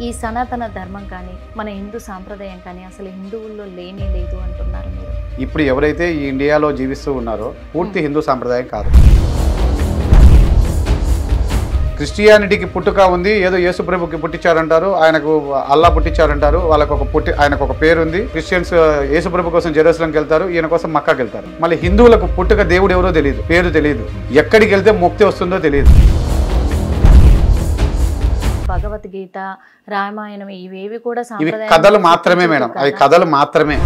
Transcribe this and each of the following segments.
ఈ సనాతన ధర్మం కానీ మన హిందూ సాంప్రదాయం కానీ అసలు హిందువుల్లో లేనే లేదు అంటున్నారు మీరు. ఇప్పుడు ఎవరైతే ఈ ఇండియాలో జీవిస్తూ ఉన్నారో పూర్తి హిందూ సాంప్రదాయం కాదు. క్రిస్టియానిటీకి పుట్టుక ఉంది, ఏదో యేసు ప్రభుకి పుట్టించారంటారు, ఆయనకు అల్లా పుట్టించారంటారు, వాళ్ళకు ఆయనకు ఒక పేరు ఉంది. క్రిస్టియన్స్ యేసు ప్రభు కోసం జెరూసలంకి వెళ్తారు, ఈయన కోసం మక్కాకి వెళ్తారు. మళ్ళీ హిందువులకు పుట్టుక దేవుడు ఎవరో తెలియదు, పేరు తెలియదు, ఎక్కడికి వెళ్తే ముక్తి వస్తుందో తెలియదు. భగవద్గీత, రామాయణం ఇవేవి కూడా ఇవి కథలు మాత్రమే మేడం, అవి కథలు మాత్రమే.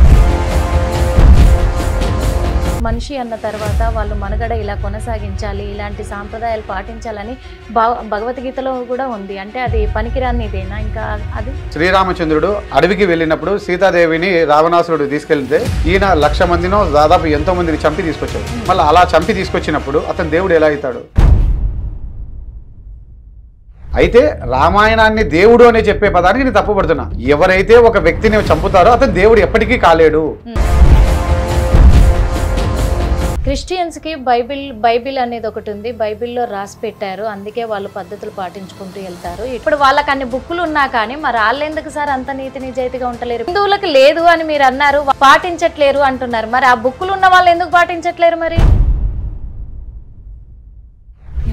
మనిషి అన్న తర్వాత వాళ్ళు మనుగడ ఇలా కొనసాగించాలి, ఇలాంటి సాంప్రదాయాలు పాటించాలని భగవద్గీతలో కూడా ఉంది. అంటే అది పనికిరానిదేనా? ఇంకా అది శ్రీరామచంద్రుడు అడవికి వెళ్ళినప్పుడు సీతాదేవిని రావణాసురుడు తీసుకెళ్తే ఈయన 1,00,000 మందినో దాదాపు ఎంతో మందిని చంపి తీసుకొచ్చాడు. మళ్ళీ అలా చంపి తీసుకొచ్చినప్పుడు అతను దేవుడు ఎలా అవుతాడు? అయితే రామాయణాన్ని దేవుడు అని చెప్పే పదానికి నేను తప్పుపడుతున్నా. ఎవరైతే ఒక వ్యక్తిని చంపుతారో అతను దేవుడు ఎప్పటికీ కాలేడు. క్రిస్టియన్స్కి బైబిల్ అనేది ఒకటి ఉంది, బైబిల్లో రాసి పెట్టారు, అందుకే వాళ్ళు పద్ధతులు పాటించుకుంటూ వెళ్తారు. ఇప్పుడు వాళ్ళకి అన్ని బుక్కులు ఉన్నా కానీ మరి వాళ్ళు ఎందుకు సార్ అంత నీతి నిజాయితీగా ఉండలేరు? హిందువులకు లేదు అని మీరు అన్నారు, పాటించట్లేరు అంటున్నారు. మరి ఆ బుక్కులు ఉన్న వాళ్ళు ఎందుకు పాటించట్లేరు? మరి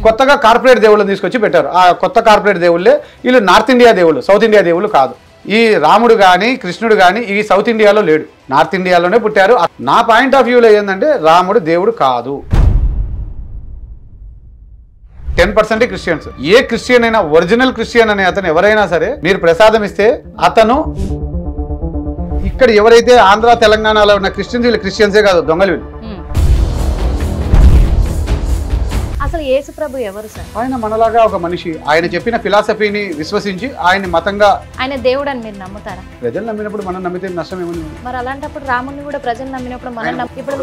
కొత్తగా కార్పొరేట్ దేవుళ్ళని తీసుకొచ్చి పెట్టారు. ఆ కొత్త కార్పొరేట్ దేవుళ్ళే వీళ్ళు నార్త్ ఇండియా దేవుళ్ళు, సౌత్ ఇండియా దేవుళ్ళు కాదు. ఈ రాముడు కానీ కృష్ణుడు కానీ ఈ సౌత్ ఇండియాలో లేడు, నార్త్ ఇండియాలోనే పుట్టారు. నా పాయింట్ ఆఫ్ వ్యూలో ఏంటంటే రాముడు దేవుడు కాదు. 10% క్రిస్టియన్స్. ఏ క్రిస్టియన్ అయినా, ఒరిజినల్ క్రిస్టియన్ అనే అతను ఎవరైనా సరే మీరు ప్రసాదం ఇస్తే అతను ఇక్కడ ఎవరైతే ఆంధ్ర తెలంగాణలో ఉన్న క్రిస్టియన్స్, వీళ్ళు క్రిస్టియన్సే కాదు, దొంగలు వీళ్ళు. అసలు యేసు ప్రభు ఎవరు సార్? ఆయన మనలాగా ఒక మనిషి. ఆయన చెప్పిన ఫిలాసఫీని విశ్వసించి ఆయన మతంగా, ఆయన దేవుడు అని మీరు నమ్ముతారా? ప్రజలు నమ్మినప్పుడు మనం నమ్మితే నష్టం ఏముంది? మరి అలాంటప్పుడు రాముని కూడా ప్రజలు నమ్మినప్పుడు మనం ఇప్పుడు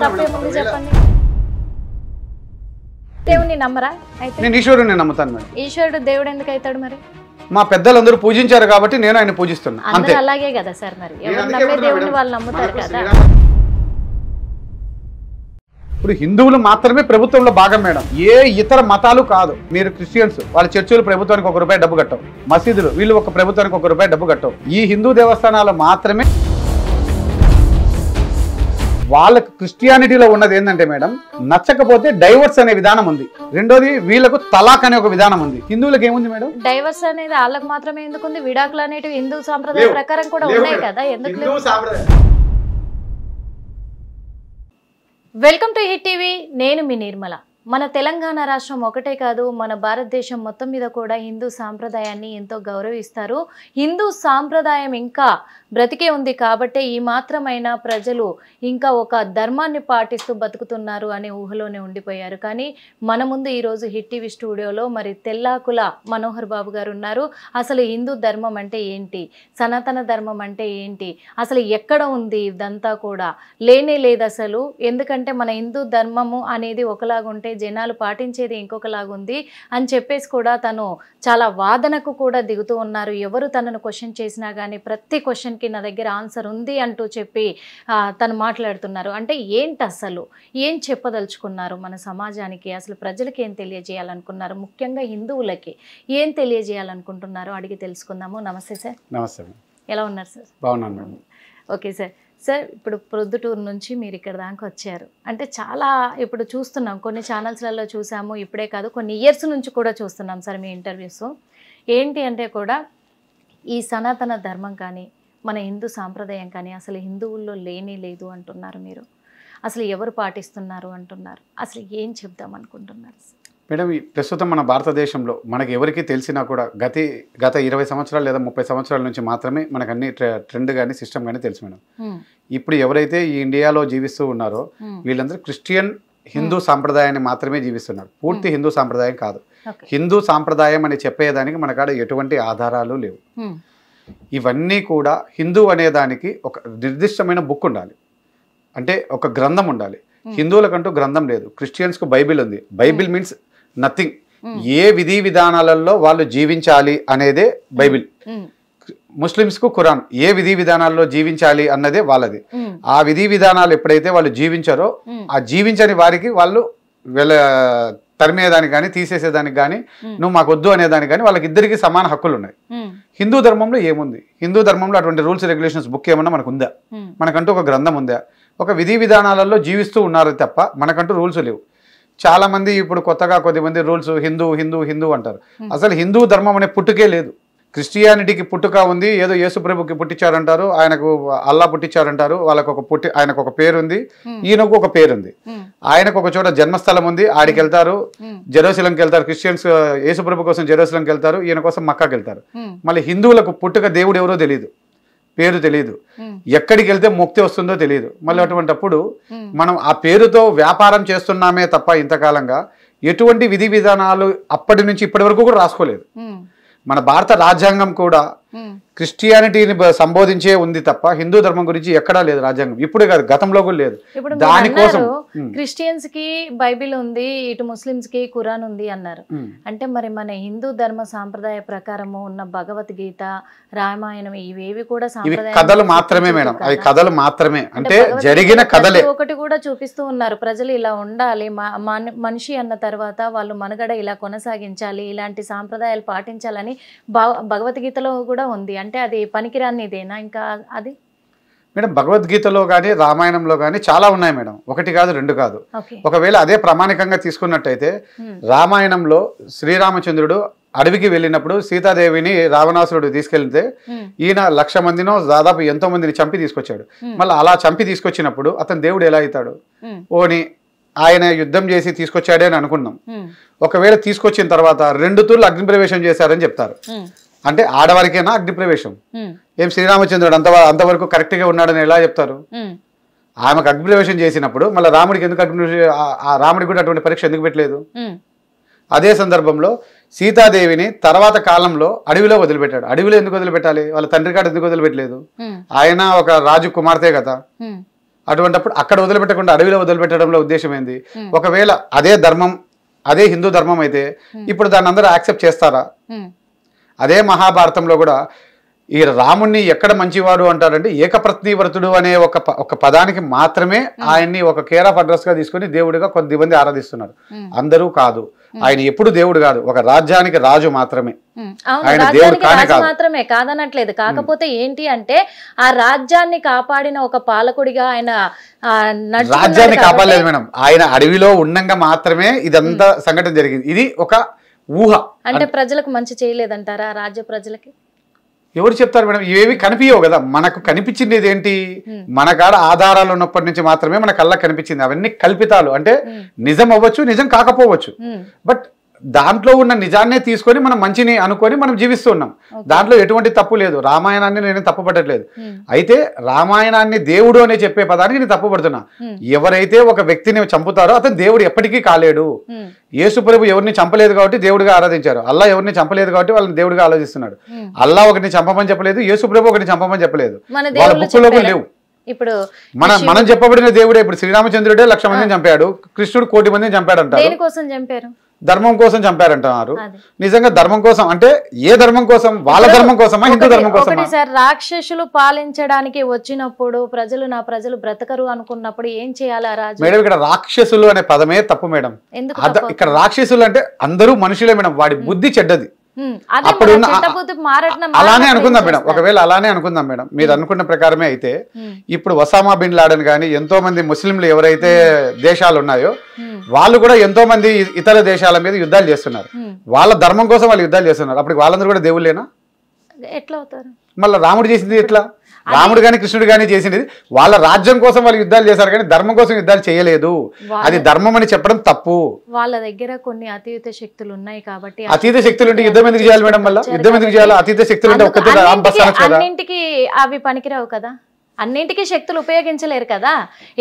తప్పేముంది చెప్పండి? దేవుడిని నమ్మరా? అయితే నేను ఈశ్వరుని నమ్ముతాను మేడం. ఈశ్వరుడు దేవుడు ఎందుకు అవుతాడు? మరి మా పెద్దలందరూ పూజించారు కాబట్టి నేను ఆయన పూజిస్తున్నా, అంతే. అలాగే కదా సార్, మరి ఎవరు నమ్మే దేవుడిని వాళ్ళు నమ్ముతారు కదా. ఇప్పుడు హిందువులు మాత్రమే ప్రభుత్వంలో భాగం మేడం, ఏ ఇతర మతాలు కాదు. మీరు క్రిస్టియన్స్, వాళ్ళ చర్చిలు ప్రభుత్వానికి ₹1 డబ్బు కట్టవు, మసీదులు వీళ్ళు ఒక ప్రభుత్వానికి ₹1 డబ్బు కట్టవు. ఈ హిందూ దేవస్థానాలు మాత్రమే. వాళ్ళకు క్రిస్టియానిటీలో ఉన్నది ఏంటంటే మేడం, నచ్చకపోతే డైవర్స్ అనే విధానం ఉంది. రెండోది వీళ్ళకు తలాక్ అనే ఒక విధానం ఉంది. హిందువులకు ఏముంది మేడం? డైవర్స్ అనేది వాళ్ళకు మాత్రమే ఎందుకుంది? విడాకులు అనేటివి హిందూ సాంప్రదాయ ప్రకారం కూడా ఉన్నాయి కదా, ఎందుకు లేవు? వెల్కమ్ టు హిట్ టీవీ, నేను మీ నిర్మల. మన తెలంగాణ రాష్ట్రం ఒకటే కాదు, మన భారతదేశం మొత్తం మీద కూడా హిందూ సాంప్రదాయాన్ని ఎంతో గౌరవిస్తారు. హిందూ సాంప్రదాయం ఇంకా బ్రతికే ఉంది కాబట్టే ఈ మాత్రమైన ప్రజలు ఇంకా ఒక ధర్మాన్ని పాటిస్తూ బతుకుతున్నారు అనే ఊహలోనే ఉండిపోయారు. కానీ మన ముందు ఈరోజు హిట్ టీవీ స్టూడియోలో మరి తెల్లాకుల మనోహర్ బాబు గారు ఉన్నారు. అసలు హిందూ ధర్మం అంటే ఏంటి, సనాతన ధర్మం అంటే ఏంటి, అసలు ఎక్కడ ఉంది ఇదంతా కూడా లేనే లేదు అసలు. ఎందుకంటే మన హిందూ ధర్మము అనేది ఒకలాగుంటే జనాలు పాటించేది ఇంకొకలాగుంది అని చెప్పేసి కూడా తను చాలా వాదనకు కూడా దిగుతూ ఉన్నారు. ఎవరు తనను క్వశ్చన్ చేసినా కానీ ప్రతి క్వశ్చన్కి నా దగ్గర ఆన్సర్ ఉంది అంటూ చెప్పి తను మాట్లాడుతున్నారు. అంటే ఏంటి అసలు, ఏం చెప్పదలుచుకున్నారు మన సమాజానికి, అసలు ప్రజలకి ఏం తెలియజేయాలనుకున్నారు, ముఖ్యంగా హిందువులకి ఏం తెలియజేయాలనుకుంటున్నారో అడిగి తెలుసుకుందాము. నమస్తే సార్. నమస్తే. ఎలా ఉన్నారు సార్? బాగున్నాను మేడం. Okay sir. సార్, ఇప్పుడు ప్రొద్దుటూరు నుంచి మీరు ఇక్కడ దాకా వచ్చారు అంటే చాలా ఇప్పుడు చూస్తున్నాం, కొన్ని ఛానల్స్లలో చూసాము, ఇప్పుడే కాదు కొన్ని ఇయర్స్ నుంచి కూడా చూస్తున్నాం సార్ మీ ఇంటర్వ్యూస్. ఏంటి అంటే కూడా ఈ సనాతన ధర్మం కానీ మన హిందూ సాంప్రదాయం కానీ అసలు హిందువుల్లో లేనే లేదు అంటున్నారు మీరు. అసలు ఎవరు పాటిస్తున్నారు అంటున్నారు, అసలు ఏం చెప్దాం అనుకుంటున్నారు సార్? మేడం, ప్రస్తుతం మన భారతదేశంలో మనకి ఎవరికి తెలిసినా కూడా గత 20 సంవత్సరాలు లేదా 30 సంవత్సరాల నుంచి మాత్రమే మనకు అన్ని ట్రెండ్ కానీ సిస్టమ్ కానీ తెలుసు మేడం. ఇప్పుడు ఎవరైతే ఈ ఇండియాలో జీవిస్తూ ఉన్నారో వీళ్ళందరూ క్రిస్టియన్ హిందూ సాంప్రదాయాన్ని మాత్రమే జీవిస్తున్నారు, పూర్తి హిందూ సాంప్రదాయం కాదు. హిందూ సాంప్రదాయం అని చెప్పేదానికి మన కాడ ఎటువంటి ఆధారాలు లేవు. ఇవన్నీ కూడా హిందూ అనేదానికి ఒక నిర్దిష్టమైన బుక్ ఉండాలి, అంటే ఒక గ్రంథం ఉండాలి. హిందువులకంటూ గ్రంథం లేదు. క్రిస్టియన్స్కు బైబిల్ ఉంది. Bible means nothing. ఏ విధి విధానాలలో వాళ్ళు జీవించాలి అనేదే బైబిల్. ముస్లిమ్స్కు ఖురాన్, ఏ విధి విధానాల్లో జీవించాలి అన్నదే వాళ్ళది. ఆ విధి విధానాలు ఎప్పుడైతే వాళ్ళు జీవించారో ఆ జీవించని వారికి వాళ్ళు తరిమేదానికి కానీ తీసేసేదానికి కానీ నువ్వు మాకు వద్దు అనేదానికి కానీ వాళ్ళకి ఇద్దరికి సమాన హక్కులు ఉన్నాయి. హిందూ ధర్మంలో ఏముంది? హిందూ ధర్మంలో అటువంటి రూల్స్ రెగ్యులేషన్స్ బుక్ ఏమన్నా మనకు ఉందా? మనకంటూ ఒక గ్రంథం ఉందా? ఒక విధి విధానాలలో జీవిస్తూ ఉన్నారు తప్ప మనకంటూ రూల్స్ లేవు. చాలా మంది ఇప్పుడు కొత్తగా కొద్దిమంది రూల్స్ హిందూ హిందూ హిందూ అంటారు. అసలు హిందూ ధర్మం అనే పుట్టుకే లేదు. క్రిస్టియానిటీకి పుట్టుక ఉంది, ఏదో యేసుప్రభుకి పుట్టించారంటారు, ఆయనకు అల్లా పుట్టించారంటారు, వాళ్ళకు ఆయనకు ఒక పేరు ఉంది, ఈయనకు ఒక పేరు ఉంది. ఆయనకు ఒక చోట జన్మస్థలం ఉంది, ఆడికి వెళ్తారు, జెరూసలంకి వెళ్తారు. క్రిస్టియన్స్ యేసుప్రభు కోసం జెరూసలంకి వెళ్తారు, ఈయన కోసం మక్కాకి వెళ్తారు. మళ్ళీ హిందువులకు పుట్టుక దేవుడు ఎవరో తెలియదు, పేరు తెలియదు, ఎక్కడికి వెళ్తే ముక్తి వస్తుందో తెలియదు. మళ్ళీ అటువంటిప్పుడు మనం ఆ పేరుతో వ్యాపారం చేస్తున్నామే తప్ప ఇంతకాలంగా ఎటువంటి విధి విధానాలు అప్పటి నుంచి ఇప్పటి వరకు కూడా రాసుకోలేదు. మన భారత రాజ్యాంగం కూడా క్రిస్టియానిటీని సంబోధించే ఉంది తప్ప హిందూ ధర్మం గురించి ఎక్కడా లేదు రాజ్యాంగం. ఇప్పుడే కాదు, గతంలో కూడా లేదు. దానికోసం క్రిస్టియన్స్ కి బైబిల్ ఉంది, ఇటు ముస్లిమ్స్ కి ఖురాన్ ఉంది అన్నారు. అంటే మరి మన హిందూ ధర్మ సాంప్రదాయ ప్రకారము ఉన్న భగవద్గీత, రామాయణం ఇవేవి కూడా సాంప్రదాయ కథలు మాత్రమే మేడం, అవి కథలు మాత్రమే. అంటే జరిగిన కథలే ఒకటి కూడా చూపిస్తూ ఉన్నారు. ప్రజలు ఇలా ఉండాలి, మనిషి అన్న తర్వాత వాళ్ళు మనుగడ ఇలా కొనసాగించాలి, ఇలాంటి సాంప్రదాయాలు పాటించాలని భగవద్గీతలో కూడా ఉంది. అంటే అది పనికిరానిదేనా ఇంకా? అది మేడం భగవద్గీతలో కానీ రామాయణంలో కానీ చాలా ఉన్నాయి మేడం, ఒకటి కాదు రెండు కాదు. ఒకవేళ అదే ప్రామాణికంగా తీసుకున్నట్టయితే రామాయణంలో శ్రీరామచంద్రుడు అడవికి వెళ్ళినప్పుడు సీతాదేవిని రావణాసురుడు తీసుకెళ్తే ఈయన 1,00,000 మందినో దాదాపు ఎంతో మందిని చంపి తీసుకొచ్చాడు. మళ్ళీ అలా చంపి తీసుకొచ్చినప్పుడు అతను దేవుడు ఎలా అవుతాడు? ఓని ఆయన యుద్ధం చేసి తీసుకొచ్చాడే అని అనుకున్నాం. ఒకవేళ తీసుకొచ్చిన తర్వాత 2 తూర్లు అగ్ని ప్రవేశం చేశారని చెప్తారు. అంటే ఆడవారికైనా అగ్ని ప్రవేశం? ఏం శ్రీరామచంద్రుడు అంతవరకు కరెక్ట్ గా ఉన్నాడని ఎలా చెప్తారు? ఆమెకు అగ్ని ప్రవేశం చేసినప్పుడు మళ్ళీ రాముడికి ఎందుకు రాముడికి కూడా అటువంటి పరీక్ష ఎందుకు పెట్టలేదు? అదే సందర్భంలో సీతాదేవిని తర్వాత కాలంలో అడవిలో వదిలిపెట్టాడు. అడవిలో ఎందుకు వదిలిపెట్టాలి? వాళ్ళ తండ్రి కాడ ఎందుకు వదిలిపెట్టలేదు? ఆయన ఒక రాజు కుమార్తె కదా. అటువంటిప్పుడు అక్కడ వదిలిపెట్టకుండా అడవిలో వదిలిపెట్టడంలో ఉద్దేశం ఏంది? ఒకవేళ అదే ధర్మం, అదే హిందూ ధర్మం అయితే ఇప్పుడు దాన్ని అందరూ యాక్సెప్ట్ చేస్తారా? అదే మహాభారతంలో కూడా ఈ రాముణ్ణి ఎక్కడ మంచివాడు అంటారంటే ఏకప్రతివ్రతుడు అనే ఒక పదానికి మాత్రమే ఆయన్ని ఒక కేర్ ఆఫ్ అడ్రస్ గా తీసుకుని దేవుడిగా కొద్దిమంది ఆరాధిస్తున్నారు. అందరూ కాదు, ఆయన ఎప్పుడు దేవుడు కాదు, ఒక రాజ్యానికి రాజు మాత్రమే. ఆయన దేవుడు మాత్రమే కాదనట్లేదు. కాకపోతే ఏంటి అంటే ఆ రాజ్యాన్ని కాపాడిన ఒక పాలకుడిగా ఆయన రాజ్యాన్ని కాపాడలేదు మేడం, ఆయన అడవిలో ఉండంగా మాత్రమే ఇదంతా సంఘటన జరిగింది. ఇది ఒక ఊహ. అంటే ప్రజలకు మంచి చేయలేదంటారా? రాజ్య ప్రజలకి ఎవరు చెప్తారు మేడం? ఇవేవి కనిపించవు కదా. మనకు కనిపించింది ఏంటి? మన కాడ ఆధారాలు ఉన్నప్పటి నుంచి మాత్రమే మన కళ్ళకు కనిపించింది. అవన్నీ కల్పితాలు. అంటే నిజం అవ్వచ్చు, నిజం కాకపోవచ్చు, బట్ దాంట్లో ఉన్న నిజాన్నే తీసుకొని మనం మంచిని అనుకొని మనం జీవిస్తున్నాం. దాంట్లో ఎటువంటి తప్పు లేదు. రామాయణాన్ని నేను తప్పుపట్టట్లేదు. అయితే రామాయణాన్ని దేవుడు అనే చెప్పే పదానికి నేను తప్పుపడుతున్నా. ఎవరైతే ఒక వ్యక్తిని చంపుతారో అతను దేవుడు ఎప్పటికీ కాలేడు. యేసుప్రభు ఎవరిని చంపలేదు కాబట్టి దేవుడిగా ఆరాధించారు. అల్లా ఎవరిని చంపలేదు కాబట్టి వాళ్ళని దేవుడిగా ఆలోచిస్తున్నాడు. అల్లా ఒకరిని చంపమని చెప్పలేదు, యేసుప్రభు ఒకరిని చంపమని చెప్పలేదు. వాళ్ళ బుక్కులో లేవు. ఇప్పుడు మనం చెప్పబడిన దేవుడే. ఇప్పుడు శ్రీరామచంద్రుడే 1,00,000 మందిని చంపాడు, కృష్ణుడు 1,00,00,000 మందిని చంపాడు అంటారు. దేనికోసం చంపారు? ధర్మం కోసం చంపారంటున్నారు. నిజంగా ధర్మం కోసం అంటే ఏ ధర్మం కోసం? వాళ్ళ ధర్మం కోసమా, హిందూ ధర్మం కోసమా? సార్, రాక్షసులు పాలించడానికి వచ్చినప్పుడు ప్రజలు బ్రతకరు అనుకున్నప్పుడు ఏం చేయాలి రాజు? మేడం ఇక్కడ రాక్షసులు అనే పదమే తప్పు మేడం. ఇక్కడ రాక్షసులు అంటే అందరూ మనుషులే మేడం, వాడి బుద్ధి చెడ్డది. అప్పుడు అలానే అనుకుందాం మేడం, ఒకవేళ అలానే అనుకుందాం మేడం, మీరు అనుకున్న ప్రకారమే అయితే ఇప్పుడు ఒసామా బిన్ లాడెన్ కానీ ఎంతో మంది ముస్లింలు ఎవరైతే దేశాలు ఉన్నాయో వాళ్ళు కూడా ఎంతో మంది ఇతర దేశాల మీద యుద్ధాలు చేస్తున్నారు. వాళ్ళ ధర్మం కోసం వాళ్ళు యుద్ధాలు చేస్తున్నారు. అప్పుడు వాళ్ళందరూ కూడా దేవుళ్ళేనా? ఎట్లా అవుతారు? మళ్ళీ రాముడు చేసింది ఎట్లా? రాముడు గాని కృష్ణుడు గాని చేసింది వాళ్ళ రాజ్యం కోసం వాళ్ళు యుద్ధాలు చేశారు కానీ ధర్మం కోసం యుద్ధాలు చేయలేదు. అది ధర్మం అని చెప్పడం తప్పు. వాళ్ళ దగ్గర కొన్ని అతీత శక్తులు ఉన్నాయి కాబట్టి. అతీత శక్తులు ఉంటే యుద్ధం ఎందుకు చేయాలి మేడం? మళ్ళీ యుద్ధం ఎందుకు చేయాలి? అతీత శక్తులు ఉంటే ఒక్కతే అన్నింటికి అవి పనికిరావు కదా, అన్నింటికీ శక్తులు ఉపయోగించలేరు కదా.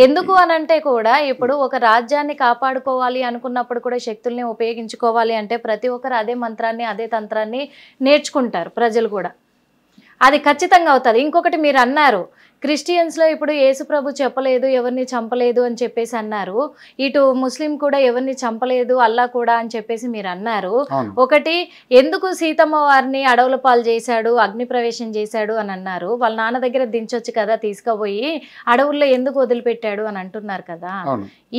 ఎందుకు అని అంటే కూడా ఇప్పుడు ఒక రాజ్యాన్ని కాపాడుకోవాలి అనుకున్నప్పుడు కూడా శక్తుల్ని ఉపయోగించుకోవాలి అంటే ప్రతి ఒక్కరు అదే మంత్రాన్ని అదే తంత్రాన్ని నేర్చుకుంటారు ప్రజలు కూడా. అది ఖచ్చితంగా అవుతుంది. ఇంకొకటి మీరు అన్నారు క్రిస్టియన్స్ లో ఇప్పుడు యేసు ప్రభు చెప్పలేదు ఎవరిని చంపలేదు అని చెప్పేసి అన్నారు, ఇటు ముస్లిం కూడా ఎవరిని చంపలేదు అల్లా కూడా అని చెప్పేసి మీరు అన్నారు. ఒకటి ఎందుకు సీతమ్మ వారిని అడవుల పాలు చేశాడు, అగ్ని ప్రవేశం చేశాడు అని అన్నారు. వాళ్ళ నాన్న దగ్గర దించొచ్చు కదా, తీసుకుపోయి అడవుల్లో ఎందుకు వదిలిపెట్టాడు అని అంటున్నారు కదా.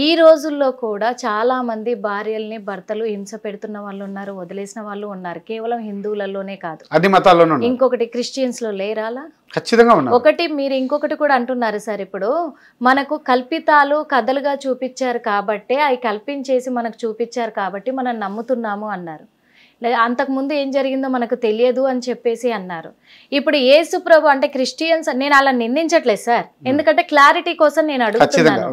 ఈ రోజుల్లో కూడా చాలా మంది భార్యల్ని భర్తలు హింస పెడుతున్న వాళ్ళు ఉన్నారు, వదిలేసిన వాళ్ళు ఉన్నారు. కేవలం హిందువులలోనే కాదు, అన్ని మతాల్లోనూ. ఇంకొకటి క్రిస్టియన్స్ లో లేరాలా? ఖచ్చితంగా ఉన్నారు. ఒకటి మీరు ఇంకొకటి కూడా అంటున్నారు సార్, ఇప్పుడు మనకు కల్పితాలు కథలుగా చూపించారు కాబట్టి, అవి కల్పించేసి మనకు చూపించారు కాబట్టి మనం నమ్ముతున్నాము అన్నారు. అంతకుముందు ఏం జరిగిందో మనకు తెలియదు అని చెప్పేసి అన్నారు. ఇప్పుడు యేసు ప్రభు అంటే క్రిస్టియన్స్, నేను అలా నిందించట్లేదు సార్, ఎందుకంటే క్లారిటీ కోసం నేను అడుగుతున్నాను.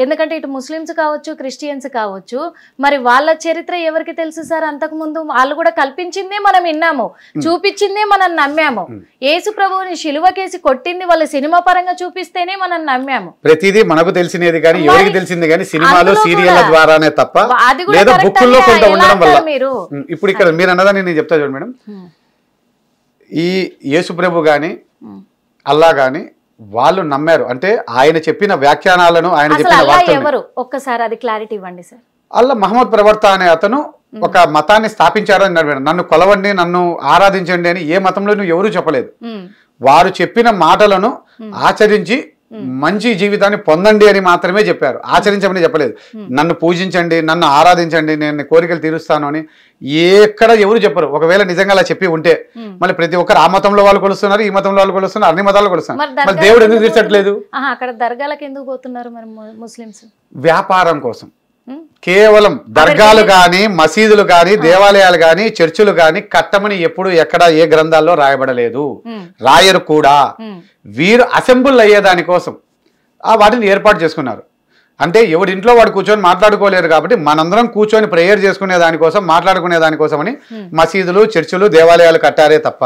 ఎందుకంటే ఇటు ముస్లిమ్స్ కావచ్చు, క్రిస్టియన్స్ కావచ్చు, మరి వాళ్ళ చరిత్ర ఎవరికి తెలుసు సార్? అంతకుముందు వాళ్ళు కూడా కల్పించిందే మనం విన్నాము, చూపించిందే మనం నమ్మాము. యేసు ప్రభువుని శిలువకేసి కొట్టింది వాళ్ళు సినిమా పరంగా చూపిస్తేనే మనం నమ్మాము. ప్రతిదీ మనకు తెలిసినది కానీ ఎవరికి తెలిసింది కానీ సినిమాలు సీరియల్ ద్వారానే తప్ప, లేదా బుక్కుల్లో కొంత ఉండడం వల్ల. మీరు ఇప్పుడు ఇక్కడ మీరు అన్నదాన్ని నేను చెప్తా చూడండి మేడం, ఈ యేసు ప్రభు గాని అల్లా గాని వాళ్ళు నమ్మారు అంటే ఆయన చెప్పిన వ్యాఖ్యానాలను, ఆయన చెప్పిన ఎవరు ఒక్కసారి అది క్లారిటీ ఇవ్వండి సార్. అల్లా మహమ్మద్ ప్రవక్త అనే అతను ఒక మతాన్ని స్థాపించాడు అని అన్నాడు. నన్ను కొలవండి, నన్ను ఆరాధించండి అని ఏ మతంలోనూ ఎవరూ చెప్పలేదు. వారు చెప్పిన మాటలను ఆచరించి మంచి జీవితాన్ని పొందండి అని మాత్రమే చెప్పారు, ఆచరించమని చెప్పలేదు. నన్ను పూజించండి, నన్ను ఆరాధించండి, నేను కోరికలు తీరుస్తాను అని ఎక్కడ ఎవరు చెప్పరు. ఒకవేళ నిజంగా అలా చెప్పి ఉంటే మళ్ళీ ప్రతి ఒక్కరు ఆ మతంలో వాళ్ళు కొలుస్తున్నారు, ఈ మతంలో వాళ్ళు కొలుస్తున్నారు, అన్ని మతాలు కొలుస్తున్నారు. మరి దేవుడు ఎందుకు తీర్చట్లేదు? అక్కడ దర్గాలకు ఎందుకు పోతున్నారు మరి ముస్లిమ్స్? వ్యాపారం కోసం. కేవలం దర్గాలు గాని, మసీదులు గాని, దేవాలయాలు గాని, చర్చిలు గాని కట్టమని ఎప్పుడు ఎక్కడ ఏ గ్రంథాల్లో రాయబడలేదు, రాయరు కూడా. వీరు అసెంబుల్ అయ్యేదాని కోసం వాటిని ఏర్పాటు చేసుకున్నారు. అంటే ఎవడింట్లో వాడు కూర్చొని మాట్లాడుకోలేరు కాబట్టి మనందరం కూర్చొని ప్రేయర్ చేసుకునే దానికోసం, మాట్లాడుకునే దానికోసం అని మసీదులు, చర్చిలు, దేవాలయాలు కట్టారే తప్ప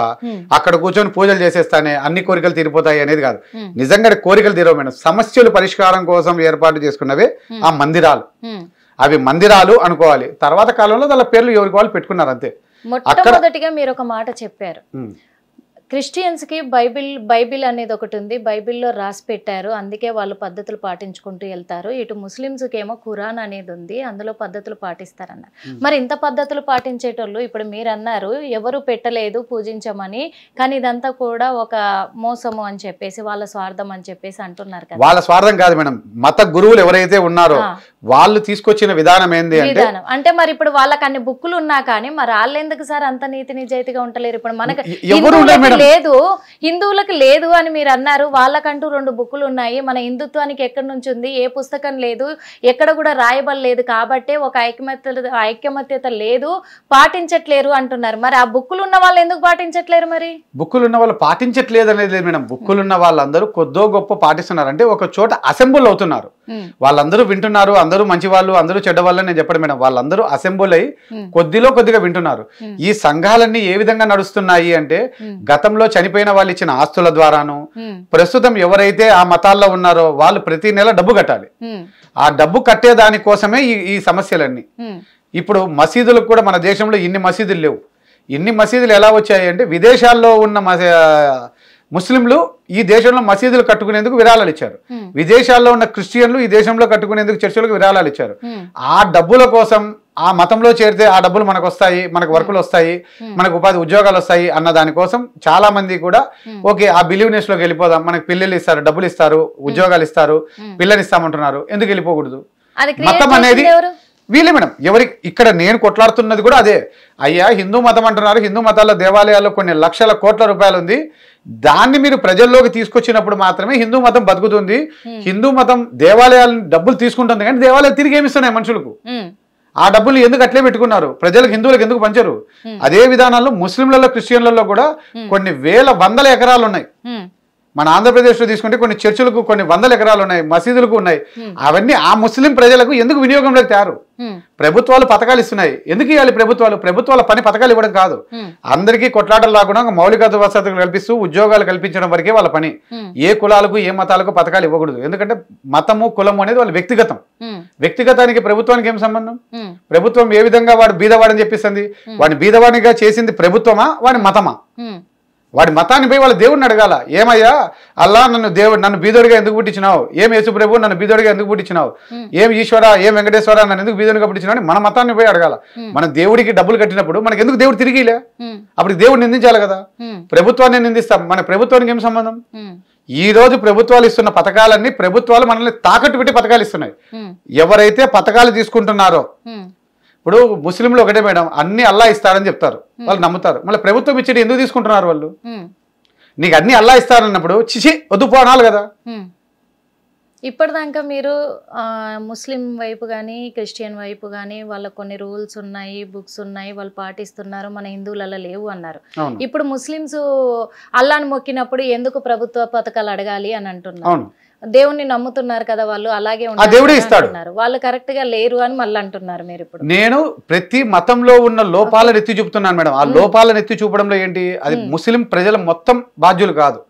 అక్కడ కూర్చొని పూజలు చేసేస్తానే అన్ని కోరికలు తీరిపోతాయి అనేది కాదు. నిజంగా కోరికలు తీరవు మేడం, సమస్యలు పరిష్కారం కోసం ఏర్పాటు చేసుకున్నవే ఆ మందిరాలు. అవి మందిరాలు అనుకోవాలి. తర్వాత కాలంలో వాళ్ళ పేర్లు ఎవరికి వాళ్ళు పెట్టుకున్నారు అంతే. మొట్టమొదటిగా మీరు ఒక మాట చెప్పారు, క్రిస్టియన్స్ కి బైబిల్ అనేది ఒకటి ఉంది, బైబిల్లో రాసి పెట్టారు, అందుకే వాళ్ళు పద్ధతులు పాటించుకుంటూ వెళ్తారు. ఇటు ముస్లిమ్స్కి ఏమో ఖురాన్ అనేది ఉంది, అందులో పద్ధతులు పాటిస్తారన్నారు. మరి ఇంత పద్ధతులు పాటించేటోళ్ళు ఇప్పుడు మీరు అన్నారు ఎవరు పెట్టలేదు పూజించమని, కానీ ఇదంతా కూడా ఒక మోసము అని చెప్పేసి, వాళ్ళ స్వార్థం అని చెప్పేసి అంటున్నారు కదా. వాళ్ళ స్వార్థం కాదు మేడం, మత గురువులు ఎవరైతే ఉన్నారో వాళ్ళు తీసుకొచ్చిన విధానం ఏంది అంటే మరి ఇప్పుడు వాళ్ళకి అన్ని బుక్కులు ఉన్నా కానీ మరి వాళ్ళు ఎందుకు సార్ అంత నీతి నిజాయితీగా ఉండలేరు? ఇప్పుడు మనకు లేదు, హిందువులకు లేదు అని మీరు అన్నారు, వాళ్ళకంటూ 2 బుక్కులు ఉన్నాయి. మన హిందుత్వానికి ఎక్కడి నుంచి ఉంది? ఏ పుస్తకం లేదు, ఎక్కడ కూడా రాయబడలేదు కాబట్టి ఒక ఐకమత్యత లేదు, పాటించట్లేరు అంటున్నారు. మరి ఆ బుక్కులు ఉన్న వాళ్ళు ఎందుకు పాటించట్లేరు? మరి బుక్కులు ఉన్న వాళ్ళు పాటించట్లేదు అనేది లేదు మేడం, బుక్కులు ఉన్న వాళ్ళందరూ కొద్దో గొప్ప పాటిస్తున్నారు. అంటే ఒక చోట అసెంబుల్ అవుతున్నారు, వాళ్ళందరూ వింటున్నారు. అందరూ మంచి వాళ్ళు, అందరూ చెడ్డ వాళ్ళు నేను చెప్పడం మేడం, వాళ్ళందరూ అసెంబుల్ అయ్యి కొద్దిగా వింటున్నారు. ఈ సంఘాలన్నీ ఏ విధంగా నడుస్తున్నాయి అంటే గతంలో చనిపోయిన వాళ్ళు ఇచ్చిన ఆస్తుల ద్వారాను, ప్రస్తుతం ఎవరైతే ఆ మతాల్లో ఉన్నారో వాళ్ళు ప్రతి నెల డబ్బు కట్టాలి. ఆ డబ్బు కట్టే దానికోసమే ఈ సమస్యలన్నీ. ఇప్పుడు మసీదులకు కూడా మన దేశంలో ఇన్ని మసీదులు లేవు. ఇన్ని మసీదులు ఎలా వచ్చాయి అంటే విదేశాల్లో ఉన్న ముస్లింలు ఈ దేశంలో మసీదులు కట్టుకునేందుకు విరాళాలు ఇచ్చారు, విదేశాల్లో ఉన్న క్రిస్టియన్లు ఈ దేశంలో కట్టుకునేందుకు చర్చిలకు విరాళాలు ఇచ్చారు. ఆ డబ్బుల కోసం ఆ మతంలో చేరితే ఆ డబ్బులు మనకు వస్తాయి, మనకు వర్కులు వస్తాయి, మనకు ఉపాధి ఉద్యోగాలు వస్తాయి అన్న దానికోసం చాలా మంది కూడా ఓకే ఆ బిలీవ్నెస్ లోకి వెళ్ళిపోదాం, మనకు పిల్లలు ఇస్తారు, డబ్బులు ఇస్తారు, ఉద్యోగాలు ఇస్తారు, పిల్లలు ఇస్తామంటున్నారు, ఎందుకు వెళ్ళిపోకూడదు? మతం అనేది వీళ్ళే మేడం. ఎవరికి ఇక్కడ నేను కొట్లాడుతున్నది కూడా అదే. అయ్యా హిందూ మతం అంటున్నారు, హిందూ మతాల్లో దేవాలయాల్లో కొన్ని లక్షల కోట్ల రూపాయలు ఉంది, దాన్ని మీరు ప్రజల్లోకి తీసుకొచ్చినప్పుడు మాత్రమే హిందూ మతం బతుకుతుంది. హిందూ మతం దేవాలయాలను డబ్బులు తీసుకుంటుంది కానీ దేవాలయాలు తిరిగి ఏమిస్తున్నాయి మనుషులకు? ఆ డబ్బులు ఎందుకు అట్లే పెట్టుకున్నారు? ప్రజలకు, హిందువులకు ఎందుకు పంచరు? అదే విధానాల్లో ముస్లింలలో, క్రిస్టియన్లలో కూడా కొన్ని వందల ఎకరాలు ఉన్నాయి. మన ఆంధ్రప్రదేశ్లో తీసుకుంటే కొన్ని చర్చిలకు కొన్ని 100 ఎకరాలు ఉన్నాయి, మసీదులకు ఉన్నాయి. అవన్నీ ఆ ముస్లిం ప్రజలకు ఎందుకు వినియోగంలోకి తేరు? ప్రభుత్వాలు పథకాలు ఇస్తున్నాయి, ఎందుకు ఇవ్వాలి? ప్రభుత్వాల పని పథకాలు ఇవ్వడం కాదు, అందరికీ కొట్లాటలు రాకుండా మౌలిక వసతులు కల్పిస్తూ ఉద్యోగాలు కల్పించడం వరకే వాళ్ళ పని. ఏ కులాలకు, ఏ మతాలకు పథకాలు ఇవ్వకూడదు. ఎందుకంటే మతము, కులము అనేది వాళ్ళ వ్యక్తిగతం. వ్యక్తిగతానికి ప్రభుత్వానికి ఏం సంబంధం? ప్రభుత్వం ఏ విధంగా వాడు బీదవాడని చెప్పిస్తుంది? వాడిని బీదవాడిగా చేసింది ప్రభుత్వమా, వాడి మతమా? వాడి మతాన్ని పోయి వాళ్ళ దేవుడిని అడగాల, ఏమయ్యా అల్లా నన్ను బీదోడిగా ఎందుకు పుట్టించినావు, ఏం యేసు ప్రభు నన్ను బీదోడిగా ఎందుకు పుట్టించినావు, ఏం ఈశ్వర ఏం వెంకటేశ్వర నన్ను ఎందుకు బీదోడిగా పుట్టించినావు అని మన మతాన్ని పోయి అడగాల. మన దేవుడికి డబ్బులు కట్టినప్పుడు మనకి ఎందుకు దేవుడు తిరిగిలే, అప్పుడు దేవుడు నిందించాలి కదా. ప్రభుత్వాన్ని నిందిస్తాం, మన ప్రభుత్వానికి ఏం సంబంధం? ఈ రోజు ప్రభుత్వాలు ఇస్తున్న పథకాలన్నీ ప్రభుత్వాలు మనల్ని తాకట్టు పెట్టి పథకాలు ఇస్తున్నాయి. ఎవరైతే పథకాలు తీసుకుంటున్నారో, ఇప్పుడు ముస్లింలు ఒకటే మేడం, అన్ని అల్లా ఇస్తారని చెప్తారు, వాళ్ళు నమ్ముతారు. మళ్ళీ ప్రభుత్వం ఇచ్చేది ఎందుకు తీసుకుంటున్నారు వాళ్ళు? నీకు అన్ని అల్లా ఇస్తారన్నప్పుడు చిచి వద్దు పోనాలి కదా. ఇప్పటిదాకా మీరు ముస్లిం వైపు కానీ క్రిస్టియన్ వైపు కానీ వాళ్ళకు కొన్ని రూల్స్ ఉన్నాయి, బుక్స్ ఉన్నాయి, వాళ్ళు పాటిస్తున్నారు, మన హిందువులలో లేవు అన్నారు. ఇప్పుడు ముస్లిమ్స్ అల్లాని మొక్కినప్పుడు ఎందుకు ప్రభుత్వ పథకాలు అడగాలి అని అంటున్నారు. దేవుణ్ణి నమ్ముతున్నారు కదా వాళ్ళు, అలాగే ఉంటారు, వాళ్ళు కరెక్ట్ గా లేరు అని మళ్ళీ అంటున్నారు. మీరు ఇప్పుడు నేను ప్రతి మతంలో ఉన్న లోపాలను ఎత్తి చూపుతున్నాను మేడం. ఆ లోపాలను ఎత్తి చూపడంలో ఏంటి, అది ముస్లిం ప్రజల మొత్తం బాధ్యులు కాదు.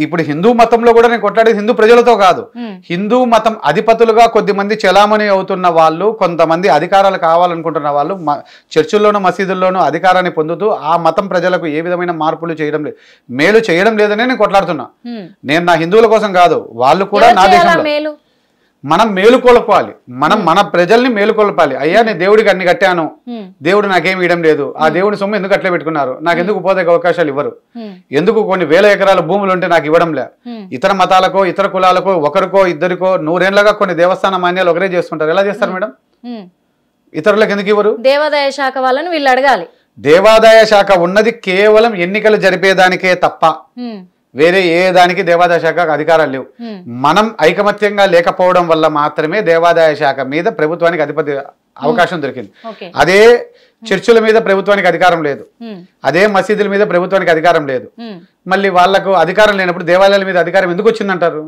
ఇప్పుడు హిందూ మతంలో కూడా నేను కొట్లాడేది హిందూ ప్రజలతో కాదు. హిందూ మతం అధిపతులుగా కొద్దిమంది చలామణి అవుతున్న వాళ్ళు, కొంతమంది అధికారాలు కావాలనుకుంటున్న వాళ్ళు చర్చిల్లోనూ మసీదుల్లోనూ అధికారాన్ని పొందుతూ ఆ మతం ప్రజలకు ఏ విధమైన మార్పులు చేయడం లేదు, మేలు చేయడం లేదనే నేను కొట్లాడుతున్నా. నేను నా హిందువుల కోసం కాదు, వాళ్ళు కూడా నా దేశంలో మనం మేలుకొల్పాలి, మన ప్రజల్ని మేలుకొల్పాలి. అయ్యా నేను దేవుడికి అన్ని కట్టాను, దేవుడు నాకేం ఇవ్వడం లేదు, ఆ దేవుడి సొమ్ము ఎందుకు అట్లే పెట్టుకున్నారు, నాకు ఎందుకు ఉపాధి అవకాశాలు ఇవ్వరు, ఎందుకు కొన్ని వేల ఎకరాల భూములు ఉంటే నాకు ఇవ్వడం లే, ఇతర మతాలకో ఇతర కులాలకో ఒకరికో ఇద్దరికో 100 ఏళ్లగా కొన్ని దేవస్థాన మాన్యాలు ఒకరే చేస్తుంటారు. ఎలా చేస్తారు మేడం? ఇతరులకు ఎందుకు ఇవ్వరు? దేవాదాయ శాఖ వాళ్ళని వీళ్ళు అడగాలి. దేవాదాయ శాఖ ఉన్నది కేవలం ఎన్నికలు జరిపేదానికే తప్ప వేరే ఏ దానికి దేవాదాయ శాఖ అధికారాలు లేవు. మనం ఐకమత్యంగా లేకపోవడం వల్ల మాత్రమే దేవాదాయ శాఖ మీద ప్రభుత్వానికి అధిపతి అవకాశం దొరికింది. అదే చర్చిల మీద ప్రభుత్వానికి అధికారం లేదు, అదే మసీదుల మీద ప్రభుత్వానికి అధికారం లేదు. మళ్ళీ వాళ్లకు అధికారం లేనప్పుడు దేవాలయాల మీద అధికారం ఎందుకు వచ్చిందంటారు?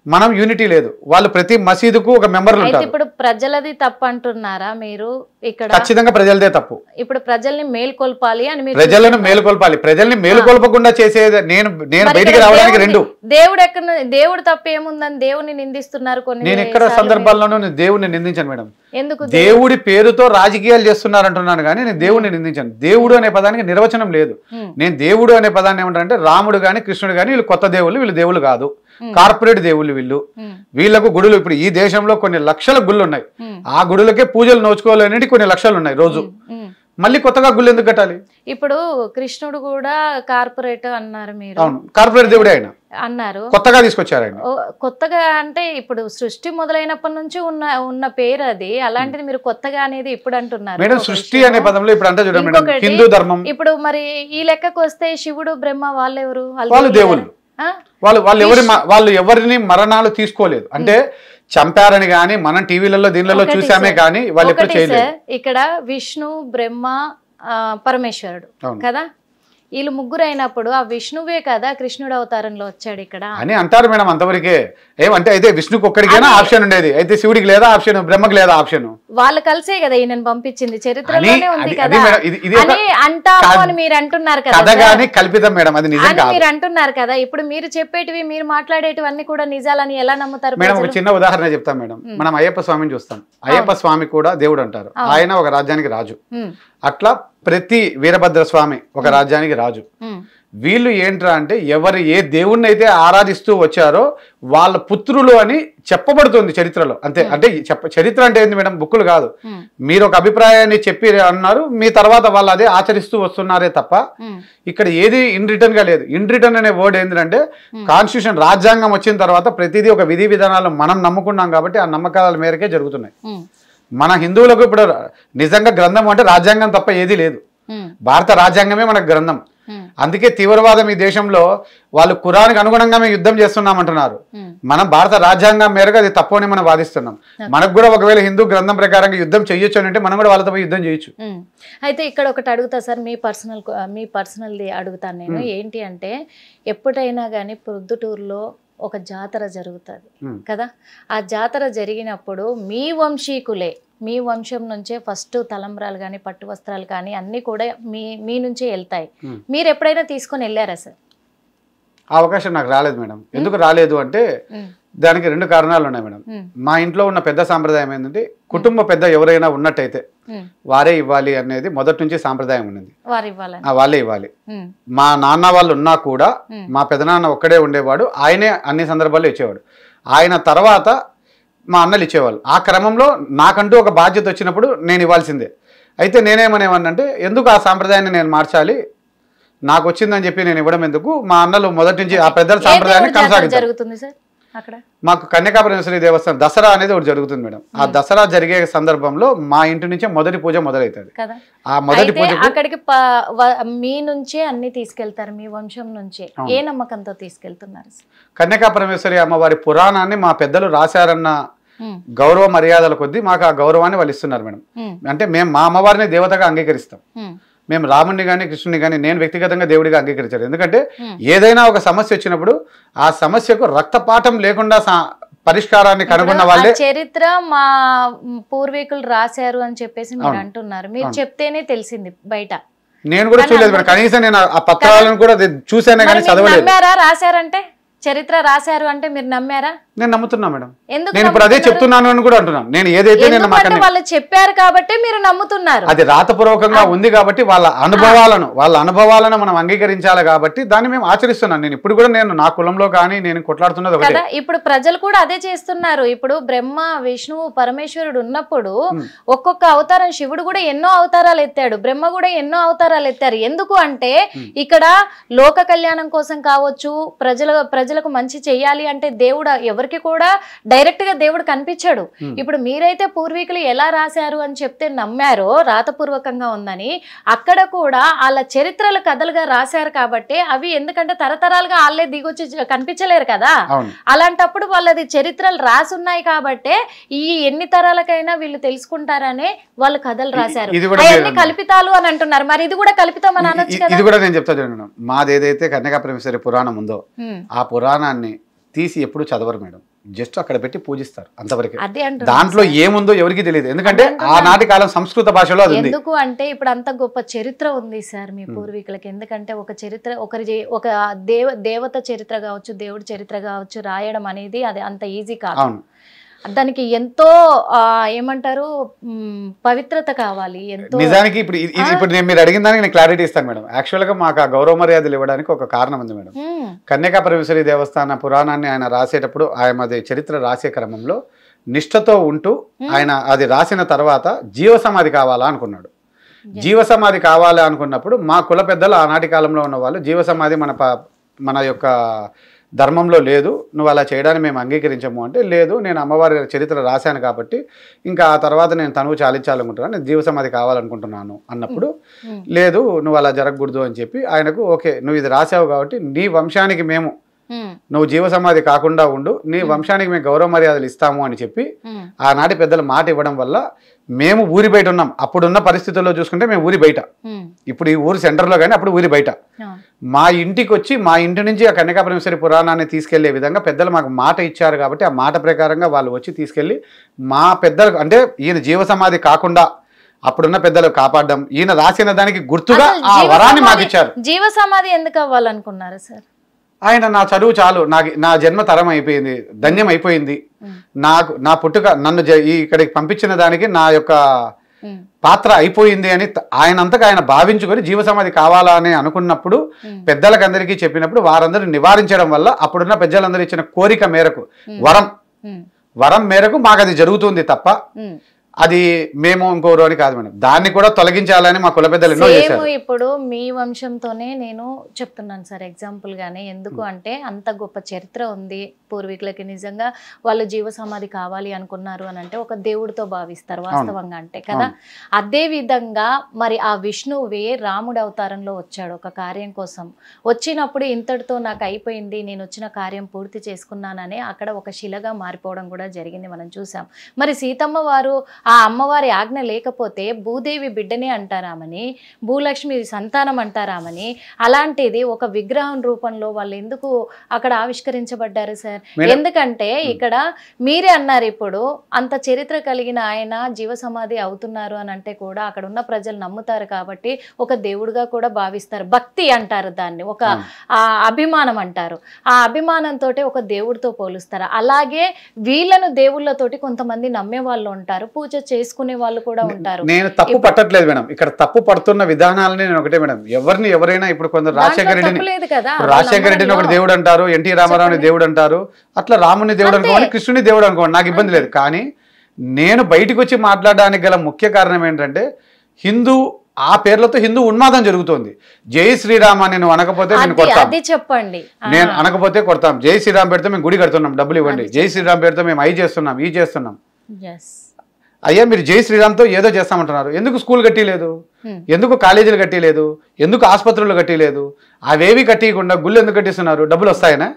మనం యూనిటీ లేదు. వాళ్ళు ప్రతి మసీదుకు ఒక మెంబర్లు ఉంటారు. ఇప్పుడు ప్రజలది తప్పు అంటున్నారా మీరు? ఇక్కడ ఖచ్చితంగా ప్రజలదే తప్పు. ఇప్పుడు ప్రజల్ని మేల్కొల్పాలి అని మీరు ప్రజలను మేలుకొల్పాలి. ప్రజల్ని మేలుకొల్పకుండా చేసేది నేను బయటికి రావడానికి రెండు. దేవుడు తప్పు ఏముందని దేవుడిని నిందిస్తున్నారు కొన్ని. నేను ఎక్కడ సందర్భాల్లోనూ దేవుడిని నిందించాను మేడం. ఎందుకు? దేవుడి పేరుతో రాజకీయాలు చేస్తున్నారు అంటున్నాను కానీ నేను దేవుడిని నిందించాను. దేవుడు అనే పదానికి నిర్వచనం లేదు. నేను దేవుడు అనే పదాన్ని ఏమంటారంటే రాముడు గాని కృష్ణుడు గాని వీళ్ళు కొత్త దేవుళ్ళు, వీళ్ళు దేవుళ్ళు కాదు, కార్పొరేట్ దేవుళ్ళు వీళ్ళకు గుడులు. ఇప్పుడు ఈ దేశంలో కొన్ని లక్షల గుళ్ళు ఉన్నాయి, ఆ గుడులకే పూజలు నోచుకోవాలనేది కొన్ని లక్షలు ఉన్నాయి రోజు. మళ్ళీ కొత్తగా గుళ్ళు ఎందుకు కట్టాలి? ఇప్పుడు కృష్ణుడు కూడా కార్పొరేట్ అన్నారు మీరు. అవును, కార్పొరేట్ దేవుడే ఆయన అన్నారు, కొత్తగా తీసుకొచ్చారు ఆయన. కొత్తగా అంటే ఇప్పుడు సృష్టి మొదలైనప్పటి నుంచి ఉన్న పేరు అది. అలాంటిది మీరు కొత్తగా అనేది ఇప్పుడు అంటున్నారు మేడం. సృష్టి అనే పదంలో ఇప్పుడు అంటే చూడండి మేడం, హిందూ ధర్మం. ఇప్పుడు మరి ఈ లెక్కకు వస్తే శివుడు బ్రహ్మ వాళ్ళెవరు? వాళ్ళు దేవుళ్ళు. వాళ్ళు ఎవరిని మరణాలు తీసుకోలేదు, అంటే చంపారని గాని మనం టీవీలలో దీనిలలో చూసామే కానీ వాళ్ళు ఎప్పుడు చేయలేదు. ఇక్కడ విష్ణు బ్రహ్మ పరమేశ్వరుడు కదా, వీళ్ళు ముగ్గురు అయినప్పుడు ఆ విష్ణువే కదా కృష్ణుడు అవతారంలో వచ్చాడు ఇక్కడ అని అంటారు మేడం. అంతవరకే. ఏమంటే అయితే విష్ణుకి ఒక్కడికైనా ఆప్షన్ ఉండేది, అయితే శివుడికి లేదా ఆప్షన్, బ్రహ్మకి లేదా ఆప్షన్. వాళ్ళు కలిసే కదా ఈయన పంపించింది, చరిత్రలోనే ఉంది కదా అని అంటారు అని మీరు అంటున్నారు కదా. కల్పితం మేడం, అది నిజం కాదు మీరు అంటున్నారు కదా. ఇప్పుడు మీరు చెప్పేటివి మీరు మాట్లాడేటివన్నీ కూడా నిజాలని ఎలా నమ్ముతారు మేడం? ఒక చిన్న ఉదాహరణ చెప్తాం మేడం. మనం అయ్యప్ప స్వామిని చూస్తాం, అయ్యప్ప స్వామి కూడా దేవుడు అంటారు. ఆయన ఒక రాజ్యానికి రాజు. అట్లా ప్రతి వీరభద్ర స్వామి ఒక రాజ్యానికి రాజు. వీళ్ళు ఏంట్రా అంటే ఎవరు ఏ దేవుణ్ణి అయితే ఆరాధిస్తూ వచ్చారో వాళ్ళ పుత్రులు అని చెప్పబడుతుంది చరిత్రలో. అంతే. అంటే చరిత్ర అంటే ఏంది మేడం? బుక్కులు కాదు. మీరు ఒక అభిప్రాయాన్ని చెప్పి అన్నారు, మీ తర్వాత వాళ్ళు అదే ఆచరిస్తూ వస్తున్నారే తప్ప ఇక్కడ ఏది ఇన్ రిటర్న్ గా లేదు. ఇన్ రిటర్న్ అనే వర్డ్ ఏంటంటే కాన్స్టిట్యూషన్, రాజ్యాంగం వచ్చిన తర్వాత ప్రతిదీ ఒక విధి విధానాలు మనం నమ్ముకున్నాం కాబట్టి ఆ నమ్మకాల మేరకే జరుగుతున్నాయి. మన హిందువులకు ఇప్పుడు నిజంగా గ్రంథం అంటే రాజ్యాంగం తప్ప ఏది లేదు. భారత రాజ్యాంగమే మనకు గ్రంథం. అందుకే తీవ్రవాదం ఈ దేశంలో వాళ్ళు ఖురాన్కి అనుగుణంగా మేము యుద్ధం చేస్తున్నామంటున్నారు. మనం భారత రాజ్యాంగం మేరకు అది తప్పు అని మనం వాదిస్తున్నాం. మనకు కూడా ఒకవేళ హిందూ గ్రంథం ప్రకారంగా యుద్ధం చేయొచ్చు అని అంటే మనం కూడా వాళ్ళతో యుద్ధం చేయొచ్చు. అయితే ఇక్కడ ఒకటి అడుగుతా సార్, మీ పర్సనల్ది అడుగుతాను నేను. ఏంటి అంటే ఎప్పుడైనా కానీ ప్రొద్దుటూరులో ఒక జాతర జరుగుతుంది కదా, ఆ జాతర జరిగినప్పుడు మీ వంశీకులే, మీ వంశం నుంచే ఫస్ట్ తలంబ్రాలు కానీ పట్టు వస్త్రాలు కానీ అన్నీ కూడా మీ నుంచే వెళ్తాయి. మీరు ఎప్పుడైనా తీసుకొని వెళ్ళారా సార్? ఆ అవకాశం నాకు రాలేదు మేడం. ఎందుకు రాలేదు అంటే దానికి 2 కారణాలు ఉన్నాయి మేడం. మా ఇంట్లో ఉన్న పెద్ద సాంప్రదాయం ఏంటంటే కుటుంబ పెద్ద ఎవరైనా ఉన్నట్టయితే వారే ఇవ్వాలి అనేది మొదటి నుంచి సాంప్రదాయం ఉన్నది. వాళ్ళే ఇవ్వాలి. మా నాన్న వాళ్ళు ఉన్నా కూడా మా పెదనాన్న ఒక్కడే ఉండేవాడు, ఆయనే అన్ని సందర్భాల్లో ఇచ్చేవాడు. ఆయన తర్వాత మా అన్నలు ఇచ్చేవాళ్ళు. ఆ క్రమంలో నాకంటూ ఒక బాధ్యత వచ్చినప్పుడు నేను ఇవ్వాల్సిందే. అయితే నేనేమనేవాడినంటే ఎందుకు ఆ సాంప్రదాయాన్ని నేను మార్చాలి, నాకు వచ్చిందని చెప్పి నేను ఇవ్వడం ఎందుకు, మా అన్నలు మొదటి నుంచి ఆ పెద్దల సాంప్రదాయాన్ని కొనసాగించారు. మాకు కన్యకాపరమేశ్వరి దేవస్థానం దసరా అనేది ఒకటి జరుగుతుంది మేడం. ఆ దసరా జరిగే సందర్భంలో మా ఇంటి నుంచే మొదటి పూజ మొదలవుతుంది. ఆ మొదటి పూజ అక్కడికి మీ నుంచే అన్ని తీసుకెళ్తారు, మీ వంశం నుంచే. ఏ నమ్మకంతో తీసుకెళ్తున్నారు? కన్యకాపరమేశ్వరి అమ్మవారి పురాణాన్ని మా పెద్దలు రాశారన్న గౌరవ మర్యాదల కొద్దీ మాకు ఆ గౌరవాన్ని వాళ్ళు ఇస్తున్నారు మేడం. అంటే మేము మా అమ్మవారిని దేవతగా అంగీకరిస్తాం. మేము రాముడిని కానీ కృష్ణుని కానీ నేను వ్యక్తిగతంగా దేవుడిగా అంగీకరించాను. ఎందుకంటే ఏదైనా ఒక సమస్య వచ్చినప్పుడు ఆ సమస్యకు రక్తపాతం లేకుండా పరిష్కారాన్ని కనుగొన్న వాళ్ళే. చరిత్ర మా పూర్వీకులు రాశారు అని చెప్పేసి మీరు అంటున్నారు, మీరు చెప్తేనే తెలిసింది బయట. నేను కూడా చూడలేదు మేడం, కనీసం నేను ఆ పత్రాలను కూడా చూసానే కానీ చదవలేదు. రాశారంటే చరిత్ర రాశారు అంటే మీరు నమ్మారా? నేను నమ్ముతున్నా మేడం. నేను ఇప్పుడు అదే చెప్తున్నాను అని కూడా అంటున్నాను. నేను ఏదైతే వాళ్ళు చెప్పారు కాబట్టి మీరు నమ్ముతున్నారు. అది రాతపూర్వకంగా ఉంది కాబట్టి వాళ్ళ అనుభవాలను మనం అంగీకరించాలి కాబట్టి దాన్ని మేము ఆచరిస్తున్నాను. నేను ఇప్పుడు కూడా నేను నా కులంలో కానీ నేను కొట్లాడుతున్నది ఒకటే. ఇప్పుడు ప్రజలు కూడా అదే చేస్తున్నారు. ఇప్పుడు బ్రహ్మ విష్ణువు పరమేశ్వరుడు ఉన్నప్పుడు ఒక్కొక్క అవతారం, శివుడు కూడా ఎన్నో అవతారాలు ఎత్తాడు, బ్రహ్మ కూడా ఎన్నో అవతారాలు ఎత్తారు. ఎందుకు అంటే ఇక్కడ లోక కళ్యాణం కోసం కావచ్చు, ప్రజలకు మంచి చెయ్యాలి అంటే దేవుడు ఎవరికి కూడా డైరెక్ట్ గా దేవుడు కనిపించాడు. ఇప్పుడు మీరైతే పూర్వీకులు ఎలా రాశారు అని చెప్తే నమ్మారో, రాతపూర్వకంగా ఉందని, అక్కడ కూడా వాళ్ళ చరిత్రలు కథలుగా రాశారు కాబట్టి అవి ఎందుకంటే తరతరాలుగా వాళ్ళే దిగొచ్చి కనిపించలేరు కదా. అలాంటప్పుడు వాళ్ళది చరిత్రలు రాసున్నాయి కాబట్టి ఈ ఎన్ని తరాలకైనా వీళ్ళు తెలుసుకుంటారనే వాళ్ళు కథలు రాశారు. అవన్నీ కల్పితాలు అని అంటున్నారు. మరి ఇది కూడా కల్పితం అని అనొచ్చు కదా. ఇది కూడా నేను చెప్తా చూడండి, మాదేదైతే కన్యకాపరమేశ్వరి పురాణం ఉందో ఆ పురాణాన్ని తీసి ఎప్పుడు చదవరు మేడం, జస్ట్ అక్కడ పెట్టి పూజిస్తారు అంతవరకే. దాంట్లో ఏముందో ఎవరికి తెలియదు, ఎందుకంటే ఆనాటి కాలం సంస్కృత భాషలో అది ఉంది. ఎందుకు అంటే ఇప్పుడు అంత గొప్ప చరిత్ర ఉంది సార్ మీ పూర్వీకులకి. ఎందుకంటే ఒక చరిత్ర ఒక దేవత చరిత్ర కావచ్చు, దేవుడి చరిత్ర కావచ్చు రాయడం అనేది అది అంత ఈజీ కాదు. దానికి ఎంతో ఏమంటారు పవిత్రత కావాలి. ఎంతో నిజానికి ఇప్పుడు మీరు అడిగిన దానికి నేను క్లారిటీ ఇస్తాను మేడం. యాక్చువల్ గా మాకు ఆ గౌరవ మర్యాదలు ఇవ్వడానికి ఒక కారణం ఉంది మేడం. కన్యకాపరమేశ్వరి దేవస్థాన పురాణాన్ని ఆయన రాసేటప్పుడు ఆయన అది చరిత్ర రాసే క్రమంలో నిష్ఠతో ఉంటూ ఆయన అది రాసిన తర్వాత జీవసమాధి కావాలా అనుకున్నాడు. జీవసమాధి కావాలా అనుకున్నప్పుడు మా కుల పెద్దలు ఆనాటి కాలంలో ఉన్న వాళ్ళు జీవసమాధి మన యొక్క ధర్మంలో లేదు, నువ్వు అలా చేయడానికి మేము అంగీకరించము అంటే, లేదు నేను అమ్మవారి చరిత్ర రాశాను కాబట్టి ఇంకా ఆ తర్వాత నేను తనువు చాలించాలనుకుంటున్నాను, నేను జీవసమాధి కావాలనుకుంటున్నాను అన్నప్పుడు, లేదు నువ్వు అలా జరగకూడదు అని చెప్పి ఆయనకు ఓకే నువ్వు ఇది రాసావు కాబట్టి నీ వంశానికి మేము నువ్వు జీవసమాధి కాకుండా ఉండు, నీ వంశానికి మేము గౌరవ మర్యాదలు ఇస్తాము అని చెప్పి ఆనాటి పెద్దలు మాట ఇవ్వడం వల్ల మేము ఊరి బయట ఉన్నాం. అప్పుడున్న పరిస్థితుల్లో చూసుకుంటే మేము ఊరి బయట, ఇప్పుడు ఈ ఊరి సెంటర్లో కానీ అప్పుడు ఊరి బయట. మా ఇంటికి వచ్చి మా ఇంటి నుంచి ఆ కన్యకాపరమేశ్వరి పురాణాన్ని తీసుకెళ్లే విధంగా పెద్దలు మాకు మాట ఇచ్చారు కాబట్టి ఆ మాట ప్రకారంగా వాళ్ళు వచ్చి తీసుకెళ్లి మా పెద్దలకు, అంటే ఈయన జీవసమాధి కాకుండా అప్పుడున్న పెద్దలు కాపాడడం, ఈయన రాసిన దానికి గుర్తుగా ఆ వరాన్ని మాకు ఇచ్చారు. జీవసమాధి ఎందుకు అవ్వాలనుకున్నారు సార్? ఆయన నా చదువు చాలు, నా జన్మ తరం అయిపోయింది, ధన్యం అయిపోయింది, నా పుట్టుక నన్ను ఇక్కడికి పంపించిన దానికి నా యొక్క పాత్ర అయిపోయింది అని ఆయనంతగా ఆయన భావించుకొని జీవసమాధి కావాలా అని అనుకున్నప్పుడు పెద్దలకు అందరికీ చెప్పినప్పుడు వారందరూ నివారించడం వల్ల అప్పుడున్న పెద్దలందరూ ఇచ్చిన కోరిక మేరకు వరం మేరకు మాకు అది జరుగుతుంది తప్ప అది మేము ఇంకోరు అని కాదు మేడం. దాన్ని కూడా తొలగించాలని మా కుల పెద్దలు ఎన్నో చేశారు. ఇప్పుడు మీ వంశంతోనే నేను చెప్తున్నాను సార్ ఎగ్జాంపుల్ గానే. ఎందుకు అంటే అంత గొప్ప చరిత్ర ఉంది పూర్వీకులకి, నిజంగా వాళ్ళు జీవ సమాధి కావాలి అనుకున్నారు అని అంటే ఒక దేవుడితో భావిస్తారు వాస్తవంగా అంటే కదా. అదే విధంగా మరి ఆ విష్ణువే రాముడి అవతారంలో వచ్చాడు ఒక కార్యం కోసం. వచ్చినప్పుడు ఇంతటితో నాకు అయిపోయింది, నేను వచ్చిన కార్యం పూర్తి చేసుకున్నానని అక్కడ ఒక శిలగా మారిపోవడం కూడా జరిగింది, మనం చూసాం. మరి సీతమ్మ వారు ఆ అమ్మవారి ఆజ్ఞ లేకపోతే భూదేవి బిడ్డనే అంటారామని, భూలక్ష్మి సంతానం అంటారామని, అలాంటిది ఒక విగ్రహం రూపంలో వాళ్ళు ఎందుకు అక్కడ ఆవిష్కరించబడ్డారు సార్? ఎందుకంటే ఇక్కడ మీరే అన్నారు ఇప్పుడు అంత చరిత్ర కలిగిన ఆయన జీవ సమాధి అవుతున్నారు అని అంటే కూడా అక్కడ ఉన్న ప్రజలు నమ్ముతారు కాబట్టి ఒక దేవుడిగా కూడా భావిస్తారు. భక్తి అంటారు దాన్ని, ఒక అభిమానం అంటారు. ఆ అభిమానంతో ఒక దేవుడితో పోలుస్తారు. అలాగే వీళ్ళను దేవుళ్ళతోటి కొంతమంది నమ్మే వాళ్ళు ఉంటారు, పూజ చేసుకునే వాళ్ళు కూడా ఉంటారు. నేను తప్పు పట్టట్లేదు మేడం, ఇక్కడ తప్పు పడుతున్న విధానాలని నేను ఒకటే మేడం. ఎవరైనా ఇప్పుడు కొందరు రాజశేఖర రెడ్డిని ఒక దేవుడు అంటారు, ఎన్టీ రామారావుని దేవుడు అంటారు, అట్లా రాముని దేవుడు అనుకోవాలి, కృష్ణుని దేవుడు అనుకోండి, నాకు ఇబ్బంది లేదు. కానీ నేను బయటకు వచ్చి మాట్లాడడానికి గల ముఖ్య కారణం ఏంటంటే హిందూ ఆ పేర్లతో హిందూ ఉన్మాదం జరుగుతోంది. జై శ్రీరామ్ అని నేను అనకపోతే నేను కొడతాం, చెప్పండి, నేను అనకపోతే కొడతాం. జై శ్రీరామ్ పేరుతో మేము గుడి కడుతున్నాం, డబ్బులు ఇవ్వండి. జై శ్రీరామ్ పేరుతో మేము అయి చేస్తున్నాం, ఈ చేస్తున్నాం. అయ్యా మీరు జై శ్రీరామ్తో ఏదో చేస్తామంటున్నారు, ఎందుకు స్కూల్ కట్టిలేదు, ఎందుకు కాలేజీలు కట్టిలేదు, ఎందుకు ఆసుపత్రులు కట్టిలేదు? అవేవి కట్టియకుండా గుళ్ళు ఎందుకు కట్టిస్తున్నారు? డబ్బులు వస్తాయనా?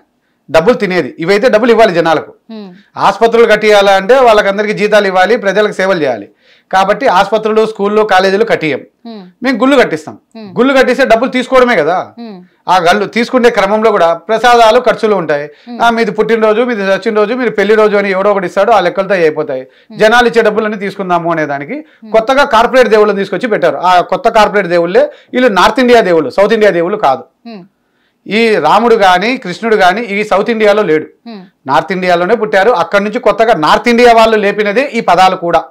డబ్బులు తినేది ఇవైతే డబ్బులు ఇవ్వాలి జనాలకు. ఆసుపత్రులు కట్టియాలంటే వాళ్ళకందరికీ జీతాలు ఇవ్వాలి, ప్రజలకు సేవలు చేయాలి. కాబట్టి ఆసుపత్రులు, స్కూళ్ళు, కాలేజీలు కట్టియం, మేము గుళ్ళు కట్టిస్తాం. గుళ్ళు కట్టిస్తే డబ్బులు తీసుకోవడమే కదా. ఆ గళ్ళు తీసుకునే క్రమంలో కూడా ప్రసాదాలు, ఖర్చులు ఉంటాయి. మీది పుట్టినరోజు, మీది చచ్చిన రోజు, మీరు పెళ్లి రోజు అని ఎవడో ఒకటి ఇస్తాడు, ఆ లెక్కలతో అయిపోతాయి. జనాలు ఇచ్చే డబ్బులన్నీ తీసుకుందాము అనే దానికి కొత్తగా కార్పొరేట్ దేవుళ్ళని తీసుకొచ్చి పెట్టారు. ఆ కొత్త కార్పొరేట్ దేవుళ్ళే వీళ్ళు నార్త్ ఇండియా దేవుళ్ళు, సౌత్ ఇండియా దేవుళ్ళు కాదు. ఈ రాముడు గాని కృష్ణుడు గాని ఈ సౌత్ ఇండియాలో లేడు, నార్త్ ఇండియాలోనే పుట్టారు. అక్కడి నుంచి కొత్తగా నార్త్ ఇండియా వాళ్ళు లేపినదే ఈ పదాలు కూడా.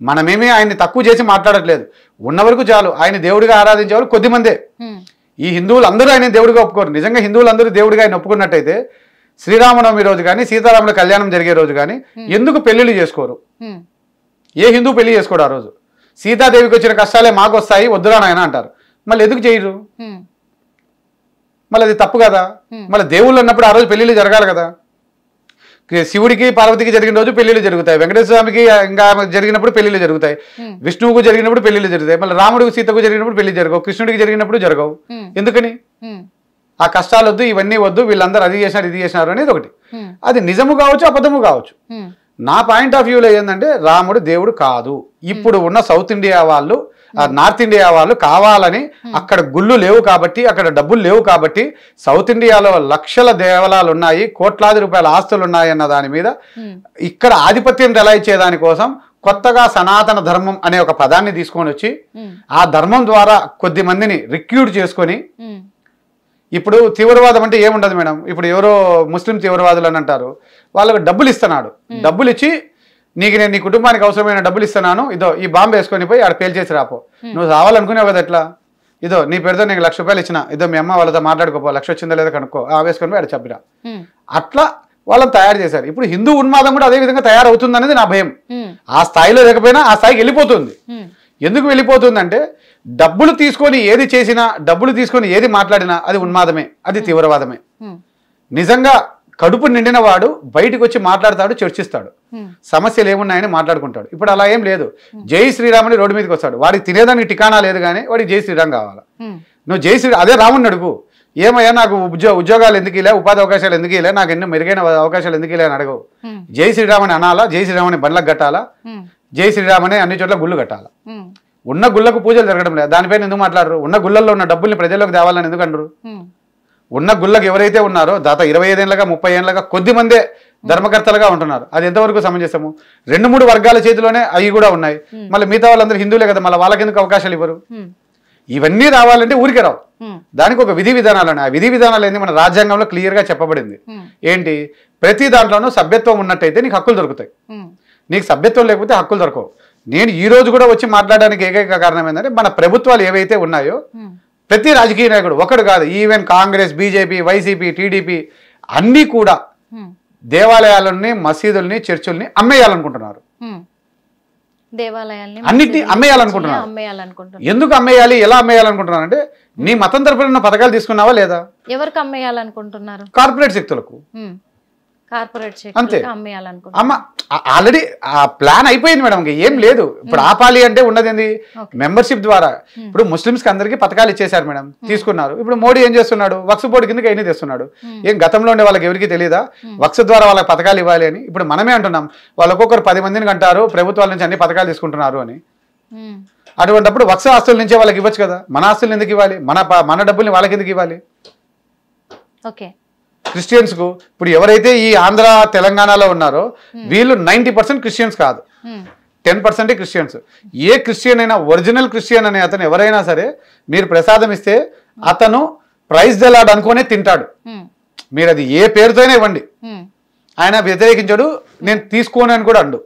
మనమేమీ ఆయన్ని తక్కువ చేసి మాట్లాడట్లేదు, ఉన్న వరకు చాలు. ఆయన దేవుడిగా ఆరాధించే వాళ్ళు కొద్దిమందే. ఈ హిందువులు అందరూ ఆయన దేవుడిగా ఒప్పుకోరు. నిజంగా హిందువులందరూ దేవుడిగా ఆయన ఒప్పుకున్నట్టయితే శ్రీరామనవమి రోజు కానీ సీతారాముల కళ్యాణం జరిగే రోజు కానీ ఎందుకు పెళ్లిళ్ళు చేసుకోరు? ఏ హిందూ పెళ్లి చేసుకోడు ఆ రోజు? సీతాదేవికి వచ్చిన కష్టాలే మాకు వస్తాయి వద్దురా నాయన అంటారు. మళ్ళీ ఎందుకు చేయరు? మళ్ళీ అది తప్పు కదా. మళ్ళీ దేవుళ్ళు అన్నప్పుడు ఆ రోజు పెళ్లిళ్ళు జరగాలి కదా. శివుడికి పార్వతికి జరిగిన రోజు పెళ్లిళ్ళు జరుగుతాయి, వెంకటేశ్వర స్వామికి ఇంకా జరిగినప్పుడు పెళ్లిళ్ళు జరుగుతాయి, విష్ణువుకు జరిగినప్పుడు పెళ్లిళ్ళు జరుగుతాయి. మళ్ళీ రాముడికి సీతకు జరిగినప్పుడు పెళ్లి జరగవు, కృష్ణుడికి జరిగినప్పుడు జరగవు. ఎందుకని? ఆ కష్టాలు వద్దు, ఇవన్నీ వద్దు, వీళ్ళందరూ అది చేసినారు ఇది చేసినారు అనేది ఒకటి. అది నిజము కావచ్చు, అబద్ధము కావచ్చు. నా పాయింట్ ఆఫ్ వ్యూలో ఏంటంటే రాముడు దేవుడు కాదు. ఇప్పుడు ఉన్న సౌత్ ఇండియా వాళ్ళు, నార్త్ ఇండియా వాళ్ళు కావాలని అక్కడ గుళ్ళు లేవు కాబట్టి, అక్కడ డబ్బులు లేవు కాబట్టి, సౌత్ ఇండియాలో లక్షల దేవాలయాలు ఉన్నాయి, కోట్లాది రూపాయల ఆస్తులు ఉన్నాయి అన్న దాని మీద ఇక్కడ ఆధిపత్యం చెలాయించేదాని కోసం కొత్తగా సనాతన ధర్మం అనే ఒక పదాన్ని తీసుకొని వచ్చి ఆ ధర్మం ద్వారా కొద్ది మందిని రిక్రూట్ చేసుకొని, ఇప్పుడు తీవ్రవాదం అంటే ఏముండదు మేడం. ఇప్పుడు ఎవరో ముస్లిం తీవ్రవాదులు అని అంటారు, వాళ్ళకు డబ్బులు ఇస్తున్నాడు, డబ్బులు ఇచ్చి నీకు నేను నీ కుటుంబానికి అవసరమైన డబ్బులు ఇస్తున్నాను, ఇదో ఈ బాంబు వేసుకొని పోయి ఆడ పేల్చేసి రాపో. నువ్వు రావాలనుకునేవు కదా ఎట్లా, ఇదో నీ పేరుతో నీకు ₹1,00,000 ఇచ్చిన, ఇదో మీ అమ్మ వాళ్ళతో మాట్లాడుకోపో, 1,00,000 వచ్చిందో లేదో కనుక్కో, వేసుకొని పోయి ఆడ చెప్పిరా. అట్లా వాళ్ళని తయారు చేశారు. ఇప్పుడు హిందూ ఉన్మాదం కూడా అదే విధంగా తయారవుతుంది అనేది నా భయం. ఆ స్థాయిలో లేకపోయినా ఆ స్థాయికి వెళ్ళిపోతుంది. ఎందుకు వెళ్ళిపోతుందంటే డబ్బులు తీసుకొని ఏది చేసినా, డబ్బులు తీసుకొని ఏది మాట్లాడినా అది ఉన్మాదమే, అది తీవ్రవాదమే. నిజంగా కడుపు నిండిన వాడు బయటకు వచ్చి మాట్లాడతాడు, చర్చిస్తాడు, సమస్యలు ఏమున్నాయని మాట్లాడుకుంటాడు. ఇప్పుడు అలా ఏం లేదు. జై శ్రీరాముని రోడ్డు మీదకి వస్తాడు, వాడికి తినేదానికి ఠికానా లేదు కానీ వాడికి జై శ్రీరామ్ కావాలా. నువ్వు జై శ్రీ అదే రాముని అడుగు, ఏమయ్యా నాకు ఉద్యోగాలు ఎందుకు ఇలా, ఉపాధి అవకాశాలు ఎందుకు ఇలా, నాకు ఎన్నో మెరుగైన అవకాశాలు ఎందుకు ఇలా అని అడగవు. జై శ్రీరామని అనాలా, జై శ్రీరామని బండ్లకు కట్టాలా, జై శ్రీరామని అన్ని చోట్ల గుళ్ళు కట్టాలా. ఉన్న గుళ్ళకు పూజలు జరగడం లేదు, దానిపైన ఎందుకు మాట్లాడరు? ఉన్న గుళ్ళల్లో ఉన్న డబ్బుల్ని ప్రజల్లోకి తేవాలని ఎందుకు అనరు? ఉన్న గుళ్ళకు ఎవరైతే ఉన్నారో దాత 25 ఏళ్ళగా 30 ఏళ్ళగా కొద్ది మందే ధర్మకర్తలుగా ఉంటున్నారు. అది ఎంతవరకు సమంజసము? 2-3 వర్గాల చేతిలోనే అవి కూడా ఉన్నాయి. మళ్ళీ మిగతా వాళ్ళందరూ హిందువులే కదా, మళ్ళీ వాళ్ళకి ఎందుకు అవకాశాలు ఇవ్వరు? ఇవన్నీ రావాలంటే ఊరికే రావు, దానికి ఒక విధి విధానాలు ఉన్నాయి. ఆ విధి విధానాలు ఏంది మన రాజ్యాంగంలో క్లియర్గా చెప్పబడింది. ఏంటి? ప్రతి దాంట్లోనూ సభ్యత్వం ఉన్నట్టయితే నీకు హక్కులు దొరుకుతాయి, నీకు సభ్యత్వం లేకపోతే హక్కులు దొరకవు. నేను ఈ రోజు కూడా వచ్చి మాట్లాడడానికి ఏకైక కారణం ఏంటంటే మన ప్రభుత్వాలు ఏవైతే ఉన్నాయో ప్రతి రాజకీయ నాయకుడు ఒకడు కాదు, even Congress, BJP, YCP, TDP అన్నీ కూడా దేవాలయాలని, మసీదుల్ని, చర్చుల్ని అమ్మేయాలనుకుంటున్నారు. అన్నిటినీ అమ్మేయాలనుకుంటున్నారు. ఎందుకు అమ్మేయాలి, ఎలా అమ్మేయాలనుకుంటున్నారు అంటే నీ మతం తరపున ఉన్న పథకాలు తీసుకున్నావా లేదా? ఎవరికి అమ్మేయాలనుకుంటున్నారు? కార్పొరేట్ శక్తులకు. అంతే. అమ్మ ఆల్రెడీ ఆ ప్లాన్ అయిపోయింది మేడం, ఏం లేదు. ఇప్పుడు ఆపాలి అంటే ఉన్నది ఏంది? మెంబర్షిప్ ద్వారా. ఇప్పుడు ముస్లిమ్స్ కి అందరికీ పథకాలు ఇచ్చేశారు మేడం, తీసుకున్నారు. ఇప్పుడు మోడీ ఏం చేస్తున్నాడు? వక్స్ బోర్డు కిందకి అయినా తెస్తున్నాడు. ఏం గతంలో ఉండే వాళ్ళకి ఎవరికి తెలియదా వక్స్ ద్వారా వాళ్ళకి పథకాలు ఇవ్వాలి అని? ఇప్పుడు మనమే అంటున్నాం, వాళ్ళు ఒక్కొక్కరు 10 మందిని అంటారు ప్రభుత్వాల నుంచి అన్ని పథకాలు తీసుకుంటున్నారు అని. అటువంటిప్పుడు వక్స్ ఆస్తుల నుంచే వాళ్ళకి ఇవ్వచ్చు కదా, మన ఆస్తులు ఎందుకు ఇవ్వాలి? మన డబ్బుల్ని వాళ్ళకి ఎందుకు ఇవ్వాలి? క్రిస్టియన్స్కు ఇప్పుడు ఎవరైతే ఈ ఆంధ్ర తెలంగాణలో ఉన్నారో వీళ్ళు 90% క్రిస్టియన్స్ కాదు, 10% క్రిస్టియన్స్. ఏ క్రిస్టియన్ అయినా, ఒరిజినల్ క్రిస్టియన్ అనే అతను ఎవరైనా సరే మీరు ప్రసాదం ఇస్తే అతను ప్రైజ్ దలాడ్ అనుకునే తింటాడు. మీరు అది ఏ పేరుతోనే ఇవ్వండి, ఆయన వ్యతిరేకించాడు, నేను తీసుకోను అని కూడా అండు.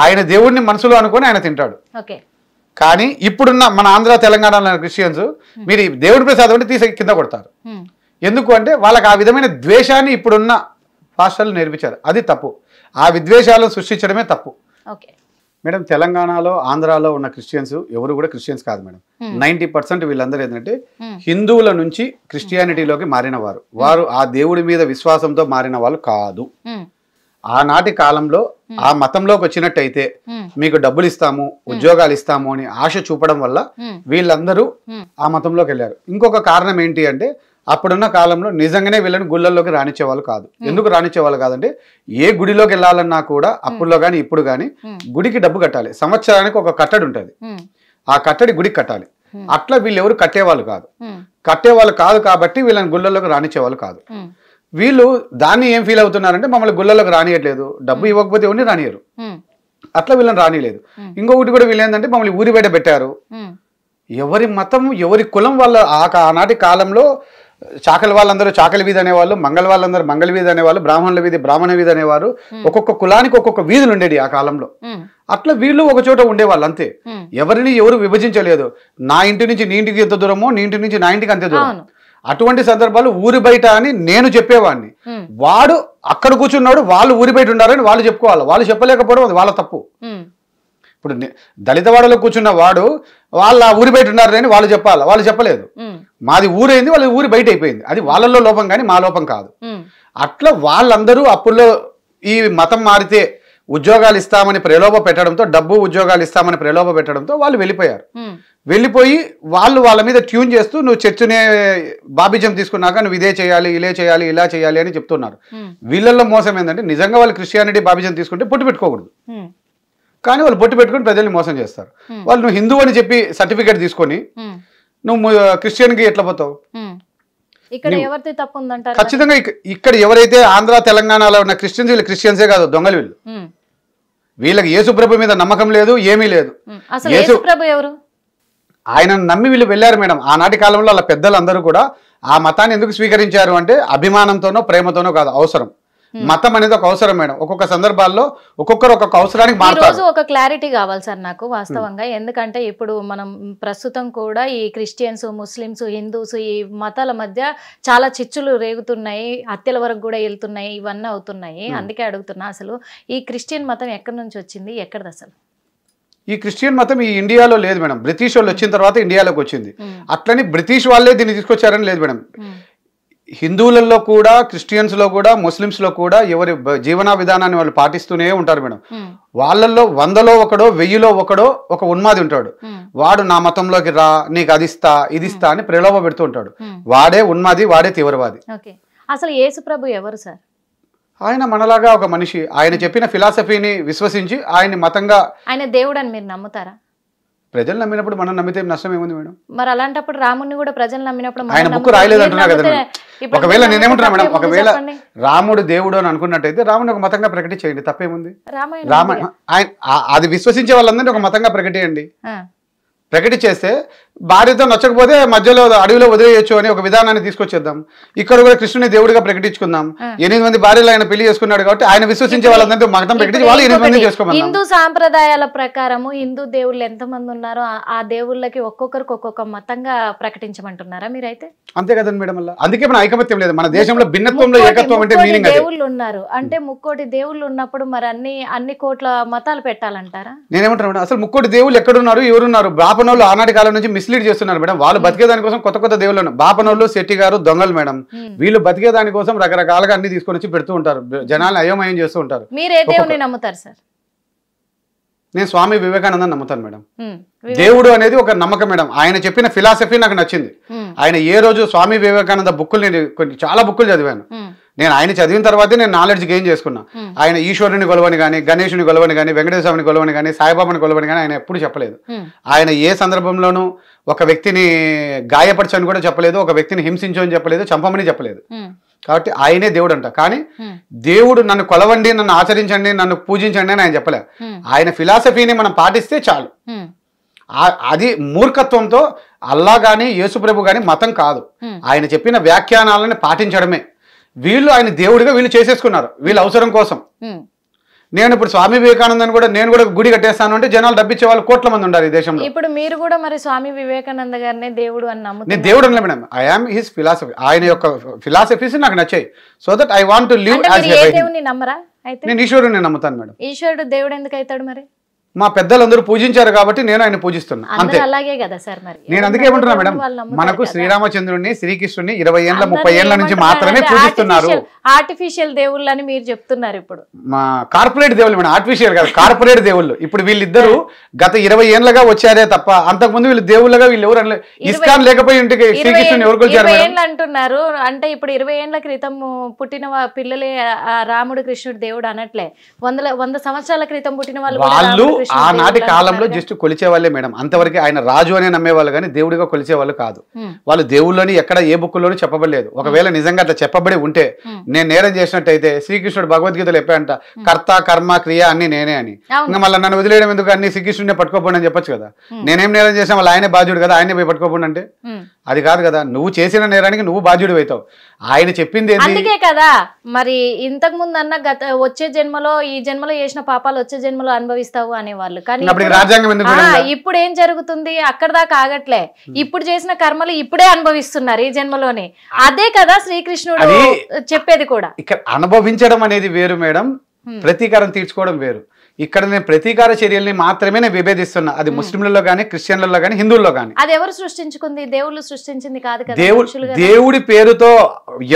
ఆయన దేవుడిని మనసులో అనుకొని ఆయన తింటాడు. కానీ ఇప్పుడున్న మన ఆంధ్ర తెలంగాణలో క్రిస్టియన్స్ మీరు దేవుడి ప్రసాదం అంటే తీసి కింద కొడతారు. ఎందుకు అంటే వాళ్ళకి ఆ విధమైన ద్వేషాన్ని ఇప్పుడున్న పాస్టర్లు నేర్పించారు. అది తప్పు. ఆ విద్వేషాలను సృష్టించడమే తప్పు. మేడం తెలంగాణలో ఆంధ్రాలో ఉన్న క్రిస్టియన్స్ ఎవరు కూడా క్రిస్టియన్స్ కాదు మేడం. 90% వీళ్ళందరూ ఏంటంటే హిందువుల నుంచి క్రిస్టియానిటీలోకి మారిన వారు. వారు ఆ దేవుడి మీద విశ్వాసంతో మారిన వాళ్ళు కాదు. ఆనాటి కాలంలో ఆ మతంలోకి వచ్చినట్టయితే మీకు డబ్బులు ఇస్తాము, ఉద్యోగాలు ఇస్తాము అని ఆశ చూపడం వల్ల వీళ్ళందరూ ఆ మతంలోకి వెళ్ళారు. ఇంకొక కారణం ఏంటి అంటే అప్పుడున్న కాలంలో నిజంగానే వీళ్ళని గుళ్ళల్లోకి రానిచ్చేవాళ్ళు కాదు. ఎందుకు రానిచ్చేవాళ్ళు కాదంటే ఏ గుడిలోకి వెళ్ళాలన్నా కూడా అప్పుడులో కానీ ఇప్పుడు కానీ గుడికి డబ్బు కట్టాలి. సంవత్సరానికి ఒక కట్టడి ఉంటుంది, ఆ కట్టడి గుడికి కట్టాలి. అట్లా వీళ్ళు ఎవరు కట్టేవాళ్ళు కాదు కాబట్టి వీళ్ళని గుళ్ళల్లోకి రానిచ్చేవాళ్ళు కాదు. వీళ్ళు దాన్ని ఏం ఫీల్ అవుతున్నారంటే మమ్మల్ని గుళ్ళలోకి రానియట్లేదు, డబ్బు ఇవ్వకపోతే ఎవరిని రానియరు, అట్లా వీళ్ళని రానియలేదు. ఇంకొకటి కూడా వీళ్ళు ఏంటంటే మమ్మల్ని ఊరి బయట పెట్టారు. ఎవరి మతం ఎవరి కులం వాళ్ళ ఆనాటి కాలంలో చాకలి వాళ్ళందరూ చాకలి వీధి అనేవాళ్ళు, మంగళ వాళ్ళందరూ మంగళ వీధి అనేవాళ్ళు, బ్రాహ్మణుల వీధి బ్రాహ్మణ వీధి అనేవారు. ఒక్కొక్క కులానికి ఒక్కొక్క వీధులు ఉండేది ఆ కాలంలో. అట్లా వీళ్ళు ఒక చోట ఉండేవాళ్ళు అంతే. ఎవరిని ఎవరు విభజించలేదు. నా ఇంటి నుంచి నీ ఇంటికి ఎంత దూరమో, నీ ఇంటి నుంచి నా ఇంటికి అంతే దూరం. అటువంటి సందర్భాలు ఊరి బయట అని నేను చెప్పేవాడిని. వాడు అక్కడ కూర్చున్నాడు, వాళ్ళు ఊరి బయట ఉన్నారని వాళ్ళు చెప్పుకోవాలి. వాళ్ళు చెప్పలేకపోవడం అది వాళ్ళ తప్పు. ఇప్పుడు దళితవాడలో కూర్చున్న వాడు వాళ్ళ ఊరి బయట ఉన్నారని వాళ్ళు చెప్పాలి, వాళ్ళు చెప్పలేదు. మాది ఊరైంది, వాళ్ళ ఊరి బయట అయిపోయింది. అది వాళ్ళల్లో లోపం కానీ మా లోపం కాదు. అట్లా వాళ్ళందరూ అప్పుల్లో ఈ మతం మారితే ఉద్యోగాలు ఇస్తామని ప్రలోభ పెట్టడంతో, డబ్బు ఉద్యోగాలు ఇస్తామని ప్రలోభ పెట్టడంతో వాళ్ళు వెళ్ళిపోయారు. వెళ్ళిపోయి వాళ్ళు వాళ్ళ మీద ట్యూన్ చేస్తూ నువ్వు చర్చనే బాబిజం తీసుకున్నాక నువ్వు ఇదే చేయాలి, ఇలా చేయాలి, ఇలా చేయాలి అని చెప్తున్నారు. వీళ్ళల్లో మోసం ఏంటంటే నిజంగా వాళ్ళు క్రిస్టియానిటీ బాబిజం తీసుకుంటే పొట్టు పెట్టుకోకూడదు, కానీ వాళ్ళు బొట్టు పెట్టుకుని ప్రజల్ని మోసం చేస్తారు. వాళ్ళు నువ్వు హిందూ అని చెప్పి సర్టిఫికేట్ తీసుకొని నువ్వు క్రిస్టియన్కి ఎట్లా పోతావు? ఖచ్చితంగా ఇక్కడ ఎవరైతే ఆంధ్ర తెలంగాణలో ఉన్న క్రిస్టియన్స్, వీళ్ళు క్రిస్టియన్సే కాదు, దొంగలు వీళ్ళు. వీళ్ళకి యేసుప్రభు మీద నమ్మకం లేదు, ఏమీ లేదు. ఆయనను నమ్మి వీళ్ళు వెళ్ళారు మేడం. ఆనాటి కాలంలో వాళ్ళ పెద్దలందరూ కూడా ఆ మతాన్ని ఎందుకు స్వీకరించారు అంటే అభిమానంతోనో ప్రేమతోనో కాదు, అవసరం. మతం అనేది ఒక అవసరం మేడం. ఒక్కొక్క సందర్భాల్లో ఒక్కొక్కరు ఒక్కొక్క అవసరానికి మారుతారు. ఒక క్లారిటీ కావాలి సార్ నాకు వాస్తవంగా. ఎందుకంటే ఇప్పుడు మనం ప్రస్తుతం కూడా ఈ క్రిస్టియన్స్, ముస్లిమ్స్, హిందూస్ ఈ మతాల మధ్య చాలా చిచ్చులు రేగుతున్నాయి, హత్యల వరకు కూడా వెళ్తున్నాయి, ఇవన్నీ అవుతున్నాయి. అందుకే అడుగుతున్నా, అసలు ఈ క్రిస్టియన్ మతం ఎక్కడి నుంచి వచ్చింది, ఎక్కడిది అసలు? ఈ క్రిస్టియన్ మతం ఈ ఇండియాలో లేదు మేడం. బ్రిటిష్ వాళ్ళు వచ్చిన తర్వాత ఇండియాలోకి వచ్చింది. అట్లని బ్రిటిష్ వాళ్ళే దీన్ని తీసుకొచ్చారని లేదు మేడం. హిందువులలో కూడా, క్రిస్టియన్స్లో కూడా, ముస్లిమ్స్లో కూడా ఎవరి జీవన విధానాన్ని వాళ్ళు పాటిస్తూనే ఉంటారు మేడం. వాళ్ళల్లో 100లో ఒకడో 1000లో ఒకడో ఒక ఉన్మాది ఉంటాడు. వాడు నా మతంలోకి రా, నీకు అది ఇస్తా ఇది ఇస్తా అని ప్రలోభ పెడుతూ ఉంటాడు. వాడే ఉన్మాది, వాడే తీవ్రవాది. అసలు యేసు ప్రభు ఎవరు సార్? ఆయన మనలాగా ఒక మనిషి. ఆయన చెప్పిన ఫిలాసఫీని విశ్వసించి ఆయన్ని మతంగా, ఆయన దేవుడు అని మీరు నమ్ముతారా? ప్రజలు నమ్మినప్పుడు మనం నమ్మితే నష్టం ఏముంది మేడం? మరి అలాంటప్పుడు రాముడిని కూడా ప్రజలు నమ్మినప్పుడు ఆయన బుక్ రాయలేదు అంటున్నా కదా. ఒకవేళ నేనేమంటున్నా మేడం, ఒకవేళ రాముడు దేవుడు అని అనుకున్నట్టయితే రాముని ఒక మతంగా ప్రకటించేయండి, తప్పేముంది? రామాయణ అది విశ్వసించే వాళ్ళందరినీ ఒక మతంగా ప్రకటించండి. ప్రకటించేస్తే భార్యతో నచ్చకపోతే మధ్యలో అడవిలో వదిలేయచ్చు అని ఒక విధానాన్ని తీసుకొచ్చేద్దాం. ఇక్కడ కూడా కృష్ణుని దేవుడిగా ప్రకటించుకుందాం. 8 మంది భార్యలు ఆయన పెళ్లి చేసుకున్నాడు కాబట్టి ఆయన విశ్వసించే వాళ్ళందరితో మతం ప్రకటించి వాళ్ళు 8 మంది చేసుకోమన్నారు. హిందూ సాంప్రదాయాల ప్రకారము హిందూ దేవుళ్ళు ఎంతమంది ఉన్నారో ఆ దేవుళ్ళకి ఒక్కొక్కరికి ఒక్కొక్క మతంగా ప్రకటించమంటున్నారా మీరైతే? అంతే కదండి మేడం. వల్ల అందుకే మన ఐకమత్యం లేదు. మన దేశంలో భిన్నత్వంలో ఏకత్వం అంటే మీనింగ్. దేవుళ్ళు ఉన్నారు అంటే 3 దేవుళ్ళు ఉన్నప్పుడు మరి అన్ని కోట్ల మతాలు పెట్టాలంటారా? నేనేమంటాను, అసలు 3 దేవుళ్ళు ఎక్కడున్నారు, ఎవరున్నారు? బాపనోళ్ళు ఆనాటి కాలం నుంచి మిస్లీడ్ చేస్తున్నారు మేడం. వాళ్ళు బతికేదాని కోసం కొత్త దేవుళ్ళు, బాపనోళ్ళు, శెట్టి గారు దొంగలు మేడం. వీళ్ళు బతికేదాని కోసం రకరకాలుగా అన్ని తీసుకొని వచ్చి పెడుతూ ఉంటారు, జనాలను అయోమయం చేస్తూ ఉంటారు. మీరు ఏ దేవుని నమ్ముతారు సార్? నేను స్వామి వివేకానందని నమ్ముతాను మేడం. దేవుడు అనేది ఒక నమ్మకం మేడం. ఆయన చెప్పిన ఫిలాసఫీ నాకు నచ్చింది. ఆయన ఏ రోజు స్వామి వివేకానంద బుక్కులు, నేను చాలా బుక్కులు చదివాను. నేను ఆయన చదివిన తర్వాతే నేను నాలెడ్జ్ గెయిన్ చేసుకున్నా. ఆయన ఈశ్వరుని కొలవని కానీ, గణేషుని కొలవని కానీ, వెంకటేశ్వరుని కొలవని కానీ, సాయిబాబాని కొలవని కానీ ఆయన ఎప్పుడు చెప్పలేదు. ఆయన ఏ సందర్భంలోనూ ఒక వ్యక్తిని గాయపరచని కూడా చెప్పలేదు, ఒక వ్యక్తిని హింసించు అని చెప్పలేదు, చంపమని చెప్పలేదు. కాబట్టి ఆయనే దేవుడు అంట. కానీ దేవుడు నన్ను కొలవండి, నన్ను ఆచరించండి, నన్ను పూజించండి అని ఆయన చెప్పలే. ఆయన ఫిలాసఫీని మనం పాటిస్తే చాలు. అది మూర్ఖత్వంతో అల్లా కానీ యేసుప్రభు కానీ మతం కాదు. ఆయన చెప్పిన వ్యాఖ్యానాలను పాటించడమే. వీళ్ళు ఆయన దేవుడిగా వీళ్ళు చేసేసుకున్నారు వీళ్ళ అవసరం కోసం. నేను ఇప్పుడు స్వామి వివేకానందని కూడా నేను కూడా గుడి కట్టేస్తాను అంటే జనాలు డబ్బిచ్చే వాళ్ళు కోట్ల మంది ఉన్నారు ఈ దేశంలో. ఇప్పుడు మీరు కూడా మరి స్వామి వివేకానంద గారినే దేవుడు అని నమ్ముతారు? నేను దేవుడు అనలే madam, I am his philosophy. ఆయన యొక్క ఫిలాసఫీస్ నాకు నచ్చాయి. So that I want to live as a దేవుని నమ్మరా? అయితే నేను ఈశ్వరుని నమ్ముతాను మేడం. ఈశ్వరుడు దేవుడు ఎందుకు అవుతాడు మరి? మా పెద్దలందరూ పూజించారు కాబట్టి నేను ఆయన పూజిస్తున్నా అంతే. అలాగే కదా సార్. మరి నేను అందుకే ఏమంటున్నా మేడం, మనకు శ్రీరామచంద్రుడిని శ్రీకృష్ణుడిని 20 ఏళ్ళ 30 ఏళ్ల నుంచి మాత్రమే పూజిస్తున్నారు. ఆర్టిఫిషియల్ దేవుళ్ళు అని మీరు చెప్తున్నారు. ఇప్పుడు మా కార్పొరేట్ దేవుళ్ళు మేడం, ఆర్టిఫిషియల్ కాదు, కార్పొరేట్ దేవుళ్ళు. ఇప్పుడు వీళ్ళిద్దరు గత 20 ఏళ్ళగా వచ్చారే తప్ప అంతకుముందు వీళ్ళు దేవుళ్ళగా వీళ్ళు ఎవరు అనలేదు. ఇస్కాన్ లేకపోయి ఇంటికి శ్రీకృష్ణుని ఎవరు కొలిచారు అంటున్నారు? అంటే ఇప్పుడు 20 ఏళ్ల క్రితం పుట్టిన పిల్లలే రాముడు కృష్ణుడు దేవుడు అనట్లే. 100 సంవత్సరాల క్రితం పుట్టిన వాళ్ళు ఆనాటి కాలంలో జస్ట్ కొలిచే వాళ్ళే మేడం. అంతవరకు ఆయన రాజు అనే నమ్మేవాళ్ళు కానీ దేవుడిగా కొలిచే వాళ్ళు కాదు. వాళ్ళు దేవుళ్ళని ఎక్కడ ఏ బుక్కుల్లోనూ చెప్పబడలేదు. ఒకవేళ నిజంగా అట్లా చెప్పబడి ఉంటే నేను నేరం చేసినట్టయితే శ్రీకృష్ణుడు భగవద్గీతలో చెప్పాడంట, కర్త కర్మ క్రియ అన్ని నేనే అని. ఇంకా మళ్ళీ నన్ను వదిలేయడం ఎందుకు, అన్ని శ్రీకృష్ణుడినే పట్టుకోపోండి అని చెప్పొచ్చు కదా. నేనేం నేరం చేసిన వాళ్ళు ఆయనే బాధ్యుడు కదా, ఆయనే పోయి పట్టుకోపోండి అంటే అది కాదు కదా. నువ్వు చేసిన నేరానికి నువ్వు బాధ్యుడు అవుతావు. ఆయన చెప్పింది అందుకే కదా మరి ఇంతకు ముందు అన్న వచ్చే జన్మలో ఈ జన్మలో చేసిన పాపాలు వచ్చే జన్మలో అనుభవిస్తావు అనేవాళ్ళు. కానీ ఇప్పుడు ఏం జరుగుతుంది? అక్కడ దాకా ఆగట్లే. ఇప్పుడు చేసిన కర్మలు ఇప్పుడే అనుభవిస్తున్నారు ఈ జన్మలోనే. అదే కదా శ్రీకృష్ణుడు చెప్పేది కూడా. ఇక్కడ అనుభవించడం అనేది వేరు మేడం, ప్రతీకారం తీర్చుకోవడం వేరు. ఇక్కడ నేను ప్రతీకార చర్యల్ని మాత్రమే నేను విభేదిస్తున్నా. అది ముస్లింలలో కానీ క్రిస్టియన్లలో కానీ హిందువుల్లో కానీ. అది ఎవరు సృష్టించుకుంది? దేవుళ్ళు సృష్టించింది కాదు కదా. దేవుడి పేరుతో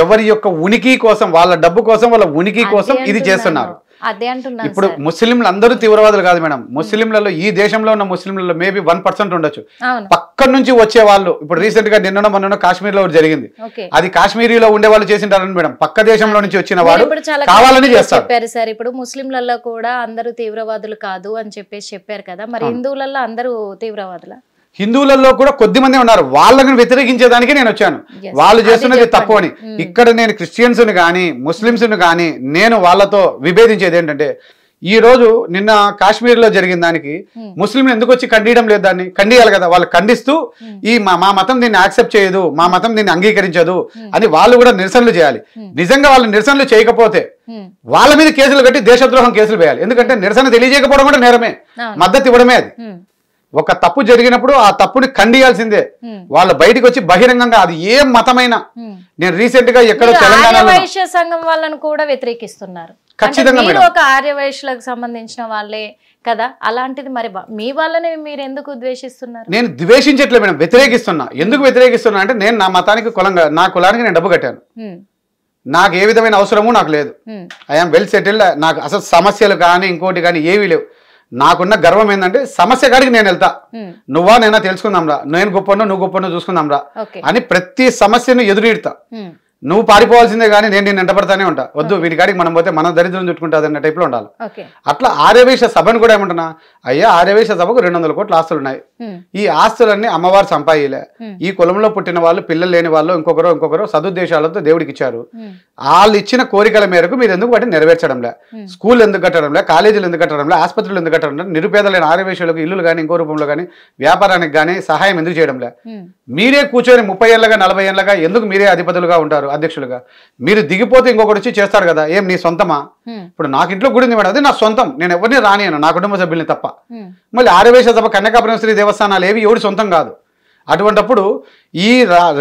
ఎవరి యొక్క ఉనికి కోసం, వాళ్ళ డబ్బు కోసం, వాళ్ళ ఉనికి కోసం ఇది చేస్తున్నారు. అదే అంటున్నాను. ఇప్పుడు ముస్లింలు అందరూ తీవ్రవాదులు కాదు మేడం. ముస్లింలలో ఈ దేశంలో ఉన్న ముస్లింలలో మేబీ 1% ఉండొచ్చు. పక్క నుంచి వచ్చే వాళ్ళు. ఇప్పుడు రీసెంట్ గా నిన్న మొన్న కాశ్మీర్ లో జరిగింది. అది కాశ్మీరీలో ఉండే వాళ్ళు చేసింటారని మేడం. పక్క దేశంలో నుంచి వచ్చిన వాడు కావాలని చేస్తారు. చెప్పారు సార్. ఇప్పుడు ముస్లింలలో కూడా అందరూ తీవ్రవాదులు కాదు అని చెప్పారు కదా. మరి హిందువులలో అందరూ తీవ్రవాదుల? హిందువులలో కూడా కొద్ది మంది ఉన్నారు. వాళ్ళని వ్యతిరేకించేదానికి నేను వచ్చాను. వాళ్ళు చేస్తున్నది తప్పు అని. ఇక్కడ నేను క్రిస్టియన్స్ కానీ ముస్లింస్ కానీ నేను వాళ్ళతో విభేదించేది ఏంటంటే, ఈ రోజు నిన్న కాశ్మీర్ లో జరిగిన దానికి ముస్లింలు ఎందుకు వచ్చి ఖండియడం లేదు? దాన్ని ఖండియాలి కదా. వాళ్ళు ఖండిస్తూ ఈ మా మతం దీన్ని యాక్సెప్ట్ చేయదు, మా మతం దీన్ని అంగీకరించదు అని వాళ్ళు కూడా నిరసనలు చేయాలి. నిజంగా వాళ్ళు నిరసనలు చేయకపోతే వాళ్ళ మీద కేసులు కట్టి దేశద్రోహం కేసులు వేయాలి. ఎందుకంటే నిరసన తెలియజేయకపోవడం కూడా నేరమే, మద్దతు ఇవ్వడమే. అది ఒక తప్పు జరిగినప్పుడు ఆ తప్పుని ఖండియాల్సిందే. వాళ్ళు బయటకు వచ్చి బహిరంగంగా, అది ఏ మతమైనా. నేను రీసెంట్ గా ఎక్కడో తెలంగాణ వైశ్య సంఘం వాళ్ళని కూడా వ్యతిరేకిస్తున్నారు. ఖచ్చితంగా ఒక ఆర్యవైశ్యులకు సంబంధించిన వాళ్ళే కదా. అలాంటిది మరి మీ వాళ్ళని మీరు ఎందుకు ద్వేషిస్తున్నారు? నేను ద్వేషించట్లేదు మేడం, వ్యతిరేకిస్తున్నా. ఎందుకు వ్యతిరేకిస్తున్నా అంటే, నేను నా మతానికి నా కులానికి నేను డబ్బు కట్టాను. నాకు ఏ విధమైన అవసరము నాకు లేదు. I'm well settled. నాకు అసలు సమస్యలు కానీ ఇంకోటి కానీ ఏవీ లేవు. నాకున్న గర్వం ఏంటంటే, సమస్య కాడికి నేను వెళ్తా. నువ్వా నేనా తెలుసుకుందాంరా, నేను గొప్పను నువ్వు గొప్పను చూసుకుందాంరా అని ప్రతి సమస్యను ఎదురీడతా. నువ్వు పారిపోవాల్సిందే కానీ నేను నేను ఎంటపడతానే ఉంటా. వద్దు, వీటి కాడికి మనం పోతే మన దరిద్రం చుట్టుకుంటుంది అన్న టైప్లో ఉండాలి. అట్లా ఆర్యవైశ్య సభను కూడా ఏమంటున్నా, అయ్యా ఆర్యవైశ్య సభకు 200 కోట్ల ఆస్తులు ఉన్నాయి. ఈ ఆస్తులన్నీ అమ్మవారు సంపాయిలే. ఈ కులంలో పుట్టిన వాళ్ళు, పిల్లలు లేని వాళ్ళు, ఇంకొకరు సదుద్దేశాలతో దేవుడికి ఇచ్చారు. వాళ్ళు ఇచ్చిన కోరికల మేరకు మీరు ఎందుకు వాటిని నెరవేర్చడంలే? స్కూల్ ఎందుకు కట్టడంలే? కాలేజీలు ఎందుకు కట్టడంలే? ఆసుపత్రులు ఎందుకు కట్టడంలే? నిరుపేదలైన ఆర్యవైశ్యులకు ఇల్లులు కానీ ఇంకో రూపంలో కానీ వ్యాపారానికి కానీ సహాయం ఎందుకు చేయడంలే? మీరే కూర్చొని 30 ఏళ్ళగా 40 ఏళ్ళగా ఎందుకు మీరే అధిపతులుగా ఉంటారు, అధ్యక్షులుగా? మీరు దిగిపోతే ఇంకొకటి వచ్చి చేస్తారు కదా. ఏం నీ సొంతమా? ఇప్పుడు నాకు ఇంట్లో గుడి ఉంది మేడం, అది నా సొంతం. నేను ఎవరిని రానియను, నా కుటుంబ సభ్యుల్ని తప్ప. మళ్ళీ ఆర్యవైశ్య సభ, కన్యకాపురం శ్రీ దేవస్థానాలు ఏవి ఎవరి సొంతం కాదు. అటువంటప్పుడు ఈ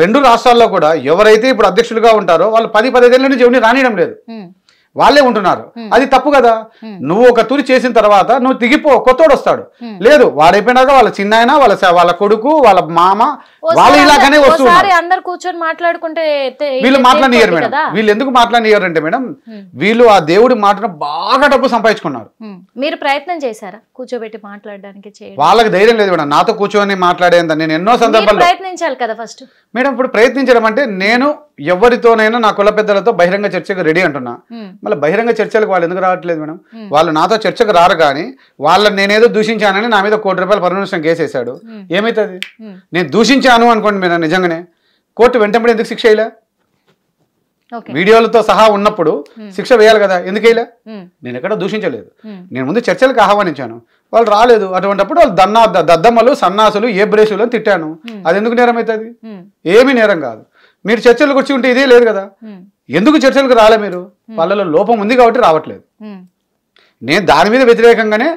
2 రాష్ట్రాల్లో కూడా ఎవరైతే ఇప్పుడు అధ్యక్షులుగా ఉంటారో వాళ్ళు 10-15 ఏళ్ళ నుంచి ఎవరిని రానియడం లేదు. వాళ్ళే ఉంటున్నారు. అది తప్పు కదా. నువ్వు ఒక తూరి చేసిన తర్వాత నువ్వు దిగిపో, కొత్తోడు వస్తాడు. లేదు, వాడైపోయినాక వాళ్ళ చిన్నాయన, వాళ్ళ కొడుకు, వాళ్ళ మామ, వాళ్ళు ఇలాగానే వస్తున్నారు. అందరు కూర్చొని మాట్లాడుకుంటే వీళ్ళు మాట్లాడినారు మేడం. వీళ్ళు ఎందుకు మాట్లాడినారు అంటే మేడం, వీళ్ళు ఆ దేవుడి మాటను బాగా డబ్బు సంపాదించుకున్నారు. మీరు ప్రయత్నం చేశారా కూర్చోబెట్టి మాట్లాడడానికి? వాళ్ళకి ధైర్యం లేదు మేడం నాతో కూర్చొని మాట్లాడేంత. నేను ఎన్నో సందర్భాల్లో ప్రయత్నించాలి కదా ఫస్ట్ మేడం. ఇప్పుడు ప్రయత్నించడం అంటే, నేను ఎవరితోనైనా నా కుల పెద్దలతో బహిరంగ చర్చకు రెడీ అంటున్నా. మళ్ళీ బహిరంగ చర్చలకు వాళ్ళు ఎందుకు రావట్లేదు మేడం? వాళ్ళు నాతో చర్చకు రారు. కానీ వాళ్ళని నేనేదో దూషించానని నా మీద ₹1 పర్మిషన్ కేసేసాడు. ఏమవుతుంది? నేను దూషించాను అనుకోండి మీరు నిజంగానే, కోర్టు వెంటనే ఎందుకు శిక్ష చేయలే? వీడియోలతో సహా ఉన్నప్పుడు శిక్ష వేయాలి కదా, ఎందుకు వేయలే? నేను ఎక్కడ దూషించలేదు, నేను ముందు చర్చలకు ఆహ్వానించాను, వాళ్ళు రాలేదు. అటువంటిప్పుడు వాళ్ళు దద్దమ్మలు సన్నాసులు ఏ బ్రేసులు అని తిట్టాను. అది ఎందుకు నేరం అవుతుంది? ఏమీ నేరం కాదు. మీరు చర్చలకు వచ్చి ఉంటే ఇదే లేదు కదా, ఎందుకు చర్చలకు రాలే? మీరు వాళ్ళలో లోపం ఉంది కాబట్టి రావట్లేదు. నేను దాని మీద వ్యతిరేకంగానే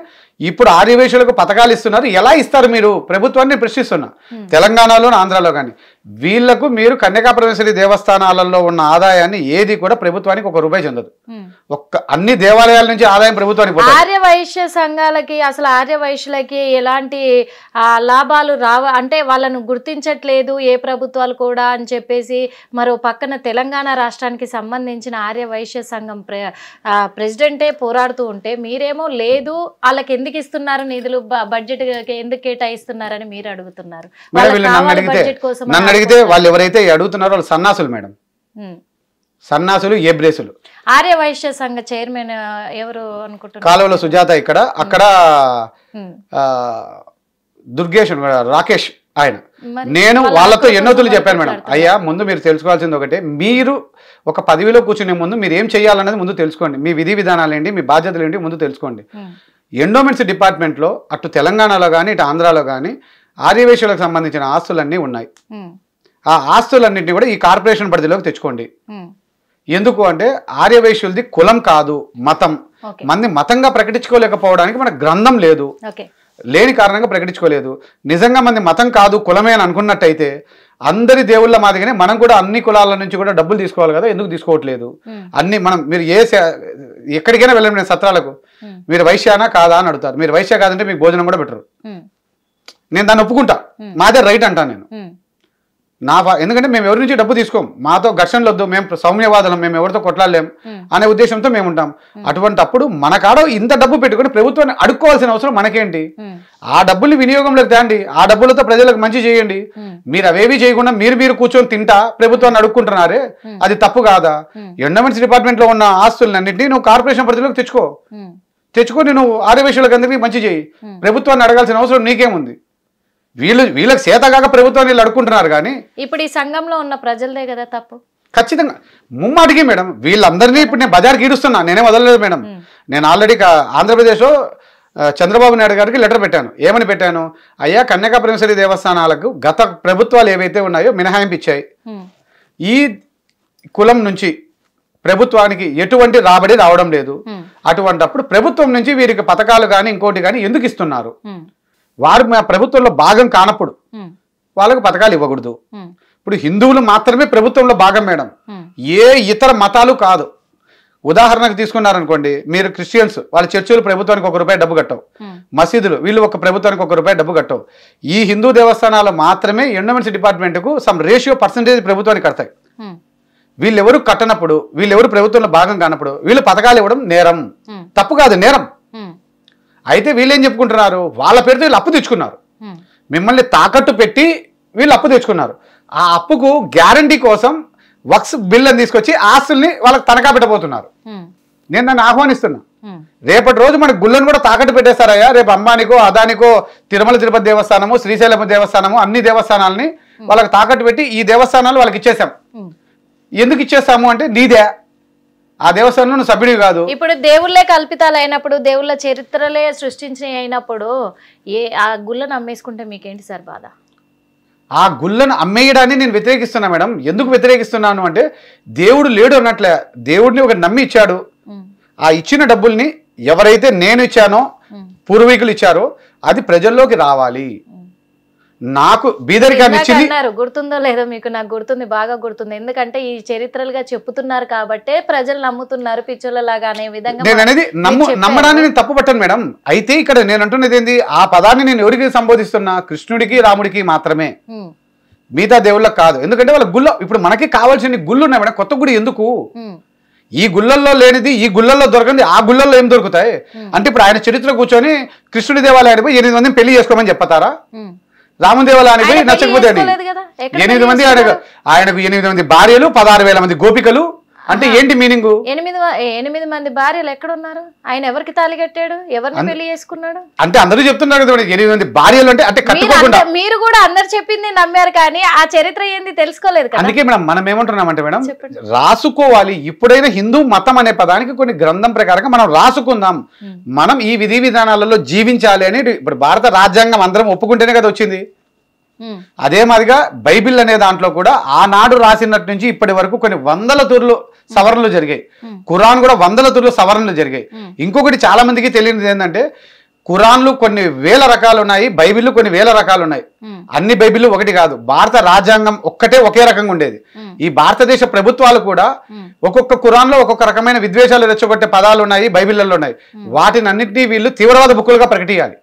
ఇప్పుడు ఆర్యవేశులకు పథకాలు ఇస్తున్నారు. ఎలా ఇస్తారు మీరు? ప్రభుత్వాన్ని ప్రశ్నిస్తున్నా. తెలంగాణలో ఆంధ్రాలో కానీ వీళ్లకు మీరు కన్యకాపరమేశ్వరి దేవస్థానాలలో ఉన్న ఆదాయాన్ని ఏది కూడా ప్రభుత్వానికి ₹1 చెందదు. అన్ని దేవాలయాల నుంచి ఆదాయం ప్రభుత్వానికి పోతుంది. ఆర్యవైశ్య సంఘాలకి అసలు ఆర్యవైశ్యులకి ఎలాంటి లాభాలు అంటే వాళ్ళను గుర్తించట్లేదు ఏ ప్రభుత్వాలు కూడా అని చెప్పేసి మరో పక్కన తెలంగాణ రాష్ట్రానికి సంబంధించిన ఆర్యవైశ్య సంఘం ప్రెసిడెంటే పోరాడుతూ ఉంటే మీరేమో లేదు వాళ్ళకి ఎందుకు ఇస్తున్నారు నిధులు, బడ్జెట్ ఎందుకు కేటాయిస్తున్నారని మీరు అడుగుతున్నారు. నన్ను అడిగితే వాళ్ళు ఎవరైతే అడుగుతున్నారో వాళ్ళు సన్నాసులు మేడం, సన్నాసులు ఏ బ్రేసులు. ఆర్యవైశ్య సంఘ చైర్మన్ ఎవరు అనుకుంటున్నారు? కాలువలో సుజాత ఇక్కడ, అక్కడ దుర్గేష్ రాకేష్ ఆయన. నేను వాళ్ళతో ఎన్నోతులు చెప్పాను మేడం, అయ్యా ముందు మీరు తెలుసుకోవాల్సింది ఒకటే, మీరు ఒక పదవిలో కూర్చునే ముందు మీరు ఏం చేయాలనేది ముందు తెలుసుకోండి. మీ విధి విధానాలు ఏంటి, మీ బాధ్యతలు ఏంటి ముందు తెలుసుకోండి. ఎండోమెంట్స్ డిపార్ట్మెంట్లో అటు తెలంగాణలో కానీ ఇటు ఆంధ్రాలో కానీ ఆర్యవేశ్యులకు సంబంధించిన ఆస్తులన్నీ ఉన్నాయి. ఆ ఆస్తులన్నింటినీ కూడా ఈ కార్పొరేషన్ పరిధిలోకి తెచ్చుకోండి. ఎందుకు అంటే ఆర్యవైశ్యులది కులం కాదు, మతం. మంది మతంగా ప్రకటించుకోలేకపోవడానికి మన గ్రంథం లేదు, లేని కారణంగా ప్రకటించుకోలేదు. నిజంగా మంది మతం కాదు కులమే అని అనుకున్నట్టయితే అందరి దేవుళ్ళ మాదిరిగానే మనం కూడా అన్ని కులాల నుంచి కూడా డబ్బులు తీసుకోవాలి కదా, ఎందుకు తీసుకోవట్లేదు? అన్ని మీరు ఎక్కడికైనా వెళ్ళండి, నేను సత్రాలకు మీరు వైశ్యానా కాదా అని అడుగుతారు. మీరు వైశ్య కాదంటే మీకు భోజనం కూడా పెట్టరు. నేను దాన్ని ఒప్పుకుంటా, మాదే రైట్ అంటాను నేను. ఎందుకంటే మేము ఎవరి నుంచి డబ్బు తీసుకోం, మాతో ఘర్షణలు వద్దు, మేము సౌమ్యవాదం, మేము ఎవరితో కొట్లాడలేం అనే ఉద్దేశంతో మేము ఉంటాం. అటువంటి అప్పుడు మన కాడ ఇంత డబ్బు పెట్టుకుని ప్రభుత్వాన్ని అడుక్కోవాల్సిన అవసరం మనకేంటి? ఆ డబ్బుల్ని వినియోగంలోకి తేండి, ఆ డబ్బులతో ప్రజలకు మంచి చేయండి. మీరు అవేవి చేయకుండా మీరు కూర్చొని తింటా ప్రభుత్వాన్ని అడుక్కుంటున్నారే, అది తప్పు కాదా? ఎండోమెంట్స్ డిపార్ట్మెంట్ లో ఉన్న ఆస్తులన్నింటినీ నువ్వు కార్పొరేషన్ పరిధిలోకి తెచ్చుకొని నువ్వు ఆర్యవేశ్యులకు అందరికీ మంచి చేయి. ప్రభుత్వాన్ని అడగాల్సిన అవసరం నీకేముంది? వీళ్ళకి చేతగాక ప్రభుత్వాన్ని వీళ్ళు అడుక్కుంటున్నారు. కానీ ఇప్పుడు ఈ సంఘంలో ఉన్న ప్రజలదే కదా తప్పు. ఖచ్చితంగా ముమ్మాటికి మేడం, వీళ్ళందరినీ ఇప్పుడు నేను బజార్కి ఈడుస్తున్నా, నేనే వదలలేదు మేడం. నేను ఆల్రెడీ ఆంధ్రప్రదేశ్లో చంద్రబాబు నాయుడు గారికి లెటర్ పెట్టాను. ఏమని పెట్టాను? అయ్యా కన్యకాపరమేశ్వరి దేవస్థానాలకు గత ప్రభుత్వాలు ఏవైతే ఉన్నాయో మినహాయింపు ఇచ్చాయి. ఈ కులం నుంచి ప్రభుత్వానికి ఎటువంటి రాబడి రావడం లేదు. అటువంటప్పుడు ప్రభుత్వం నుంచి వీరికి పథకాలు కానీ ఇంకోటి కానీ ఎందుకు ఇస్తున్నారు? వారు మా ప్రభుత్వంలో భాగం కానప్పుడు వాళ్ళకు పథకాలు ఇవ్వకూడదు. ఇప్పుడు హిందువులు మాత్రమే ప్రభుత్వంలో భాగం మేడం, ఏ ఇతర మతాలు కాదు. ఉదాహరణకు తీసుకున్నారనుకోండి, మీరు క్రిస్టియన్స్, వాళ్ళ చర్చిలు ప్రభుత్వానికి ₹1 డబ్బు కట్టవు, మసీదులు వీళ్ళు ప్రభుత్వానికి ₹1 డబ్బు కట్టవు. ఈ హిందూ దేవస్థానాలు మాత్రమే ఎండోమెంట్స్ డిపార్ట్మెంట్కు సమ్ రేషియో పర్సంటేజ్ ప్రభుత్వానికి కడతాయి. వీళ్ళెవరు కట్టనప్పుడు, వీళ్ళెవరు ప్రభుత్వంలో భాగం కానప్పుడు వీళ్ళు పథకాలు ఇవ్వడం నేరం. తప్పు కాదు, నేరం. అయితే వీళ్ళేం చెప్పుకుంటున్నారు? వాళ్ళ పేరుతో వీళ్ళు అప్పు తెచ్చుకున్నారు, మిమ్మల్ని తాకట్టు పెట్టి వీళ్ళు అప్పు తెచ్చుకున్నారు. ఆ అప్పుకు గ్యారంటీ కోసం వక్స్ బిల్ అని తీసుకొచ్చి ఆస్తుల్ని వాళ్ళకి తనఖా పెట్టబోతున్నారు. నేను దాన్ని ఆహ్వానిస్తున్నా. రేపటి రోజు మన గుళ్ళను కూడా తాకట్టు పెట్టేస్తారయ్యా. రేపు అంబానికో అదానికో తిరుమల తిరుపతి దేవస్థానము, శ్రీశైలం దేవస్థానము, అన్ని దేవస్థానాలని వాళ్ళకి తాకట్టు పెట్టి ఈ దేవస్థానాలు వాళ్ళకి ఇచ్చేసాం. ఎందుకు ఇచ్చేస్తాము అంటే నీదే, ఆ దేవస్థానంలో నువ్వు సభ్యుడివి కాదు. ఇప్పుడు దేవుళ్ళే కల్పితాలు అయినప్పుడు, దేవుళ్ళ చరిత్రలే సృష్టించి అయినప్పుడు ఆ గుళ్ళను అమ్మేసుకుంటే మీకేంటి సార్ బాధ? ఆ గుళ్ళను అమ్మేయడాన్ని నేను వ్యతిరేకిస్తున్నా మేడం. ఎందుకు వ్యతిరేకిస్తున్నాను అంటే దేవుడు లేడు అన్నట్లే, దేవుడిని ఒక నమ్మి ఇచ్చాడు. ఆ ఇచ్చిన డబ్బుల్ని ఎవరైతే నేను ఇచ్చానో, పూర్వీకులు ఇచ్చారో అది ప్రజల్లోకి రావాలి. నాకు బీదరికాన్ని ఇచ్చింది గుర్తుందో లేదో మీకు? నాకు గుర్తుంది, బాగా గుర్తుంది. ఎందుకంటే ఈ చరిత్రలుగా చెప్పుతున్నారు కాబట్టి ప్రజలు నమ్ముతున్నారు పిచ్చోళ్ళలాగా అనే విధంగా. నేను అనేది నమ్మడాన్ని నేను తప్పు పట్టాను మేడం. అయితే ఇక్కడ నేను అంటున్నది ఏంది, ఆ పదాన్ని నేను ఎవరికి సంబోధిస్తున్నా? కృష్ణుడికి రాముడికి మాత్రమే, మిగతా దేవుళ్ళకి కాదు. ఎందుకంటే వాళ్ళ గుళ్ళ ఇప్పుడు మనకి కావాల్సిన గుళ్ళు ఉన్నాయి మేడం. కొత్త గుడి ఎందుకు? ఈ గుళ్ళల్లో లేనిది ఈ గుళ్ళల్లో దొరకంది ఆ గుళ్ళల్లో ఏం దొరుకుతాయి అంటే? ఇప్పుడు ఆయన చరిత్ర కూర్చొని కృష్ణుడి దేవాలయానికి 8 మందిని పెళ్లి చేసుకోమని చెప్పతారా? రాముని దేవాలయానికి నచ్చకపోతే 8 మంది ఆయనకు 8 మంది భార్యలు, 16,000 మంది గోపికలు, అంటే ఏంటి మీనింగ్? 8 మంది భార్యలు ఎక్కడున్నారు? ఆయన ఎవరికి తాళి కట్టాడు? ఎవరిని పెళ్లి చేసుకున్నాడు? అంటే అందరూ చెప్తున్నారు 8 మంది భార్యలు అంటే కట్టుకోకుండా. మీరు కూడా అందరు చెప్పింది నమ్మారు కానీ ఆ చరిత్ర ఏంది తెలుసుకోలేదు కదా. అందుకే మేడం మనం ఏమంటున్నామంటే మేడం, రాసుకోవాలి. ఇప్పుడైనా హిందూ మతం అనే పదానికి కొన్ని గ్రంథం ప్రకారంగా మనం రాసుకుందాం, మనం ఈ విధి విధానాలలో జీవించాలి అని ఇప్పుడు భారత రాజ్యాంగం అందరం ఒప్పుకుంటేనే కదా వచ్చింది. అదే మాదిరిగా బైబిల్ అనే దాంట్లో కూడా ఆనాడు రాసినట్టు నుంచి ఇప్పటి వరకు కొన్ని వందల తూర్లు సవరణలు జరిగాయి. ఖురాన్ కూడా వందల తూర్లు సవరణలు జరిగాయి. ఇంకొకటి చాలా మందికి తెలియనిది ఏంటంటే, ఖురాన్లు కొన్ని వేల రకాలు ఉన్నాయి, బైబిల్ కొన్ని వేల రకాలు ఉన్నాయి. అన్ని బైబిల్ ఒకటి కాదు. భారత రాజ్యాంగం ఒకే రకంగా ఉండేది. ఈ భారతదేశ ప్రభుత్వాలు కూడా ఒక్కొక్క ఖురాన్ లో ఒక్కొక్క రకమైన విద్వేషాలు రెచ్చగొట్టే పదాలు ఉన్నాయి, బైబిల్లో ఉన్నాయి. వాటిని అన్నింటినీ వీళ్ళు తీవ్రవాద బుక్కులుగా ప్రకటించాలి.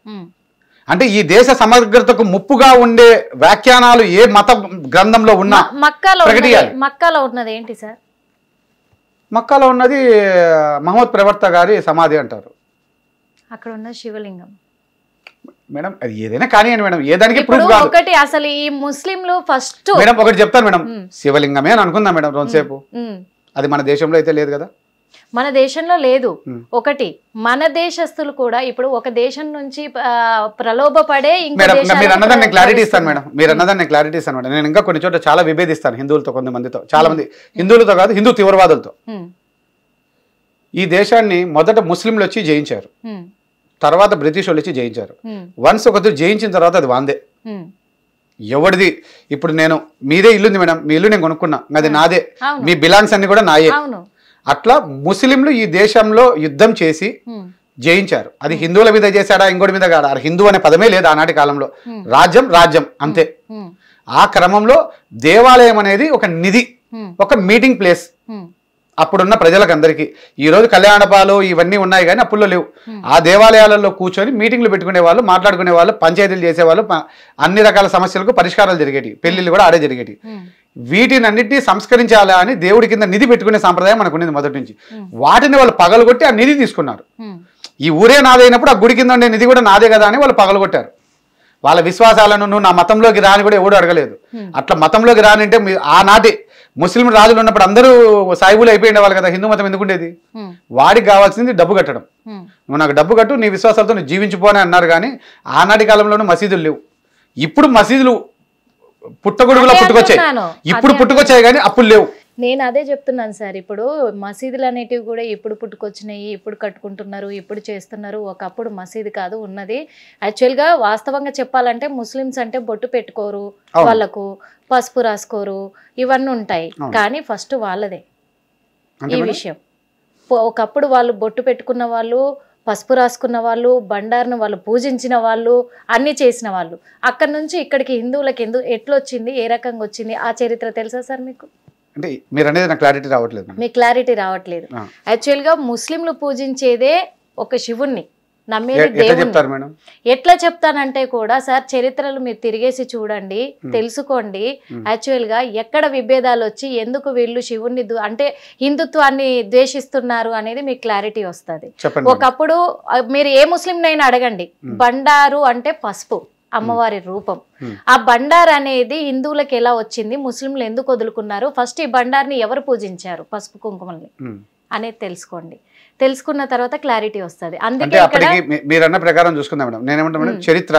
అంటే ఈ దేశ సమగ్రతకు ముప్పుగా ఉండే వ్యాఖ్యానాలు ఏ మత గ్రంథంలో ఉన్నా మక్కాలో ఉన్నది ఏంటి సార్? మక్కాలో ఉన్నది మహమ్మద్ ప్రవక్త గారి సమాధి అంటారు. అక్కడ ఉన్న శివలింగం మేడం. అది ఏదైనా కానివ్వండి మేడం, ఏదానికి ప్రూఫ్ కాదు. ఒకటి అసలు ఈ ముస్లింలు ఫస్ట్ మేడం ఒకటి చెప్తాను మేడం, శివలింగమే అని అనుకుందాం మేడం రోజుసేపు. అది మన దేశంలో అయితే లేదు కదా. మన దేశంలో లేదు. ఒకటి మన దేశస్తులు కూడా ఇప్పుడు ఒక దేశం నుంచి ప్రలోభపడే మీరు అన్నదాన్ని క్లారిటీ ఇస్తాను మేడం, నేను ఇంకా కొన్ని చోట్ల చాలా విభేదిస్తాను హిందువులతో, కొంతమందితో, చాలా మంది హిందువులతో కాదు, హిందూ తీవ్రవాదులతో. ఈ దేశాన్ని మొదట ముస్లింలు వచ్చి జయించారు, తర్వాత బ్రిటిష్ వాళ్ళు వచ్చి జయించారు. వన్స్ ఒకటి జయించిన తర్వాత అది వాందే, ఎవరిది. ఇప్పుడు నేను మీదే ఇల్లుంది మేడం, మీ ఇల్లు నేను కొనుక్కున్నా, అది నాదే, మీ బిలాంగ్స్ అన్ని కూడా నాయే. అట్లా ముస్లింలు ఈ దేశంలో యుద్ధం చేసి జయించారు. అది హిందువుల మీద చేశాడా ఇంకోటి మీద కాడా, హిందూ అనే పదమే లేదు ఆనాటి కాలంలో. రాజ్యం అంతే. ఆ క్రమంలో దేవాలయం అనేది ఒక నిధి, ఒక మీటింగ్ ప్లేస్ అప్పుడున్న ప్రజలకు అందరికీ. ఈ రోజు కళ్యాణపాలు ఇవన్నీ ఉన్నాయి కానీ అప్పుల్లో లేవు. ఆ దేవాలయాలలో కూర్చొని మీటింగ్లు పెట్టుకునే వాళ్ళు, మాట్లాడుకునే వాళ్ళు, పంచాయతీలు చేసేవాళ్ళు, అన్ని రకాల సమస్యలకు పరిష్కారాలు జరిగేటి, పెళ్లిళ్ళు కూడా ఆడే జరిగేటి. వీటిని అన్నింటినీ సంస్కరించాలా అని దేవుడి కింద నిధి పెట్టుకునే సాంప్రదాయం మనకు ఉండేది మొదటి నుంచి. వాటిని వాళ్ళు పగలగొట్టి ఆ నిధి తీసుకున్నారు. ఈ ఊరే నాదైనప్పుడు ఆ గుడి కింద ఉండే నిధి కూడా నాదే కదా అని వాళ్ళు పగలగొట్టారు. వాళ్ళ విశ్వాసాలను నువ్వు నా మతంలోకి రాని కూడా ఎవడు అడగలేదు. అట్లా మతంలోకి రానంటే ఆనాటి ముస్లిం రాజులు ఉన్నప్పుడు అందరూ సాయిబులు అయిపోయిండే వాళ్ళు కదా, హిందూ మతం ఎందుకుండేది? వాడికి కావాల్సింది డబ్బు కట్టడం. నువ్వు నాకు డబ్బు కట్టు, నీ విశ్వాసాలతో నువ్వు జీవించిపోని అన్నారు. కానీ ఆనాటి కాలంలోనూ మసీదులు లేవు. ఇప్పుడు మసీదులు పుట్టగొడుగులా పుట్టుకొచ్చాయి, ఇప్పుడు పుట్టుకొచ్చాయి కానీ అప్పుడు లేవు. నేను అదే చెప్తున్నాను సార్. ఇప్పుడు మసీదులు అనేటివి కూడా ఇప్పుడు పుట్టుకొచ్చినాయి, ఇప్పుడు కట్టుకుంటున్నారు, ఇప్పుడు చేస్తున్నారు. ఒకప్పుడు మసీదు కాదు ఉన్నది. యాక్చువల్గా వాస్తవంగా చెప్పాలంటే ముస్లిమ్స్ అంటే బొట్టు పెట్టుకోరు, వాళ్ళకు పసుపు రాసుకోరు, ఇవన్నీ ఉంటాయి. కానీ ఫస్ట్ వాళ్ళదే ఈ విషయం. ఒకప్పుడు వాళ్ళు బొట్టు పెట్టుకున్న వాళ్ళు, పసుపు రాసుకున్న వాళ్ళు, బండారును వాళ్ళు పూజించిన వాళ్ళు, అన్ని చేసిన వాళ్ళు. అక్కడి నుంచి ఇక్కడికి హిందువులకి ఎట్లొచ్చింది, ఏ రకంగా వచ్చింది, ఆ చరిత్ర తెలుసా సార్ మీకు? అంటే మీరు అనేది నాకు క్లారిటీ రావట్లేదు. మీకు క్లారిటీ రావట్లేదు. యాక్చువల్గా ముస్లింలు పూజించేదే ఒక శివుణ్ణి, నమ్మేది దేవుణ్ణి. ఎట్లా చెప్తానంటే కూడా సార్ చరిత్రలు మీరు తిరిగేసి చూడండి, తెలుసుకోండి. యాక్చువల్గా ఎక్కడ విభేదాలు వచ్చి ఎందుకు వీళ్ళు శివుణ్ణి అంటే హిందుత్వాన్ని ద్వేషిస్తున్నారు అనేది మీకు క్లారిటీ వస్తుంది. ఒకప్పుడు మీరు ఏ ముస్లింనైనా అడగండి, బండారు అంటే పసుపు, అమ్మవారి రూపం. ఆ బండార్ అనేది హిందువులకు ఎలా వచ్చింది, ముస్లింలు ఎందుకు వదులుకున్నారు, ఫస్ట్ ఈ బండార్ని ఎవరు పూజించారు, పసుపు కుంకుమల్ని అనేది తెలుసుకోండి. తెలుసుకున్న తర్వాత క్లారిటీ వస్తుంది. అందుకే మీరు అన్న ప్రకారం చూసుకుందాం మేడం. నేనేమంటా మేడం, చరిత్ర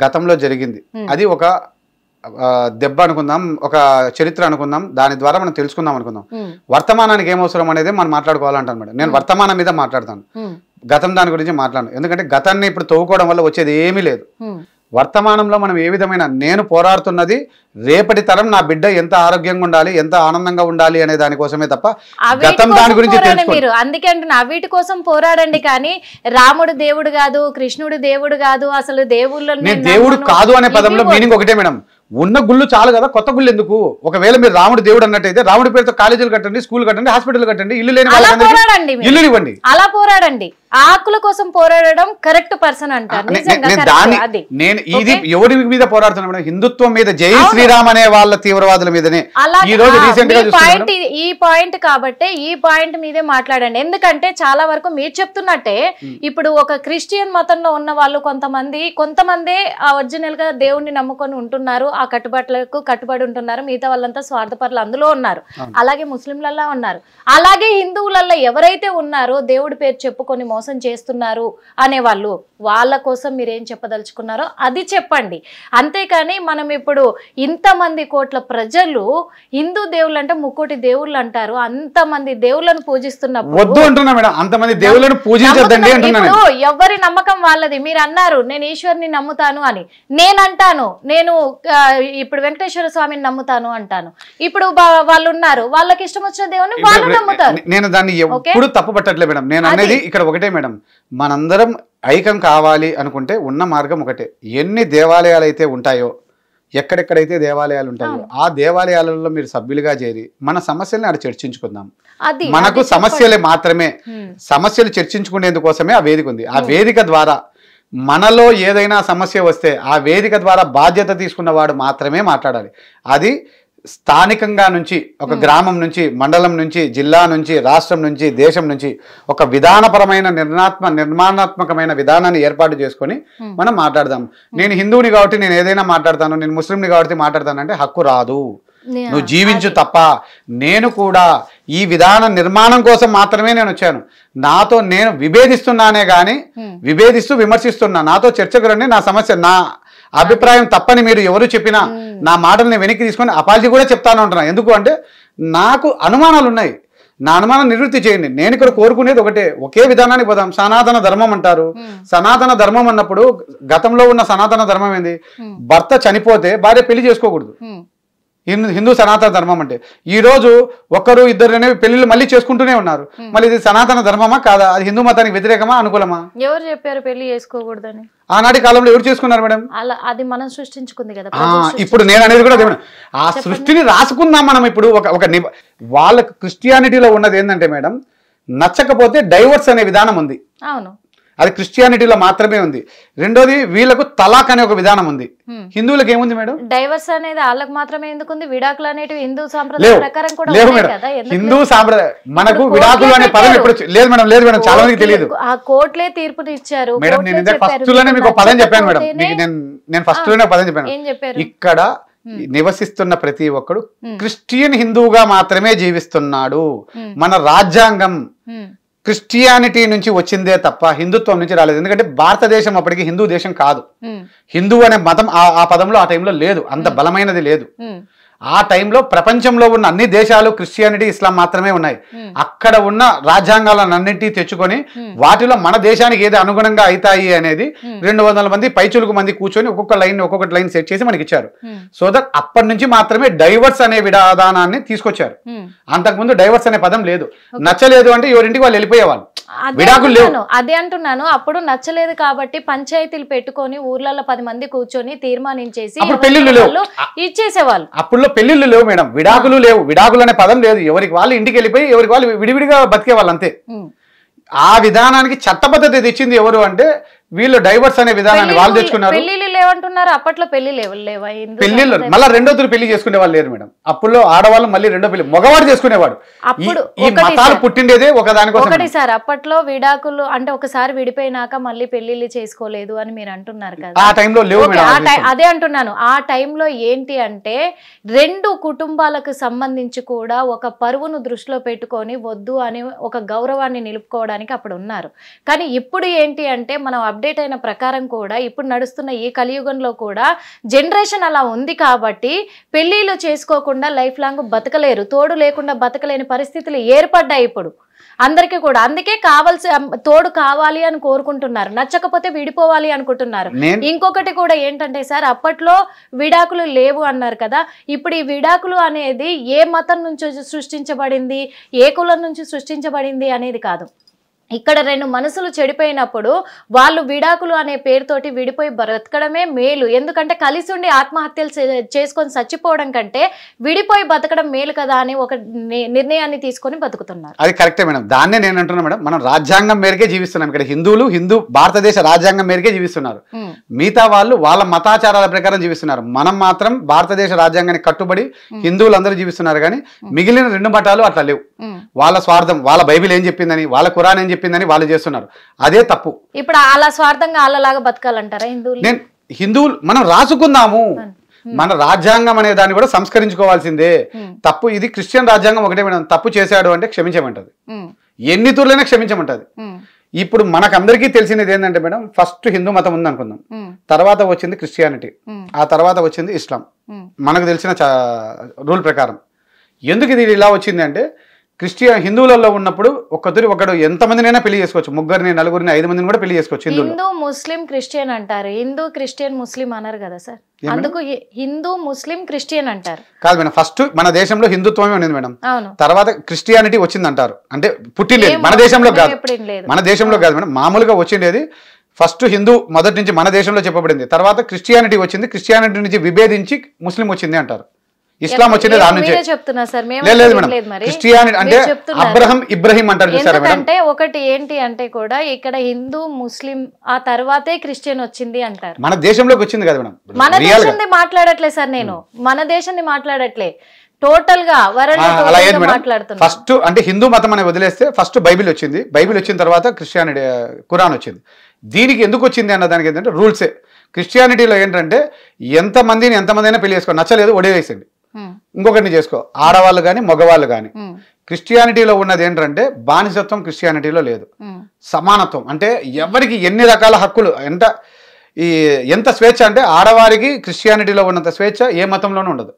గతంలో జరిగింది, అది ఒక దెబ్బ అనుకుందాం, ఒక చరిత్ర అనుకుందాం, దాని ద్వారా మనం తెలుసుకుందాం అనుకుందాం. వర్తమానానికి ఏమవసరం అనేది మనం మాట్లాడుకోవాలంటాను మేడం. నేను వర్తమానం మీద మాట్లాడతాను, గతం దాని గురించి మాట్లాడను. ఎందుకంటే గతాన్ని ఇప్పుడు తవ్వుకోవడం వల్ల వచ్చేది ఏమీ లేదు. వర్తమానంలో మనం ఏ విధమైన, నేను పోరాడుతున్నది రేపటి తరం నా బిడ్డ ఎంత ఆరోగ్యంగా ఉండాలి, ఎంత ఆనందంగా ఉండాలి అనే దానికోసమే తప్ప గతం దాని గురించి మీరు అందుకే అంటున్నా వీటి కోసం పోరాడండి. కానీ రాముడు దేవుడు కాదు, కృష్ణుడు దేవుడు కాదు, అసలు దేవుళ్ళు దేవుడు కాదు అనే పదంలో మీనింగ్ ఒకటే మేడం. ఉన్న గుళ్ళు చాలు కదా, కొత్త గుళ్ళు ఎందుకు? ఒకవేళ మీరు రాముడు దేవుడు అన్నట్టయితే రాముడి పేరుతో కాలేజీలు కట్టండి, స్కూల్ కట్టండి, హాస్పిటల్ కట్టండి, ఇల్లు లేని వాళ్ళకి ఇల్లు ఇవ్వండి, అలా పోరాడండి. ఆ హక్కుల కోసం పోరాడడం కరెక్ట్ పర్సన్ అంటారు. నిజంగా correct అది. నేను ఇది ఎవరి మీద పోరాడుతున్నా, హిందుత్వం మీద, జై శ్రీరామ్ అనే వాళ్ళ తీవ్రవాదుల మీదనే ఈ రోజు రీసెంట్ గా పాయింట్, ఈ పాయింట్ కాబట్టే ఈ పాయింట్ మీదే మాట్లాడండి. ఎందుకంటే చాలా వరకు మీరు చెప్తున్నట్టే ఇప్పుడు ఒక క్రిస్టియన్ మతంలో ఉన్న వాళ్ళు కొంతమంది ఒరిజినల్ గా దేవుణ్ణి నమ్ముకొని ఉంటున్నారు, ఆ కట్టుబాట్లకు కట్టుబడి ఉంటున్నారు, మిగతా వాళ్ళంతా స్వార్థపరులు అందులో ఉన్నారు. అలాగే ముస్లింలలో ఉన్నారు, అలాగే హిందువులలో ఎవరైతే ఉన్నారో దేవుడి పేరు చెప్పుకొని మోసం చేస్తున్నారు అనేవాళ్ళు, వాళ్ళ కోసం మీరేం చెప్పదలుచుకున్నారో అది చెప్పండి. అంతేకాని మనం ఇప్పుడు ఇంతమంది కోట్ల ప్రజలు హిందూ దేవుళ్ళు అంటే 3 దేవుళ్ళు అంటారు, అంతమంది దేవుళ్ళను పూజిస్తున్నప్పుడు వద్దు అంటున్నా మేడం, అంతమంది దేవుళ్ళను పూజించొద్దండి అంటున్నాను. ఇప్పుడు ఎవరి నమ్మకం వాళ్ళది. మీరు అన్నారు నేను ఈశ్వరుని నమ్ముతాను అని, నేను అంటాను నేను ఇప్పుడు వెంకటేశ్వర స్వామిని నమ్ముతాను అంటాను. ఇప్పుడు వాళ్ళు ఉన్నారు, వాళ్ళకి ఇష్టం వచ్చిన దేవుని వాళ్ళు నమ్ముతారు. నేను దాన్ని ఎప్పుడు తప్పు పట్టట్లే మేడం. నేను అనేది ఇక్కడ ఒకటే మేడం, మనందరం ఐక్యం కావాలి అనుకుంటే ఉన్న మార్గం ఒకటే. ఎన్ని దేవాలయాలు అయితే ఉంటాయో, ఎక్కడెక్కడైతే దేవాలయాలు ఉంటాయో ఆ దేవాలయాలలో మీరు సభ్యులుగా చేరి మన సమస్యల్ని ఆడ చర్చించుకుందాం. మనకు సమస్యలే మాత్రమే, సమస్యలు చర్చించుకునేందుకోసమే ఆ వేదిక ఉంది. ఆ వేదిక ద్వారా మనలో ఏదైనా సమస్య వస్తే ఆ వేదిక ద్వారా బాధ్యత తీసుకున్న వాడు మాత్రమే మాట్లాడాలి. అది స్థానికంగా నుంచి, ఒక గ్రామం నుంచి, మండలం నుంచి, జిల్లా నుంచి, రాష్ట్రం నుంచి, దేశం నుంచి ఒక విధానపరమైన నిర్మాణాత్మకమైన విధానాన్ని ఏర్పాటు చేసుకొని మనం మాట్లాడదాం. నేను హిందువుని కాబట్టి నేను ఏదైనా మాట్లాడతాను, నేను ముస్లింని కాబట్టి మాట్లాడతాను అంటే హక్కు రాదు. నువ్వు జీవించు తప్ప. నేను కూడా ఈ విధాన నిర్మాణం కోసం మాత్రమే నేను వచ్చాను. నాతో నేను విభేదిస్తున్నానే గాని విభేదిస్తూ విమర్శిస్తున్నా. నాతో చర్చకు రండి, నా సమస్య, నా అభిప్రాయం తప్పని మీరు ఎవరు చెప్పినా నా మాటల్ని వెనక్కి తీసుకొని అపాలజీ కూడా చెప్తాను అంటున్నా. ఎందుకు అంటే నాకు అనుమానాలు ఉన్నాయి, నా అనుమానం నివృత్తి చేయండి. నేను ఇక్కడ కోరుకునేది ఒకటే, ఒకే విధానానికి పోదాం. సనాతన ధర్మం అంటారు. సనాతన ధర్మం అన్నప్పుడు గతంలో ఉన్న సనాతన ధర్మం ఏంది? భర్త చనిపోతే భార్య పెళ్లి చేసుకోకూడదు. హిందూ సనాతన ధర్మం అంటే ఈ రోజు ఒకరు ఇద్దరు అనేవి పెళ్లిళ్ళు మళ్ళీ చేసుకుంటూనే ఉన్నారు. మళ్ళీ ఇది సనాతన ధర్మమా కాదా? అది హిందూ మతానికి వ్యతిరేకమా అనుకూలమా? ఎవరు చెప్పారు పెళ్లి చేసుకోకూడదని? ఆనాటి కాలంలో ఎవరు చేసుకున్నారు మేడం? అది మనం సృష్టించుకుంది కదా. ఇప్పుడు నేను అనేది కూడా ఆ సృష్టిని రాసుకుందాం మనం. ఇప్పుడు ఒక వాళ్ళకు క్రిస్టియానిటీలో ఉన్నది ఏంటంటే మేడం, నచ్చకపోతే డైవర్స్ అనే విధానం ఉంది. అవును, అది క్రిస్టియానిటీలో మాత్రమే ఉంది. రెండోది వీళ్ళకు తలాక్ అనే ఒక విధానం ఉంది. హిందువులకు ఏముంది మేడం? డైవర్స్ అనేది వాళ్ళకి మాత్రమే ఎందుకుంది? విడాకులు అనేటివి హిందూ సాంప్రదాయం ప్రకారం కూడా లేవు మేడం. హిందూ సాంప్రదాయం మనకు విడాకులు అనే పదం ఎప్పుడు లేదు మేడం. లేదు మేడం, చాలా మందికి తెలియదు. ఆ కోర్టులే తీర్పుని ఇచ్చారు మేడం. నేను ఫస్ట్ లోనే మీకు పదం చెప్పాను మేడం. నేను ఫస్ట్ లోనే పదం చెప్పాను. ఇక్కడ నివసిస్తున్న ప్రతి ఒక్కడు క్రిస్టియన్ హిందువుగా మాత్రమే జీవిస్తున్నాడు. మన రాజ్యాంగం క్రిస్టియానిటీ నుంచి వచ్చిందే తప్ప హిందుత్వం నుంచి రాలేదు. ఎందుకంటే భారతదేశం అప్పటికి హిందూ దేశం కాదు. హిందూ అనే మతం ఆ పదంలో ఆ టైంలో లేదు, అంత బలమైనది లేదు. ఆ టైంలో ప్రపంచంలో ఉన్న అన్ని దేశాలు క్రిస్టియానిటీ, ఇస్లాం మాత్రమే ఉన్నాయి. అక్కడ ఉన్న రాజ్యాంగాలను అన్నింటినీ తెచ్చుకొని వాటిలో మన దేశానికి ఏది అనుగుణంగా అవుతాయి అనేది 200 మంది పైచులకు మంది కూర్చొని ఒక్కొక్కటి లైన్ సెట్ చేసి మనకి ఇచ్చారు. సో దట్ అప్పటి నుంచి మాత్రమే డైవర్స్ అనే విధానాన్ని తీసుకొచ్చారు. అంతకుముందు డైవర్స్ అనే పదం లేదు. నచ్చలేదు అంటే ఎవరింటికి వాళ్ళు వెళ్ళిపోయేవాళ్ళు. అదే అంటున్నాను. అప్పుడు నచ్చలేదు కాబట్టి పంచాయతీలు పెట్టుకొని ఊర్లలో 10 మంది కూర్చొని తీర్మానించేసి ఇచ్చేసేవాళ్ళు. అప్పుడు పెళ్లిళ్ళు లేవు మేడం, విడాకులు లేవు. విడాకులు అనే పదం లేదు. ఎవరికి వాళ్ళు ఇంటికి వెళ్ళిపోయి ఎవరికి వాళ్ళు విడివిడిగా బతికే వాళ్ళు అంతే. ఆ విధానానికి చట్టబద్ధత తెచ్చింది ఎవరు అంటే వీళ్ళు డైవర్స్ అనే విధానాన్ని వాళ్ళు తెచ్చుకున్నారు. పెళ్లిళ్ళు లేవంటున్నారు. అప్పట్లో పెళ్లి లేవా? పెళ్లిళ్ళు మళ్ళీ రెండో తూరు పెళ్లి చేసుకునే వాళ్ళు లేరు మేడం. అప్పుడు ఆడవాళ్ళు మళ్ళీ రెండో పెళ్లి మగవాడు చేసుకునేవాడు. అప్పుడు ఈ మతాలు పుట్టిండేదే ఒకదానికోసం. ఒకటి సార్, అప్పట్లో విడాకులు అంటే ఒకసారి విడిపోయినాక మళ్ళీ పెళ్లిళ్ళు చేసుకోలేదు అని మీరు అంటున్నారు కదా. ఆ టైంలో లేవు మేడం. అదే అంటున్నాను. ఆ టైంలో ఏంటి అంటే 2 కుటుంబాలకు సంబంధించి కూడా ఒక పరువును దృష్టిలో పెట్టుకొని వద్దు అని ఒక గౌరవాన్ని నిలుపుకోవడానికి అప్పుడు ఉన్నారు. కానీ ఇప్పుడు ఏంటి అంటే మనం అప్డేట్ అయిన ప్రకారం కూడా ఇప్పుడు నడుస్తున్న ఈ కలియుగంలో కూడా జనరేషన్ అలా ఉంది కాబట్టి పెళ్లిళ్ళు చేసుకోకుండా లైఫ్ లాంగ్ బతకలేరు. తోడు లేకుండా బతకలేని పరిస్థితులు ఏర్పడ్డాయి ఇప్పుడు అందరికీ కూడా. అందుకే తోడు కావాలి అని కోరుకుంటున్నారు, నచ్చకపోతే విడిపోవాలి అనుకుంటున్నారు. ఇంకొకటి కూడా ఏంటంటే సార్, అప్పట్లో విడాకులు లేవు అన్నారు కదా. ఇప్పుడు ఈ విడాకులు అనేది ఏ మతం నుంచి సృష్టించబడింది, ఏ కులం నుంచి సృష్టించబడింది అనేది కాదు. ఇక్కడ రెండు మనసులు చెడిపోయినప్పుడు వాళ్ళు విడాకులు అనే పేరుతోటి విడిపోయి బ్రతకడమే మేలు. ఎందుకంటే కలిసి ఉండి ఆత్మహత్యలు చేసుకొని చచ్చిపోవడం కంటే విడిపోయి బతకడం మేలు కదా అని ఒక నిర్ణయాన్ని తీసుకొని బతుకుతున్నారు. అది కరెక్టే మేడం. దాన్నే నేను అంటున్నా మేడం, మనం రాజ్యాంగం మేరకే జీవిస్తున్నాం. ఇక్కడ హిందూ భారతదేశ రాజ్యాంగం మేరకే జీవిస్తున్నారు. మిగతా వాళ్ళు వాళ్ళ మతాచారాల ప్రకారం జీవిస్తున్నారు. మనం మాత్రం భారతదేశ రాజ్యాంగానికి కట్టుబడి హిందువులు అందరూ జీవిస్తున్నారు. కానీ మిగిలిన రెండు మతాలు అట్లా లేవు. వాళ్ళ స్వార్థం, వాళ్ళ బైబిల్ ఏం చెప్పిందని, వాళ్ళ ఖురాన్ ఏం చెప్పిందని వాళ్ళు చేస్తున్నారు. అదే తప్పు. ఇప్పుడు అలా స్వార్థంగా వాళ్ళలాగా బతకాలంటారా హిందువులు? హిందువులు మనం రాసుకుందాము, మన రాజ్యాంగం అనే దాన్ని కూడా సంస్కరించుకోవాల్సిందే. తప్పు ఇది క్రిస్టియన్ రాజ్యాంగం ఒకటే మేడం. తప్పు చేశాడు అంటే క్షమించమంటది, ఎన్ని తూర్లైనా క్షమించమంటది. ఇప్పుడు మనకందరికీ తెలిసినది ఏంటంటే మేడం, ఫస్ట్ హిందూ మతం ఉంది అనుకుందాం, తర్వాత వచ్చింది క్రిస్టియానిటీ, ఆ తర్వాత వచ్చింది ఇస్లాం. మనకు తెలిసిన రూల్ ప్రకారం ఎందుకు ఇది ఇలా వచ్చింది అంటే, హిందువులలో ఉన్నప్పుడు ఒకడు ఎంతమందినైనా పెళ్లి చేసుకోవచ్చు. ముగ్గురిని, నలుగురిని, 5 మందిని కూడా పెళ్లి చేసుకోవచ్చు. హిందూ ముస్లిం క్రిస్టియన్ అంటారు, హిందూ క్రిస్టియన్ ముస్లిం అన్నారు కదా సార్, అందుకు హిందూ ముస్లిం క్రిస్టియన్ అంటారు. కాదు మేడం, ఫస్ట్ మన దేశంలో హిందుత్వమే ఉంది మేడం, తర్వాత క్రిస్టియానిటీ వచ్చింది అంటారు. అంటే పుట్టిండేది మన దేశంలో కాదు, మన దేశంలో కాదు మేడం, మామూలుగా వచ్చిండేది. ఫస్ట్ హిందూ మొదటి నుంచి మన దేశంలో చెప్పబడింది, తర్వాత క్రిస్టియానిటీ వచ్చింది, క్రిస్టియానిటీ నుంచి విభేదించి ముస్లిం వచ్చింది అంటారు. ఇస్లాం వచ్చింది దాని నుంచి. లేదు మేడం, క్రిస్టియానిటీ అంటే ఇబ్రహీం అంటారు చూసారా మేడం. అంటే ఒకటి ఏంటి అంటే కూడా ఇక్కడ హిందూ ముస్లిం ఆ తర్వాతే క్రిస్టియన్ వచ్చింది అంటారు. మన దేశంలోకి వచ్చింది కదా మేడం. మన దేశంది మాట్లాడట్లే సార్, నేను మన దేశంది మాట్లాడట్లే, టోటల్ గా మాట్లాడుతున్నా. ఫస్ట్ అంటే హిందూ మతం అని వదిలేస్తే ఫస్ట్ బైబిల్ వచ్చింది, బైబిల్ వచ్చిన తర్వాత క్రిస్టియానిటీ ఖురాన్ వచ్చింది. దీనికి ఎందుకు వచ్చింది అన్న దానికి ఏంటంటే రూల్సే. క్రిస్టియానిటీలో ఏంటంటే ఎంతమందిని పెళ్లి చేసుకో, నచ్చలేదు ఒడేవేసింది, ఇంకొకరిని చేసుకో, ఆడవాళ్ళు కానీ మగవాళ్ళు కానీ. క్రిస్టియానిటీలో ఉన్నది ఏంటంటే బానిసత్వం క్రిస్టియానిటీలో లేదు, సమానత్వం. అంటే ఎవరికి ఎన్ని రకాల హక్కులు, ఎంత స్వేచ్ఛ అంటే ఆడవారికి క్రిస్టియానిటీలో ఉన్నంత స్వేచ్ఛ ఏ మతంలోనూ ఉండదు.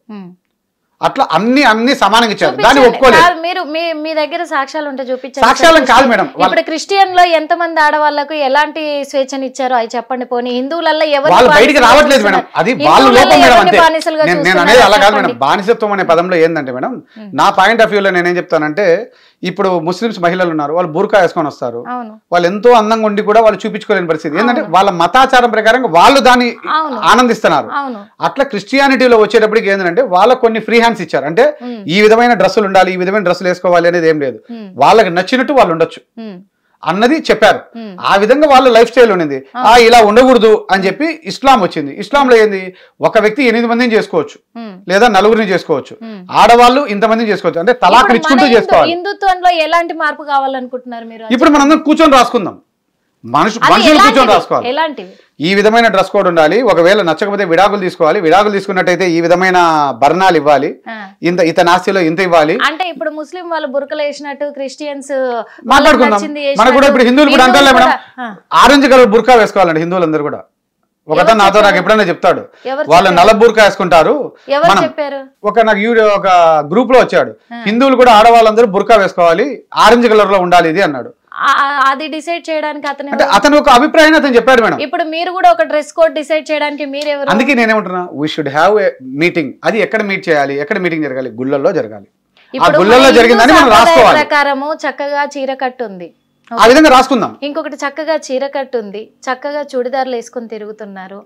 అట్లా అన్ని సమానంగా ఇచ్చారు, దాన్ని ఒప్పుకోలేదు. మీరు మీ దగ్గర సాక్ష్యాలు ఉంటే చూపించారు. సాక్ష్యాలను కాదు మేడం, ఇప్పుడు క్రిస్టియన్ లో ఎంతమంది ఆడవాళ్ళకు ఎలాంటి స్వేచ్ఛని ఇచ్చారో అవి చెప్పండి. పోనీ హిందువులలో వాళ్ళు బయటికి రావట్లేదు మేడం, అది వాళ్ళ లోపం మేడం. అంతే నేను అనేది అలా కాదు మేడం. బానిసత్వం అనే పదంలో ఏంటంటే మేడం, నా పాయింట్ ఆఫ్ వ్యూలో నేనేం చెప్తానంటే, ఇప్పుడు ముస్లిమ్స్ మహిళలు ఉన్నారు, వాళ్ళు బుర్కా వేసుకొని వస్తారు, వాళ్ళు ఎంతో అందంగా ఉండి కూడా వాళ్ళు చూపించుకోలేని పరిస్థితి. ఏంటంటే వాళ్ళ మతాచారం ప్రకారం వాళ్ళు దాన్ని ఆనందిస్తున్నారు. అట్లా క్రిస్టియానిటీలో వచ్చేటప్పటికి ఏంటంటే వాళ్ళకి కొన్ని ఫ్రీ హ్యాండ్స్ ఇచ్చారు. అంటే ఈ విధమైన డ్రెస్సులు ఉండాలి, ఈ విధమైన డ్రెస్సులు వేసుకోవాలి అనేది ఏం లేదు, వాళ్ళకి నచ్చినట్టు వాళ్ళు ఉండొచ్చు అన్నది చెప్పారు. ఆ విధంగా వాళ్ళ లైఫ్ స్టైల్ ఉండింది. ఇలా ఉండకూడదు అని చెప్పి ఇస్లాం వచ్చింది. ఇస్లాంలో ఏంది, ఒక వ్యక్తి 8 మందిని చేసుకోవచ్చు, లేదా 4గురిని చేసుకోవచ్చు, ఆడవాళ్ళు ఇంతమందిని చేసుకోవచ్చు. అంటే తలాఖ్ ఇచ్చుకుంటూ చేసుకోవాలి. హిందుత్వంలో ఎలాంటి మార్పు కావాలనుకుంటున్నారు మీరు? ఇప్పుడు మనందరం కూర్చొని రాసుకుందాం, మనుషులు కూర్చొని రాసుకోవాలి. ఈ విధమైన డ్రెస్ కోడ్ ఉండాలి, ఒకవేళ నచ్చకపోతే విడాకులు తీసుకోవాలి, విడాకులు తీసుకున్నట్టయితే ఈ విధమైన భరణాలు ఇవ్వాలి, ఇంత ఆస్తిలో ఇంత ఇవ్వాలి. అంటే ఇప్పుడు ముస్లిం వాళ్ళు బురకలు వేసినట్టు క్రిస్టియన్స్ మాట్లాడుకుందాం. మనకు కూడా ఇప్పుడు హిందువులు కూడా అంటారు మేడం, ఆరెంజ్ కలర్ బుర్కా వేసుకోవాలండి హిందువులందరూ కూడా. ఒకతను నాతో నాకు ఎప్పుడైనా చెప్తాడు, వాళ్ళు నల్ల బుర్కా వేసుకుంటారు. ఒక గ్రూప్ లో వచ్చాడు, హిందువులు కూడా ఆడవాళ్ళందరూ బుర్కా వేసుకోవాలి, ఆరెంజ్ కలర్ లో ఉండాలి ఇది అన్నాడు. అది డిసైడ్ చేయడానికి అతను ఒక అభిప్రాయాన్ని అతను చెప్పాడు మేడం. ఇప్పుడు మీరు కూడా ఒక డ్రెస్ కోడ్ డిసైడ్ చేయడానికి మీరెవరు? అందుకే నేనేమంటున్నా, we should have a meeting. అది ఎక్కడ మీట్ చేయాలి, ఎక్కడ మీటింగ్ జరగాలి? గుళ్ళల్లో జరగాలి. ఆ గుళ్ళల్లో జరిగిందని మనం రాసుకోవాలి. ప్రకారము చక్కగా చీర కట్టు ఉంది, ఆ విధంగా రాసుకుందాం. ఇంకొకటి చక్కగా చీర కట్టు ఉంది, చక్కగా చుడిదార్లు వేసుకుని తిరుగుతున్నారు.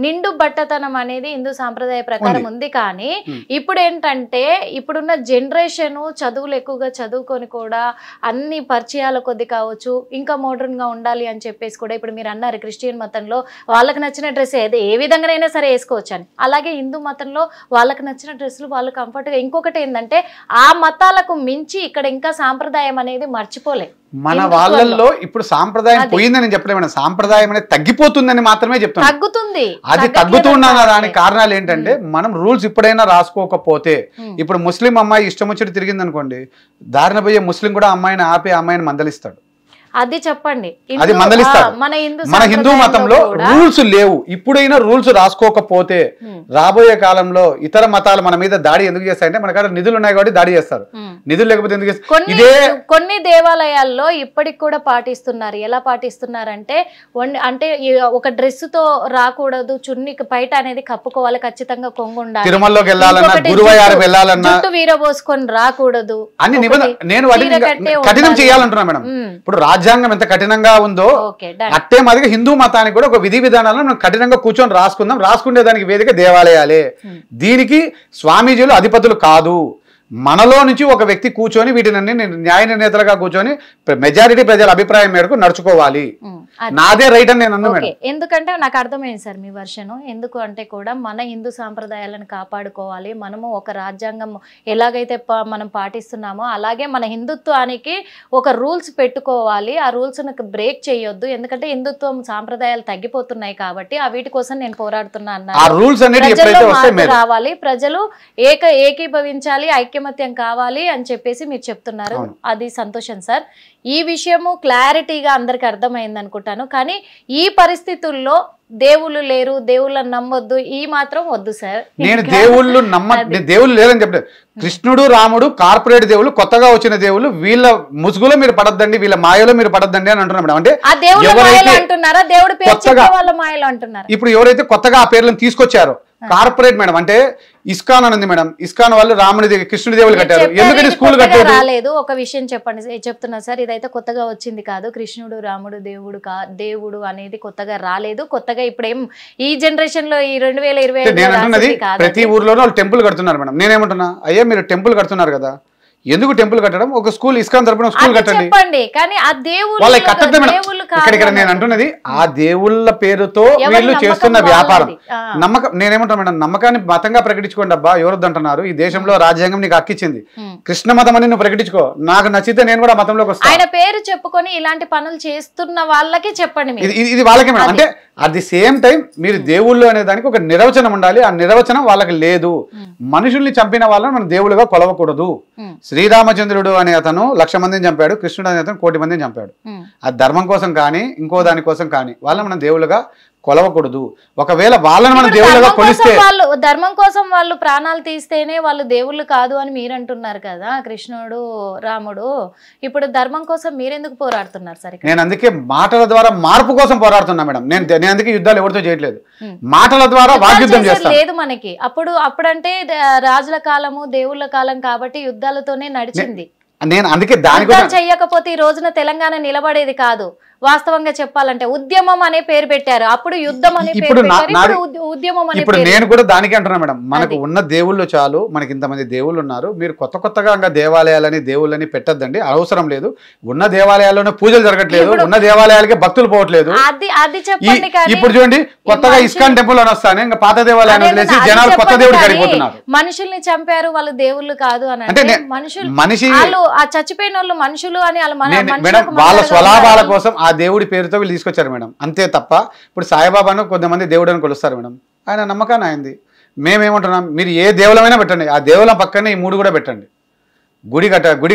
నిండు బట్టతనం అనేది హిందూ సాంప్రదాయ ప్రకారం ఉంది. కానీ ఇప్పుడు ఏంటంటే ఇప్పుడున్న జనరేషన్ చదువులు ఎక్కువగా చదువుకొని కూడా అన్ని పరిచయాల కొద్ది కావచ్చు, ఇంకా మోడర్న్ గా ఉండాలి అని చెప్పేసి కూడా ఇప్పుడు మీరు అన్నారు క్రిస్టియన్ మతంలో వాళ్ళకి నచ్చిన డ్రెస్ ఏ విధంగానైనా సరే వేసుకోవచ్చు అని, అలాగే హిందూ మతంలో వాళ్ళకి నచ్చిన డ్రెస్సులు వాళ్ళు కంఫర్ట్ గా. ఇంకొకటి ఏంటంటే ఆ మతాలకు మించి ఇక్కడ ఇంకా సాంప్రదాయం అనేది మర్చిపోలే. మన వాళ్ళల్లో ఇప్పుడు సాంప్రదాయం పోయిందని చెప్పలేము, సాంప్రదాయం అనేది తగ్గిపోతుందని మాత్రమే చెప్తాను. తగ్గుతుంది, అది తగ్గుతున్నా దానికి కారణాలు ఏంటంటే మనం రూల్స్ ఇప్పుడైనా రాసుకోకపోతే. ఇప్పుడు ముస్లిం అమ్మాయి ఇష్టం వచ్చి తిరిగింది అనుకోండి, దారిన పోయే ముస్లిం కూడా అమ్మాయిని ఆపి అమ్మాయిని మందలిస్తాడు. అది చెప్పండి, అది మందలిస్తారు. మన హిందూ మతంలో రూల్స్ లేవు. ఇప్పుడైనా రూల్స్ రాసుకోకపోతే రాబోయే కాలంలో ఇతర మతాలు మన మీద దాడి ఎందుకు చేస్తాయంటే, మన కాడ నిధులు ఉన్నాయి కాబట్టి దాడి చేస్తారు. నిధులు లేకపోతే ఎందుకు చేస్తారు? ఇదే కొన్ని దేవాలయాల్లో ఇప్పటికి కూడా పాటిస్తున్నారు. ఎలా పాటిస్తున్నారంటే, అంటే ఒక డ్రెస్ తో రాకూడదు, చున్నీ బయట అనేది కప్పుకోవాలి, ఖచ్చితంగా కొంగు ఉండాలి, తిరుమలలోకి వెళ్ళాలన్నా గురువారం వెళ్ళాలన్నా జుట్టు వీరబోసుకొని రాకూడదు అని నిబంధన. నేను కఠినం చేయాలంటున్నా మేడం. ఇప్పుడు రాజ్యాంగం ఎంత కఠినంగా ఉందో అట్టే మాదిరిగా హిందూ మతానికి కూడా ఒక విధి విధానాలను మనం కఠినంగా కూర్చొని రాసుకుందాం. రాసుకునే దానికి వేదిక దేవాలయాలే. దీనికి స్వామీజీలు అధిపతులు కాదు. మనలో నుంచి ఒక వ్యక్తి కూర్చొని వీటిని న్యాయ నిర్ణేతలుగా కూర్చొని మెజారిటీ ప్రజల అభిప్రాయం మేరకు నడుచుకోవాలి. నాదే రైట్ అని నేను అన్నాను. ఎందుకంటే నాకు అర్థమైంది సార్ మీ వర్షన్. ఎందుకు అంటే కూడా మన హిందూ సాంప్రదాయాలను కాపాడుకోవాలి. మనము ఒక రాజ్యాంగం ఎలాగైతే మనం పాటిస్తున్నామో అలాగే మన హిందుత్వానికి ఒక రూల్స్ పెట్టుకోవాలి. ఆ రూల్స్ బ్రేక్ చేయొద్దు. ఎందుకంటే హిందుత్వం సాంప్రదాయాలు తగ్గిపోతున్నాయి కాబట్టి ఆ వీటి కోసం నేను పోరాడుతున్నా రావాలి. ప్రజలు ఏకీభవించాలి, ఐక్యమత్యం కావాలి అని చెప్పేసి మీరు చెప్తున్నారు. అది సంతోషం సార్. ఈ విషయము క్లారిటీగా అందరికి అర్థమైంది అనుకుంటాను. కానీ ఈ పరిస్థితుల్లో దేవుళ్ళు లేరు, దేవుళ్ళని నమ్మొద్దు, ఈ మాత్రం వద్దు సార్. నేను దేవుళ్ళు లేరని చెప్పలేదు. కృష్ణుడు, రాముడు కార్పొరేట్ దేవుళ్ళు, కొత్తగా వచ్చిన దేవుళ్ళు, వీళ్ళ ముసుగులో మీరు పడద్దండి, వీళ్ళ మాయలో మీరు పడద్దండి అని అంటున్నాం మేడం. అంటే ఆ దేవుళ్ళ మాయలు అంటున్నారా, దేవుడి పేరు చెప్పే వాళ్ళ మాయలు అంటున్నారా? ఇప్పుడు ఎవరైతే కొత్తగా ఆ పేర్లను తీసుకొచ్చారో కార్పొరేట్ మేడం, అంటే ఇస్కాన్ అని ఉంది మేడం. ఇస్కాన్ వాళ్ళు రాముడి కృష్ణుడి దేవుళ్ళు కట్టారు. ఎందుకంటే స్కూల్ కట్టారు. రాలేదు. ఒక విషయం చెప్తున్నా సార్, ఇదైతే కొత్తగా వచ్చింది కాదు. కృష్ణుడు, రాముడు దేవుడు అనేది కొత్తగా రాలేదు. కొత్తగా ఇప్పుడేం ఈ జనరేషన్ లో ఈ 2020 నేను అంటున్నది ప్రతి ఊర్లోనూ వాళ్ళు టెంపుల్ కడుతున్నారు మేడం. నేనేమంటున్నా, అయ్యా మీరు టెంపుల్ కడుతున్నారు కదా, ఎందుకు టెంపుల్ కట్టడం? ఒక స్కూల్ ఇస్కాన్ తరపున స్కూల్ కట్టండి. కానీ ఆ దేవుళ్ళు ఇక్కడ నేను అంటున్నది ఆ దేవుళ్ళ పేరుతో వీళ్ళు చేస్తున్న వ్యాపారం. నమ్మకం నేనేమంటాను మేడం, నమ్మకాన్ని మతంగా ప్రకటించుకోండి అబ్బా, ఎవరొద్దు అంటున్నారు? ఈ దేశంలో రాజ్యాంగం నీకు హక్కిచ్చింది, కృష్ణ మతం అని నువ్వు ప్రకటించుకో, నాకు నచ్చితే నేను కూడా మతంలోకి వస్తాను. ఆయన పేరు చెప్పుకొని ఇలాంటి పనులు చేస్తున్న వాళ్ళకి చెప్పండి. ఇది వాళ్ళకే మేడం. అంటే అట్ ది సేమ్ టైం మీరు దేవుళ్ళు అనే దానికి ఒక నిర్వచనం ఉండాలి. ఆ నిర్వచనం వాళ్ళకి లేదు. మనుషుల్ని చంపిన వాళ్ళని మనం దేవుళ్ళుగా కొలవకూడదు. శ్రీరామచంద్రుడు అనే అతను 1,00,000 మందిని చంపాడు, కృష్ణుడు అనే అతను 1,00,00,000 మందిని చంపాడు. ఆ ధర్మం కోసం కానీ ఇంకో దాని కోసం కానీ వాళ్ళని మనం దేవుళ్ళుగా కొలవకూడదు. ఒకవేళ వాళ్ళని మనం దేవుళ్ళగా కొలిస్తే, ధర్మం కోసం వాళ్ళు ప్రాణాలు తీస్తేనే వాళ్ళు దేవుళ్ళు కాదు అని మీరు అంటున్నారు కదా, కృష్ణుడు, రాముడు. ఇప్పుడు ధర్మం కోసం మీరెందుకు పోరాడుతున్నారు సార్? నేను అందుకే మాటల ద్వారా మార్పు కోసం పోరాడుతున్నా మేడం. నేను అందుకే యుద్ధాలు ఎవరితో చేయట్లేదు, మాటల ద్వారా వాగ్యుద్ధం చేస్తాను. లేదు మనకి అప్పుడంటే రాజుల కాలము, దేవుళ్ళ కాలం కాబట్టి యుద్ధాలతోనే నడిచింది. నేను అందుకే దాని చెయ్యకపోతే ఈ రోజున తెలంగాణ నిలబడేది కాదు. వాస్తవంగా చెప్పాలంటే ఉద్యమం అనే పేరు పెట్టారు, అప్పుడు యుద్ధం అనే పేరు పెట్టారు, ఉద్యమం అనే. ఇప్పుడు నేను కూడా దానికి అంటున్నా మేడం, మనకు ఉన్న దేవుళ్ళు చాలు, మనకి ఇంతమంది దేవుళ్ళు ఉన్నారు. మీరు కొత్తగా ఇంకా దేవాలయాలని దేవుళ్ళని పెట్టద్దండి, అవసరం లేదు. ఉన్న దేవాలయాల్లోనే పూజలు జరగట్లేదు, ఉన్న దేవాలయాలకే భక్తులు పోవట్లేదు. అది చెప్పండి. ఇప్పుడు చూడండి, కొత్తగా ఇస్కాన్ టెంపుల్ అని వస్తాను, ఇంకా పాత దేవాలయాన్ని వదిలేసి జనాలు కొత్త దేవుడికి వెళ్ళిపోతున్నారు. మనుషుల్ని చంపారు, వాళ్ళు దేవుళ్ళు కాదు అని అంటే మనిషి ఆ చచ్చిపోయిన వాళ్ళు మనుషులు అని మేడం వాళ్ళ స్వలాభాల కోసం ఆ దేవుడి పేరుతో వీళ్ళు తీసుకొచ్చారు మేడం, అంతే తప్ప. ఇప్పుడు సాయిబాబాను కొంతమంది దేవుడు అని కొలుస్తారు మేడం, ఆయన నమ్మకాన్ని అయింది. మేమేమంటున్నాం, మీరు ఏ దేవులమైనా పెట్టండి, ఆ దేవులం పక్కనే ఈ 3 కూడా పెట్టండి. గుడి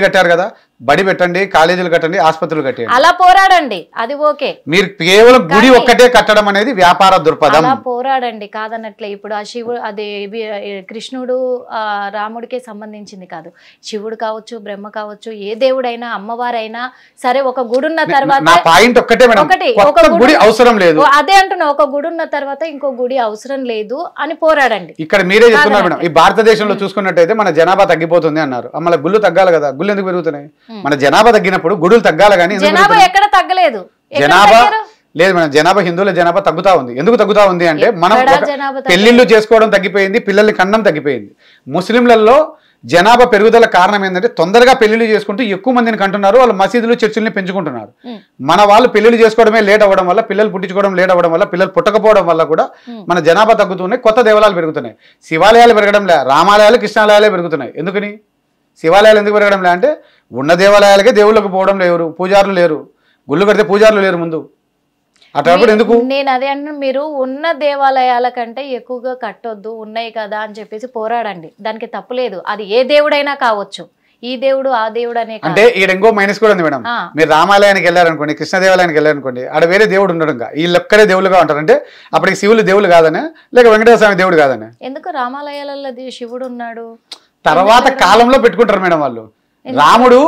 కట్టారు కదా, బడి పెట్టండి, కాలేజీలు కట్టండి, ఆసుపత్రులు కట్టండి, అలా పోరాడండి. అది ఓకే. మీరు కేవలం గుడి ఒక్కటే కట్టడం అనేది వ్యాపార దృక్పథం. అలా పోరాడండి కాదన్నట్లే. ఇప్పుడు ఆ శివుడు, అదే కృష్ణుడు రాముడికే సంబంధించింది కాదు. శివుడు కావచ్చు, బ్రహ్మ కావచ్చు, ఏ దేవుడైనా, అమ్మవారైనా సరే, ఒక గుడి ఉన్న తర్వాత పాయింట్ ఒక్కటే మేడం, ఒక గుడి అవసరం లేదు. అదే అంటున్నా, ఒక గుడి ఉన్న తర్వాత ఇంకో గుడి అవసరం లేదు అని పోరాడండి. ఇక్కడ మీరే చెప్తున్నారు మేడం, ఈ భారతదేశంలో చూసుకున్నట్టయితే మన జనాభా తగ్గిపోతుంది అన్నారు. మళ్ళీ గుళ్ళు తగ్గాలి కదా, గుళ్ళు ఎందుకు పెరుగుతున్నాయి? మన జనాభా తగ్గినప్పుడు గుడులు తగ్గాలి కానీ జనాభా ఎక్కడ తగ్గలేదు. జనాభా లేదు మేడం, జనాభా హిందువుల జనాభా తగ్గుతా ఉంది. ఎందుకు తగ్గుతా ఉంది అంటే మనం పెళ్లిళ్ళు చేసుకోవడం తగ్గిపోయింది, పిల్లల్ని కన్నం తగ్గిపోయింది. ముస్లింలలో జనాభా పెరుగుదల కారణం ఏంటంటే తొందరగా పెళ్లిళ్ళు చేసుకుంటూ ఎక్కువ మందిని కంటున్నారు, వాళ్ళు మసీదులు చర్చిల్ని పెంచుకుంటున్నారు. మన వాళ్ళు పెళ్లిళ్ళు చేసుకోవడమే లేట్ అవ్వడం వల్ల, పిల్లలు పుట్టించుకోవడం లేట్ అవ్వడం వల్ల, పిల్లలు పుట్టకపోవడం వల్ల కూడా మన జనాభా తగ్గుతున్నాయి, కొత్త దేవాలయాలు పెరుగుతున్నాయి. శివాలయాలు పెరగడం లే, రామాలయాలు, కృష్ణాలయాలే పెరుగుతున్నాయి. ఎందుకని శివాలయాలు ఎందుకు పెరగడం లే అంటే ఉన్న దేవాలయాలకే దేవుళ్ళకి పోవడం లేరు, పూజారులు లేరు. గుళ్ళు కడితే పూజారులు లేరు ముందు, అట్లా ఎందుకు? నేను అదే అంటే మీరు ఉన్న దేవాలయాల కంటే ఎక్కువగా కట్టొద్దు, ఉన్నాయి కదా అని చెప్పేసి పోరాడండి, దానికి తప్పులేదు. అది ఏ దేవుడైనా కావచ్చు, ఈ దేవుడు ఆ దేవుడు అనే. అంటే ఈడ ఇంకో మైనస్ కూడా ఉంది మేడం. మీరు రామాలయానికి వెళ్ళారనుకోండి, కృష్ణ దేవాలయానికి వెళ్ళారనుకోండి, ఆడ వేరే దేవుడు ఉండడం, వీళ్ళొక్కడే దేవుళ్ళుగా ఉంటారు. అంటే అప్పటికి శివులు దేవుడు కాదనే, లేక వెంకటేశ్వర స్వామి దేవుడు కాదనే. ఎందుకు రామాలయాలలో శివుడు ఉన్నాడు? తర్వాత కాలంలో పెట్టుకుంటారు మేడం వాళ్ళు. రాముడు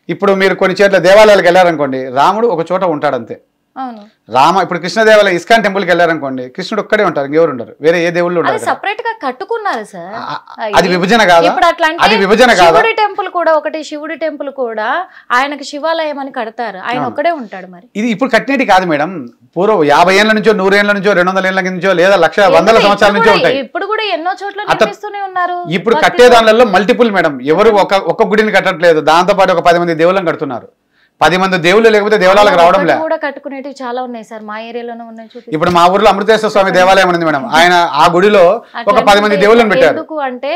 ఇప్పుడు మీరు కొన్ని చోట్ల దేవాలయాలకు వెళ్ళారనుకోండి, రాముడు ఒక చోట ఉంటాడు అంతే. అవును. ఇప్పుడు కృష్ణదేవాలయం ఇస్కాన్ టెంపుల్కి వెళ్ళారనుకోండి, కృష్ణుడు ఒక్కడే ఉంటారు, ఇంకెవరు ఉండరు, వేరే ఏ దేవుళ్ళు ఉండరు. సెపరేట్ గా కట్టుకున్నారు సార్. అది విభజన కాదా? ఇప్పుడు అట్లా అది విభజన కాదా? శివుడి టెంపుల్ కూడా ఒకటి, శివుడి టెంపుల్ కూడా ఆయనకు శివాలయం అని కడతారు, ఆయన ఒక్కడే ఉంటాడు. మరి ఇది ఇప్పుడు కట్టినట్టు కాదు మేడం, పూర్వం 50 ఏళ్ల నుంచో 100 ఏళ్ల నుంచో 200 ఏళ్ల నుంచో లేదా 100 సంవత్సరాల నుంచో ఉంటాయి. ఇప్పుడు కూడా ఎన్నో చోట్ల నిర్మిస్తూనే ఉన్నారు. ఇప్పుడు కట్టే దానిలో మల్టిపుల్ మేడం, ఎవరు ఒక్క గుడిని కట్టట్లేదు, దాంతో పాటు ఒక 10 మంది దేవుళ్ళని కడుతున్నారు. 10 మంది దేవుళ్ళు లేకపోతే దేవాలయాలకు రావడం లేదు. కూడా కట్టుకునేవి చాలా ఉన్నాయి సార్, మా ఏరియాలోనే ఉన్నాయి. ఇప్పుడు మా ఊర్లో అమృతేశ్వర స్వామి దేవాలయం ఉంది మేడం, ఆయన ఆ గుడిలో ఒక 10 మంది దేవుళ్ళని పెట్టారు. ఎందుకు అంటే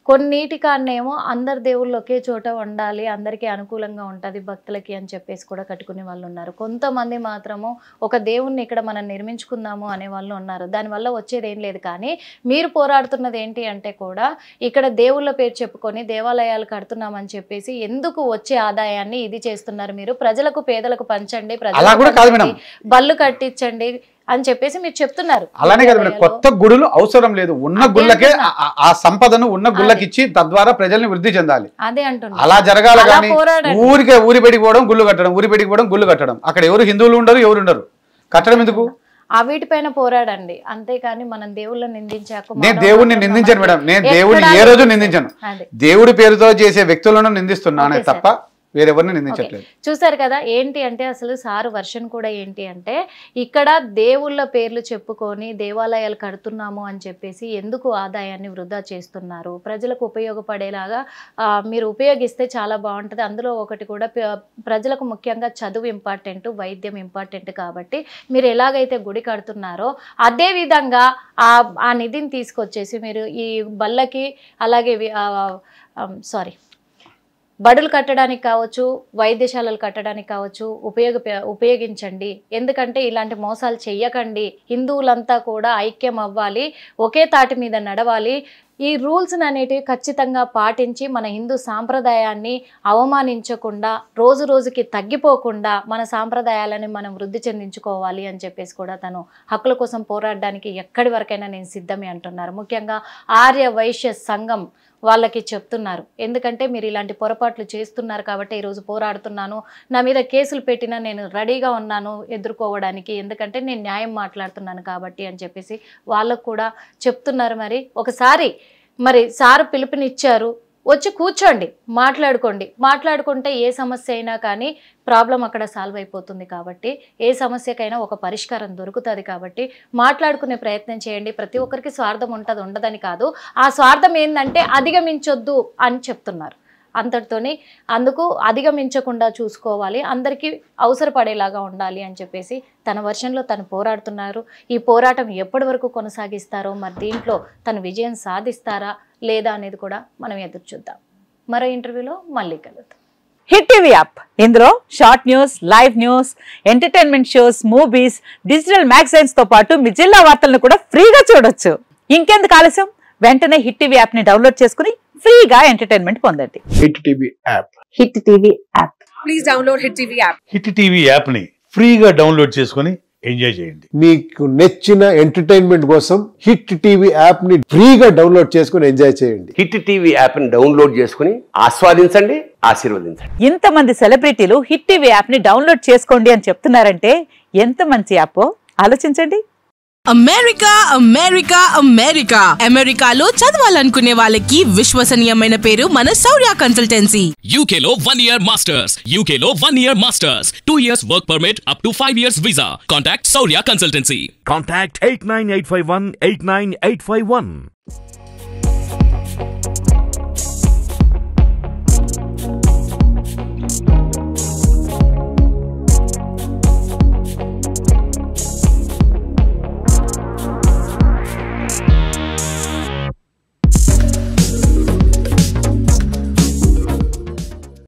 కొన్నిటికాన్నేమో అందరు దేవుళ్ళు ఒకే చోట ఉండాలి, అందరికీ అనుకూలంగా ఉంటుంది భక్తులకి అని చెప్పేసి కూడా కట్టుకునే వాళ్ళు ఉన్నారు. కొంతమంది మాత్రము ఒక దేవుణ్ణి ఇక్కడ మనం నిర్మించుకుందాము అనే వాళ్ళు ఉన్నారు. దానివల్ల వచ్చేది ఏం లేదు. కానీ మీరు పోరాడుతున్నది ఏంటి అంటే కూడా ఇక్కడ దేవుళ్ళ పేరు చెప్పుకొని దేవాలయాలు కడుతున్నామని చెప్పేసి ఎందుకు వచ్చే ఆదాయాన్ని ఇది చేస్తున్నారు. మీరు ప్రజలకు, పేదలకు పంచండి, ప్రజలకు బళ్ళు కట్టించండి అని చెప్పేసి మీరు చెప్తున్నారు. అలానే కదా మేడం, కొత్త గుడులు అవసరం లేదు, ఉన్న గుళ్ళకే ఆ సంపదను ఉన్న గుళ్ళకి ఇచ్చి తద్వారా ప్రజల్ని వృద్ధి చెందాలి. అదే అంటున్నా, అలా జరగాలి. కానీ ఊరి పెడిపోవడం, గుళ్ళు కట్టడం, ఊరి పెడిపోవడం, గుళ్ళు కట్టడం, అక్కడ ఎవరు హిందువులు ఉండరు, ఎవరు ఉండరు, కట్టడం ఎందుకు? ఆ వీటిపైన పోరాడండి, అంతేకాని మనం దేవుళ్ళని నిందించాక. నేను దేవుడిని నిందించాను మేడం, నేను దేవుడిని ఏ రోజు నిందించాను, దేవుడి పేరుతో చేసే వ్యక్తులను నిందిస్తున్నానే తప్ప వేరెవరిని నిందించట్లేదు. చూసారు కదా ఏంటి అంటే అసలు సారు వర్షన్ కూడా ఏంటి అంటే ఇక్కడ దేవుళ్ళ పేర్లు చెప్పుకొని దేవాలయాలు కడుతున్నాము అని చెప్పేసి ఎందుకు ఆదాయాన్ని వృధా చేస్తున్నారు, ప్రజలకు ఉపయోగపడేలాగా మీరు ఉపయోగిస్తే చాలా బాగుంటుంది. అందులో ఒకటి కూడా ప్రజలకు ముఖ్యంగా చదువు ఇంపార్టెంట్, వైద్యం ఇంపార్టెంట్. కాబట్టి మీరు ఎలాగైతే గుడి కడుతున్నారో అదే విధంగా ఆ నిధిని తీసుకొచ్చేసి మీరు ఈ బళ్ళకి అలాగే బడులు కట్టడానికి కావచ్చు, వైద్యశాలలు కట్టడానికి కావచ్చు ఉపయోగించండి. ఎందుకంటే ఇలాంటి మోసాలు చెయ్యకండి. హిందువులంతా కూడా ఐక్యం అవ్వాలి, ఒకే తాటి మీద నడవాలి. ఈ రూల్స్ అనేటివి ఖచ్చితంగా పాటించి మన హిందూ సాంప్రదాయాన్ని అవమానించకుండా, రోజు రోజుకి తగ్గిపోకుండా మన సాంప్రదాయాలని మనం వృద్ధి చెందించుకోవాలి అని చెప్పేసి కూడా తను హక్కుల కోసం పోరాడడానికి ఎక్కడి వరకైనా నేను సిద్ధమే అంటున్నారు. ముఖ్యంగా ఆర్య వైశ్య సంఘం వాళ్ళకి చెప్తున్నారు. ఎందుకంటే మీరు ఇలాంటి పొరపాట్లు చేస్తున్నారు కాబట్టి ఈరోజు పోరాడుతున్నాను, నా మీద కేసులు పెట్టినా నేను రెడీగా ఉన్నాను ఎదుర్కోవడానికి, ఎందుకంటే నేను న్యాయం మాట్లాడుతున్నాను కాబట్టి అని చెప్పేసి వాళ్ళకు కూడా చెప్తున్నారు. ఒకసారి సారు పిలుపునిచ్చారు, వచ్చి కూర్చోండి, మాట్లాడుకుంటే ఏ సమస్య అయినా కానీ ప్రాబ్లం అక్కడ సాల్వ్ అయిపోతుంది. కాబట్టి ఏ సమస్యకైనా ఒక పరిష్కారం దొరుకుతుంది. కాబట్టి మాట్లాడుకునే ప్రయత్నం చేయండి. ప్రతి ఒక్కరికి స్వార్థం ఉండదని కాదు, ఆ స్వార్థం ఏంటంటే అధిగమించొద్దు అని చెప్తున్నారు. అందుకు అధిగమించకుండా చూసుకోవాలి, అందరికీ అవసరపడేలాగా ఉండాలి అని చెప్పేసి తన వర్షన్లో తను పోరాడుతున్నారు. ఈ పోరాటం ఎప్పటి వరకు కొనసాగిస్తారో, మరి దీంట్లో తను విజయం సాధిస్తారా లేదా అనేది కూడా మనం ఎదురు చూద్దాం. మరో ఇంటర్వ్యూలో మళ్ళీ కలుద్దాం. హిట్ టీవీ యాప్, ఇందులో short news, live news, entertainment shows, movies, digital magazines తో పాటు మీ జిల్లా వార్తలను కూడా ఫ్రీగా చూడొచ్చు. ఇంకెందుకు ఆలస్యం, వెంటనే హిట్ టీవీ యాప్ ని డౌన్లోడ్ చేసుకుని ఫ్రీగా ఎంటర్టైన్మెంట్ పొందండి. Hit TV app. Hit TV app. Please download hit TV app. Hit TV app ని ఫ్రీగా డౌన్లోడ్ చేసుకుని ఎంజాయ్ చేయండి. మీకు నచ్చిన ఎంటర్టైన్మెంట్ కోసం హిట్ టీవీ యాప్ ని ఫ్రీగా డౌన్లోడ్ చేసుకుని ఎంజాయ్ చేయండి. హిట్ టీవీ యాప్ ని డౌన్లోడ్ చేసుకుని ఆస్వాదించండి, ఆశీర్వదించండి. ఇంతమంది సెలబ్రిటీలు హిట్ టీవీ యాప్ ని డౌన్లోడ్ చేసుకోండి అని చెప్తున్నారంటే ఎంత మంచి యాప్ ఆలోచించండి. అమెరికా అమెరికాలో చదవాలనుకునే వాళ్ళకి విశ్వసనీయమైన పేరు మన శౌర్య కన్సల్టెన్సీ. UK లో 1 year masters, UK లో 1 year masters, 2 years work permit up to 5 years visa. Contact Saurya Consultancy. Contact 89851 89851.